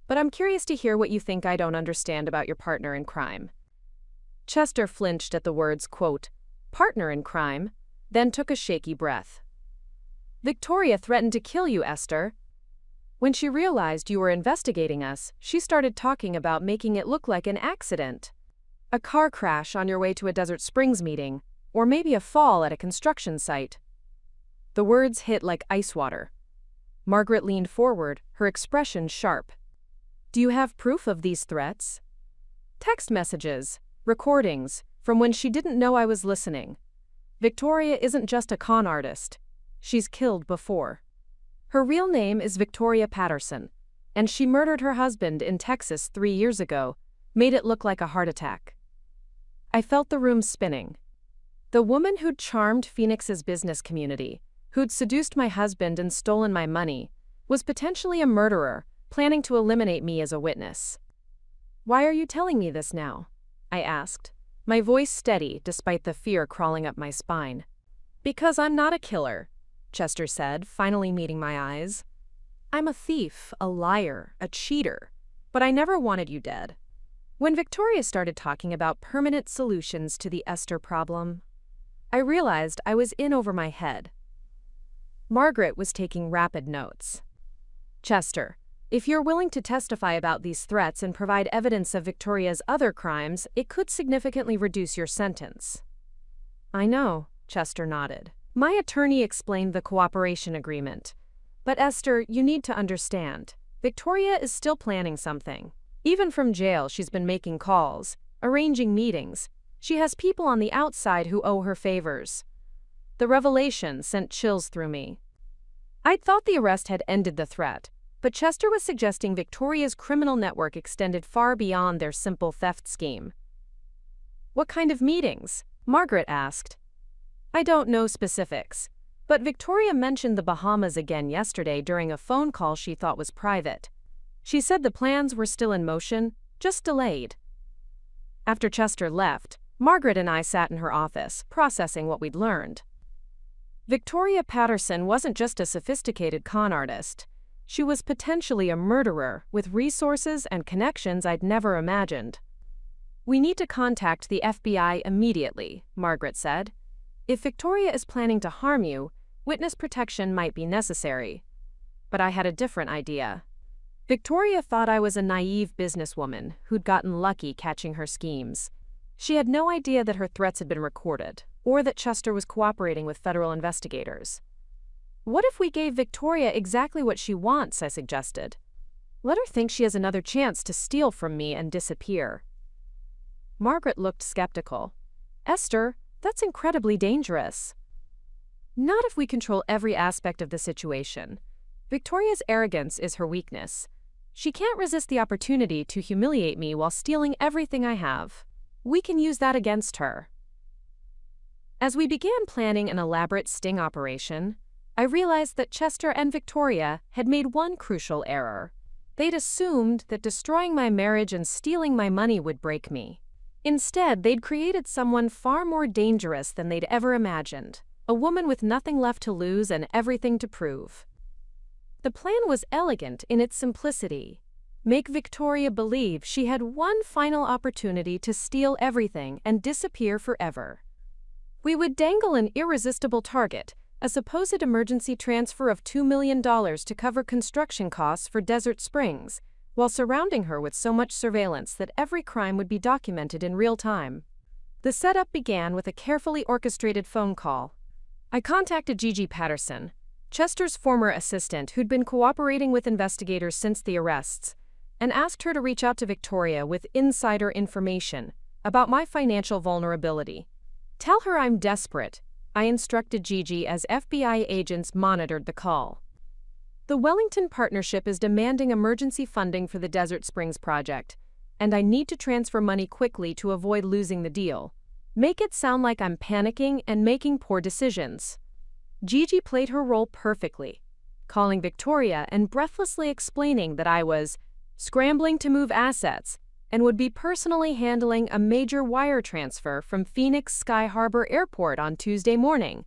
But I'm curious to hear what you think I don't understand about your partner in crime." Chester flinched at the words, quote, "partner in crime," then took a shaky breath. "Victoria threatened to kill you, Esther. When she realized you were investigating us, she started talking about making it look like an accident. A car crash on your way to a Desert Springs meeting, or maybe a fall at a construction site." The words hit like ice water. Margaret leaned forward, her expression sharp. "Do you have proof of these threats?" "Text messages, recordings, from when she didn't know I was listening. Victoria isn't just a con artist. She's killed before. Her real name is Victoria Patterson, and she murdered her husband in Texas 3 years ago, made it look like a heart attack." I felt the room spinning. The woman who'd charmed Phoenix's business community, who'd seduced my husband and stolen my money, was potentially a murderer, planning to eliminate me as a witness. "Why are you telling me this now?" I asked, my voice steady despite the fear crawling up my spine. "Because I'm not a killer," Chester said, finally meeting my eyes. "I'm a thief, a liar, a cheater, but I never wanted you dead." When Victoria started talking about permanent solutions to the Esther problem, I realized I was in over my head. Margaret was taking rapid notes. "Chester, if you're willing to testify about these threats and provide evidence of Victoria's other crimes, it could significantly reduce your sentence." "I know," Chester nodded. "My attorney explained the cooperation agreement. But Esther, you need to understand, Victoria is still planning something. Even from jail, she's been making calls, arranging meetings. She has people on the outside who owe her favors." The revelation sent chills through me. I'd thought the arrest had ended the threat, but Chester was suggesting Victoria's criminal network extended far beyond their simple theft scheme. "What kind of meetings?" Margaret asked. "I don't know specifics, but Victoria mentioned the Bahamas again yesterday during a phone call she thought was private. She said the plans were still in motion, just delayed." After Chester left, Margaret and I sat in her office, processing what we'd learned. Victoria Patterson wasn't just a sophisticated con artist. She was potentially a murderer with resources and connections I'd never imagined. "We need to contact the FBI immediately," Margaret said. "If Victoria is planning to harm you, witness protection might be necessary." But I had a different idea. Victoria thought I was a naive businesswoman who'd gotten lucky catching her schemes. She had no idea that her threats had been recorded, or that Chester was cooperating with federal investigators. "What if we gave Victoria exactly what she wants?" I suggested. "Let her think she has another chance to steal from me and disappear." Margaret looked skeptical. "Esther, that's incredibly dangerous." "Not if we control every aspect of the situation. Victoria's arrogance is her weakness. She can't resist the opportunity to humiliate me while stealing everything I have. We can use that against her." As we began planning an elaborate sting operation, I realized that Chester and Victoria had made one crucial error. They'd assumed that destroying my marriage and stealing my money would break me. Instead, they'd created someone far more dangerous than they'd ever imagined, a woman with nothing left to lose and everything to prove. The plan was elegant in its simplicity. Make Victoria believe she had one final opportunity to steal everything and disappear forever. We would dangle an irresistible target, a supposed emergency transfer of $2 million to cover construction costs for Desert Springs, while surrounding her with so much surveillance that every crime would be documented in real time. The setup began with a carefully orchestrated phone call. I contacted Gigi Patterson, Chester's former assistant who'd been cooperating with investigators since the arrests, and asked her to reach out to Victoria with insider information about my financial vulnerability. "Tell her I'm desperate," I instructed Gigi as FBI agents monitored the call. "The Wellington Partnership is demanding emergency funding for the Desert Springs project, and I need to transfer money quickly to avoid losing the deal. Make it sound like I'm panicking and making poor decisions." Gigi played her role perfectly, calling Victoria and breathlessly explaining that I was scrambling to move assets and would be personally handling a major wire transfer from Phoenix Sky Harbor Airport on Tuesday morning.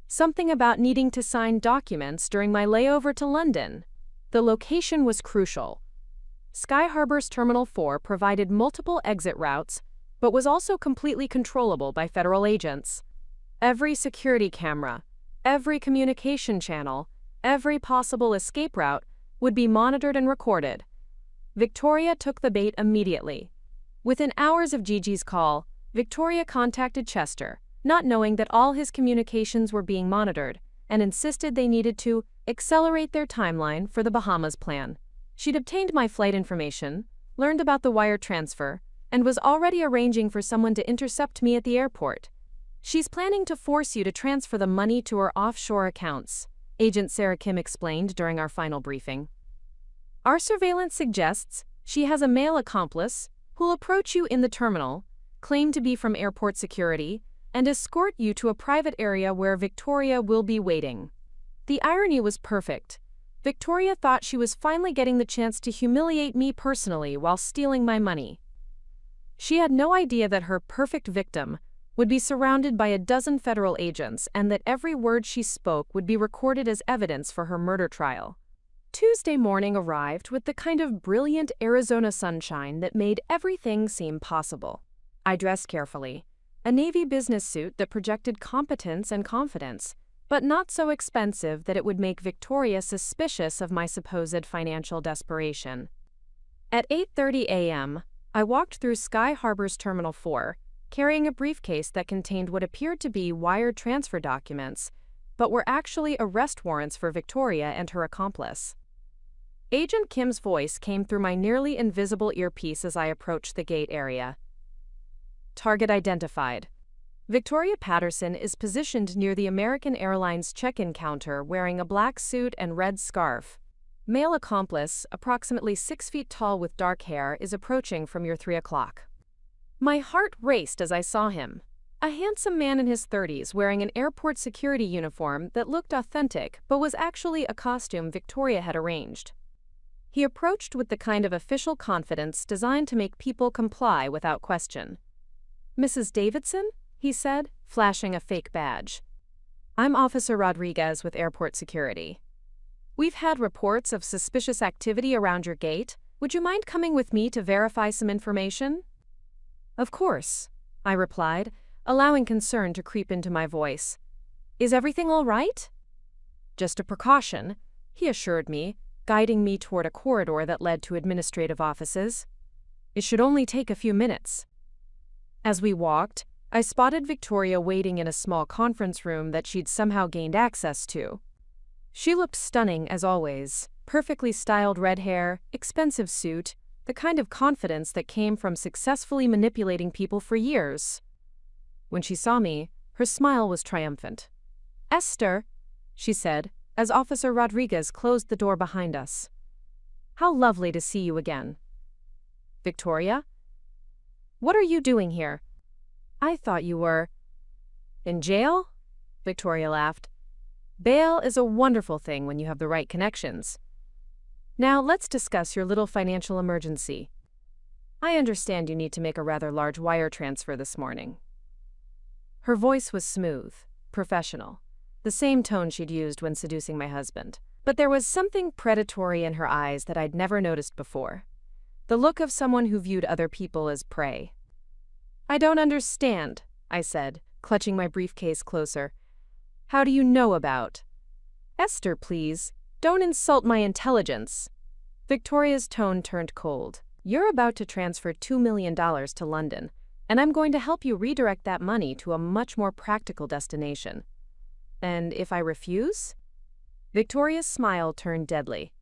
Something about needing to sign documents during my layover to London. The location was crucial. Sky Harbor's Terminal 4 provided multiple exit routes, but was also completely controllable by federal agents. Every security camera, every communication channel, every possible escape route would be monitored and recorded. Victoria took the bait immediately. Within hours of Gigi's call, Victoria contacted Chester, not knowing that all his communications were being monitored, and insisted they needed to accelerate their timeline for the Bahamas plan. She'd obtained my flight information, learned about the wire transfer, and was already arranging for someone to intercept me at the airport. "She's planning to force you to transfer the money to her offshore accounts," Agent Sarah Kim explained during our final briefing. "Our surveillance suggests she has a male accomplice who'll approach you in the terminal, claim to be from airport security, and escort you to a private area where Victoria will be waiting." The irony was perfect. Victoria thought she was finally getting the chance to humiliate me personally while stealing my money. She had no idea that her perfect victim would be surrounded by a dozen federal agents and that every word she spoke would be recorded as evidence for her murder trial. Tuesday morning arrived with the kind of brilliant Arizona sunshine that made everything seem possible. I dressed carefully, a navy business suit that projected competence and confidence, but not so expensive that it would make Victoria suspicious of my supposed financial desperation. At 8:30 a.m., I walked through Sky Harbor's Terminal 4, carrying a briefcase that contained what appeared to be wire transfer documents, but were actually arrest warrants for Victoria and her accomplice. Agent Kim's voice came through my nearly invisible earpiece as I approached the gate area. "Target identified. Victoria Patterson is positioned near the American Airlines check-in counter wearing a black suit and red scarf. Male accomplice, approximately 6 feet tall with dark hair, is approaching from your 3 o'clock." My heart raced as I saw him. A handsome man in his 30s wearing an airport security uniform that looked authentic but was actually a costume Victoria had arranged. He approached with the kind of official confidence designed to make people comply without question. "Mrs. Davidson?" he said, flashing a fake badge. "I'm Officer Rodriguez with Airport Security. We've had reports of suspicious activity around your gate. Would you mind coming with me to verify some information?" "Of course," I replied, allowing concern to creep into my voice. "Is everything all right?" "Just a precaution," he assured me, guiding me toward a corridor that led to administrative offices. "It should only take a few minutes." As we walked, I spotted Victoria waiting in a small conference room that she'd somehow gained access to. She looked stunning as always, perfectly styled red hair, expensive suit, the kind of confidence that came from successfully manipulating people for years. When she saw me, her smile was triumphant. "Esther," she said, as Officer Rodriguez closed the door behind us. "How lovely to see you again." "Victoria? What are you doing here? I thought you were..." "In jail?" Victoria laughed. "Bail is a wonderful thing when you have the right connections. Now let's discuss your little financial emergency. I understand you need to make a rather large wire transfer this morning." Her voice was smooth, professional, the same tone she'd used when seducing my husband. But there was something predatory in her eyes that I'd never noticed before. The look of someone who viewed other people as prey. "I don't understand," I said, clutching my briefcase closer. "How do you know about..." "Esther, please, don't insult my intelligence." Victoria's tone turned cold. "You're about to transfer $2 million to London, and I'm going to help you redirect that money to a much more practical destination. And if I refuse?" Victoria's smile turned deadly.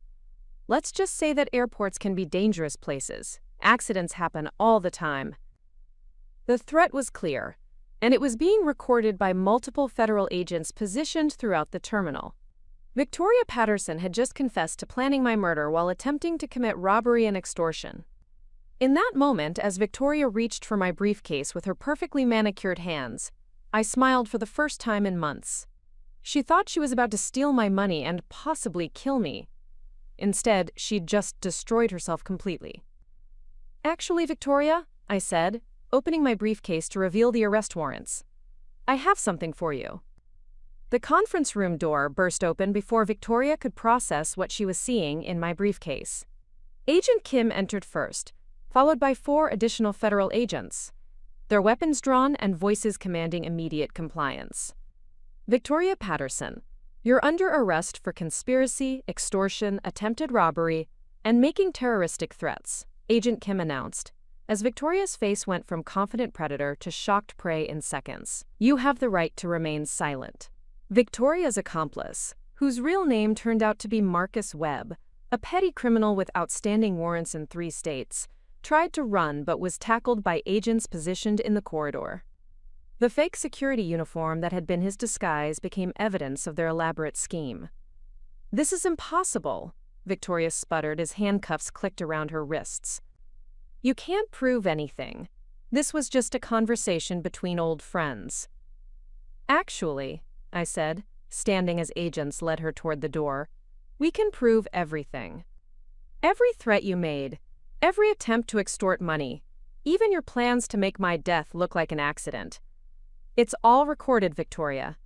"Let's just say that airports can be dangerous places. Accidents happen all the time." The threat was clear, and it was being recorded by multiple federal agents positioned throughout the terminal. Victoria Patterson had just confessed to planning my murder while attempting to commit robbery and extortion. In that moment, as Victoria reached for my briefcase with her perfectly manicured hands, I smiled for the first time in months. She thought she was about to steal my money and possibly kill me. Instead, she'd just destroyed herself completely. "Actually, Victoria," I said, opening my briefcase to reveal the arrest warrants, "I have something for you." The conference room door burst open before Victoria could process what she was seeing in my briefcase. Agent Kim entered first, followed by 4 additional federal agents, their weapons drawn and voices commanding immediate compliance. "Victoria Patterson, you're under arrest for conspiracy, extortion, attempted robbery, and making terroristic threats," Agent Kim announced, as Victoria's face went from confident predator to shocked prey in seconds. "You have the right to remain silent." Victoria's accomplice, whose real name turned out to be Marcus Webb, a petty criminal with outstanding warrants in 3 states, tried to run but was tackled by agents positioned in the corridor. The fake security uniform that had been his disguise became evidence of their elaborate scheme. "This is impossible," Victoria sputtered as handcuffs clicked around her wrists. "You can't prove anything. This was just a conversation between old friends." Actually, I said, standing as agents led her toward the door, we can prove everything. Every threat you made, every attempt to extort money, even your plans to make my death look like an accident. It's all recorded, Victoria.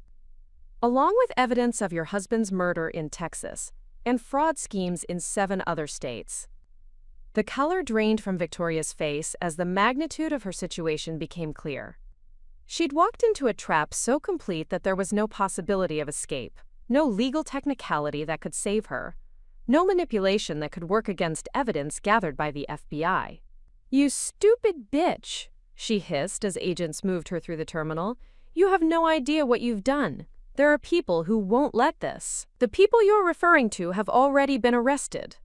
Along with evidence of your husband's murder in Texas and fraud schemes in 7 other states. The color drained from Victoria's face as the magnitude of her situation became clear. She'd walked into a trap so complete that there was no possibility of escape, no legal technicality that could save her, no manipulation that could work against evidence gathered by the FBI. "You stupid bitch," she hissed as agents moved her through the terminal. "You have no idea what you've done. There are people who won't let this. The people you're referring to have already been arrested."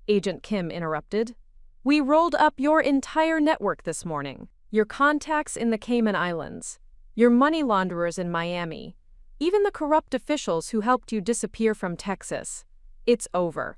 Agent Kim interrupted. "We rolled up your entire network this morning. Your contacts in the Cayman Islands, your money launderers in Miami, even the corrupt officials who helped you disappear from Texas. It's over."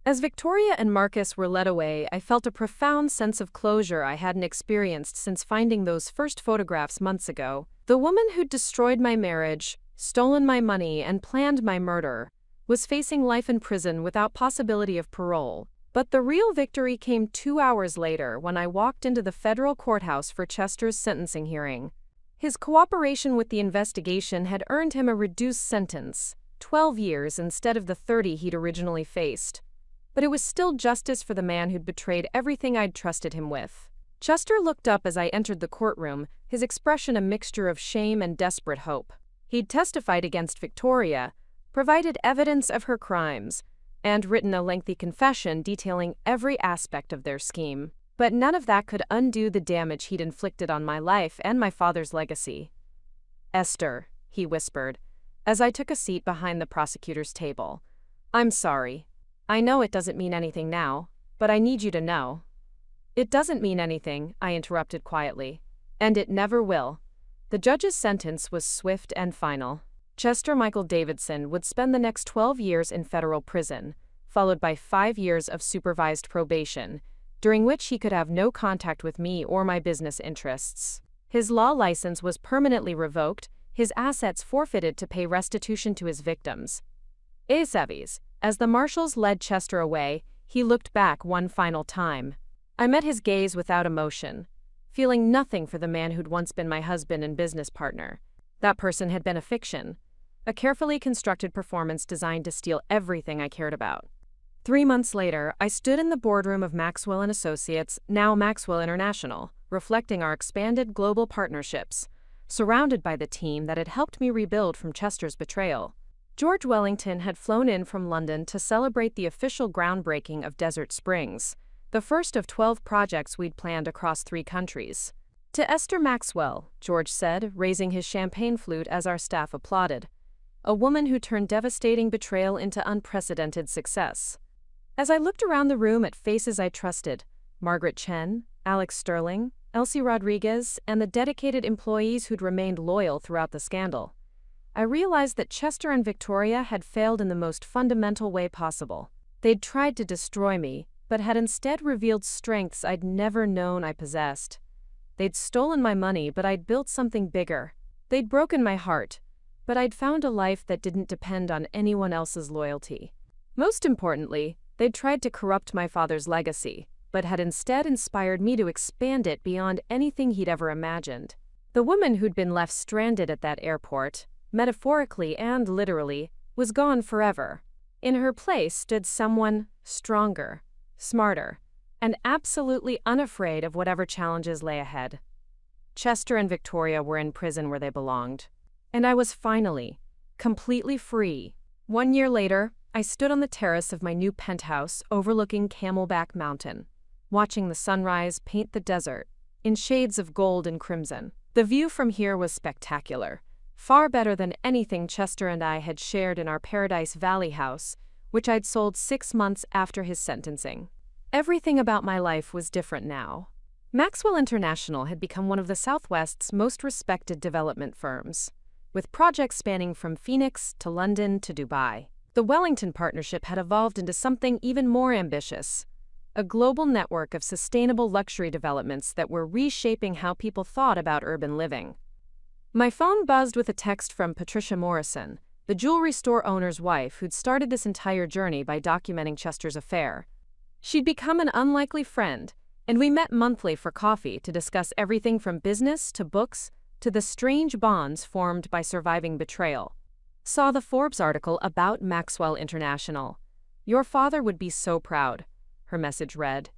As Victoria and Marcus were led away, I felt a profound sense of closure I hadn't experienced since finding those first photographs months ago. The woman who'd destroyed my marriage, stolen my money, and planned my murder was facing life in prison without possibility of parole. But the real victory came 2 hours later when I walked into the federal courthouse for Chester's sentencing hearing. His cooperation with the investigation had earned him a reduced sentence, 12 years instead of the 30 he'd originally faced. But it was still justice for the man who'd betrayed everything I'd trusted him with. Chester looked up as I entered the courtroom, his expression a mixture of shame and desperate hope. He'd testified against Victoria, provided evidence of her crimes, and written a lengthy confession detailing every aspect of their scheme. But none of that could undo the damage he'd inflicted on my life and my father's legacy. "Esther," he whispered, as I took a seat behind the prosecutor's table. "I'm sorry. I know it doesn't mean anything now, but I need you to know." "It doesn't mean anything," I interrupted quietly. "And it never will." The judge's sentence was swift and final. Chester Michael Davidson would spend the next 12 years in federal prison, followed by 5 years of supervised probation, during which he could have no contact with me or my business interests. His law license was permanently revoked, his assets forfeited to pay restitution to his victims. As the marshals led Chester away, he looked back one final time. I met his gaze without emotion, feeling nothing for the man who'd once been my husband and business partner. That person had been a fiction, a carefully constructed performance designed to steal everything I cared about. 3 months later, I stood in the boardroom of Maxwell & Associates, now Maxwell International, reflecting our expanded global partnerships, surrounded by the team that had helped me rebuild from Chester's betrayal. George Wellington had flown in from London to celebrate the official groundbreaking of Desert Springs, the first of 12 projects we'd planned across 3 countries. "To Esther Maxwell," George said, raising his champagne flute as our staff applauded. "A woman who turned devastating betrayal into unprecedented success." As I looked around the room at faces I trusted, Margaret Chen, Alex Sterling, Elsie Rodriguez, and the dedicated employees who'd remained loyal throughout the scandal, I realized that Chester and Victoria had failed in the most fundamental way possible. They'd tried to destroy me, but had instead revealed strengths I'd never known I possessed. They'd stolen my money, but I'd built something bigger. They'd broken my heart, but I'd found a life that didn't depend on anyone else's loyalty. Most importantly, they'd tried to corrupt my father's legacy, but had instead inspired me to expand it beyond anything he'd ever imagined. The woman who'd been left stranded at that airport, metaphorically and literally, was gone forever. In her place stood someone stronger, smarter, and absolutely unafraid of whatever challenges lay ahead. Chester and Victoria were in prison where they belonged. And I was finally, completely free. 1 year later, I stood on the terrace of my new penthouse overlooking Camelback Mountain, watching the sunrise paint the desert in shades of gold and crimson. The view from here was spectacular, far better than anything Chester and I had shared in our Paradise Valley house, which I'd sold 6 months after his sentencing. Everything about my life was different now. Maxwell International had become one of the Southwest's most respected development firms, with projects spanning from Phoenix to London to Dubai. The Wellington partnership had evolved into something even more ambitious, a global network of sustainable luxury developments that were reshaping how people thought about urban living. My phone buzzed with a text from Patricia Morrison, the jewelry store owner's wife who'd started this entire journey by documenting Chester's affair. She'd become an unlikely friend, and we met monthly for coffee to discuss everything from business to books to the strange bonds formed by surviving betrayal. Saw the Forbes article about Maxwell International. Your father would be so proud, her message read.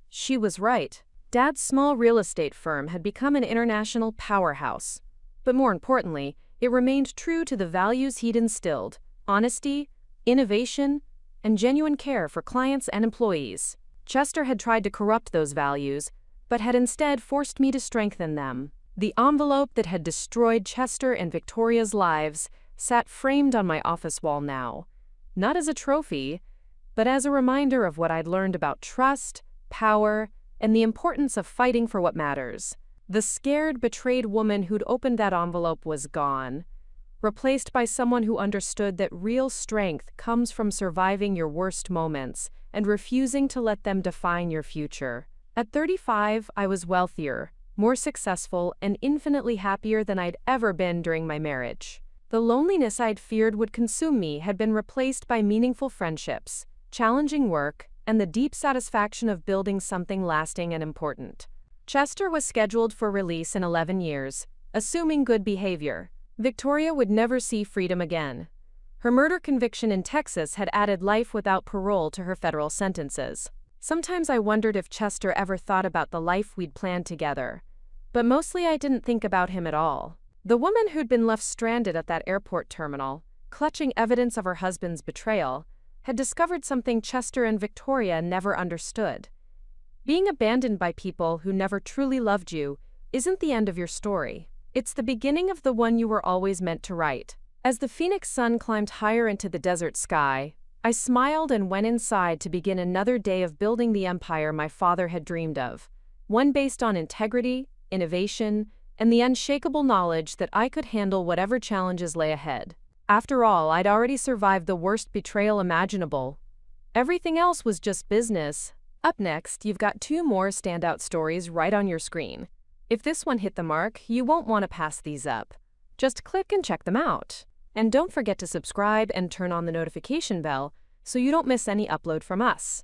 She was right. Dad's small real estate firm had become an international powerhouse. But more importantly, it remained true to the values he'd instilled: honesty, innovation, and genuine care for clients and employees. Chester had tried to corrupt those values, but had instead forced me to strengthen them. The envelope that had destroyed Chester and Victoria's lives sat framed on my office wall now, not as a trophy, but as a reminder of what I'd learned about trust, power, and the importance of fighting for what matters. The scared, betrayed woman who'd opened that envelope was gone, replaced by someone who understood that real strength comes from surviving your worst moments and refusing to let them define your future. At 35, I was wealthier, more successful, and infinitely happier than I'd ever been during my marriage. The loneliness I'd feared would consume me had been replaced by meaningful friendships, challenging work, and the deep satisfaction of building something lasting and important. Chester was scheduled for release in 11 years, assuming good behavior. Victoria would never see freedom again. Her murder conviction in Texas had added life without parole to her federal sentences. Sometimes I wondered if Chester ever thought about the life we'd planned together, but mostly I didn't think about him at all. The woman who'd been left stranded at that airport terminal, clutching evidence of her husband's betrayal, had discovered something Chester and Victoria never understood. Being abandoned by people who never truly loved you isn't the end of your story. It's the beginning of the one you were always meant to write. As the Phoenix sun climbed higher into the desert sky, I smiled and went inside to begin another day of building the empire my father had dreamed of, one based on integrity, innovation, and the unshakable knowledge that I could handle whatever challenges lay ahead. After all, I'd already survived the worst betrayal imaginable. Everything else was just business. Up next, you've got 2 more standout stories right on your screen. If this one hit the mark, you won't want to pass these up. Just click and check them out. And don't forget to subscribe and turn on the notification bell so you don't miss any upload from us.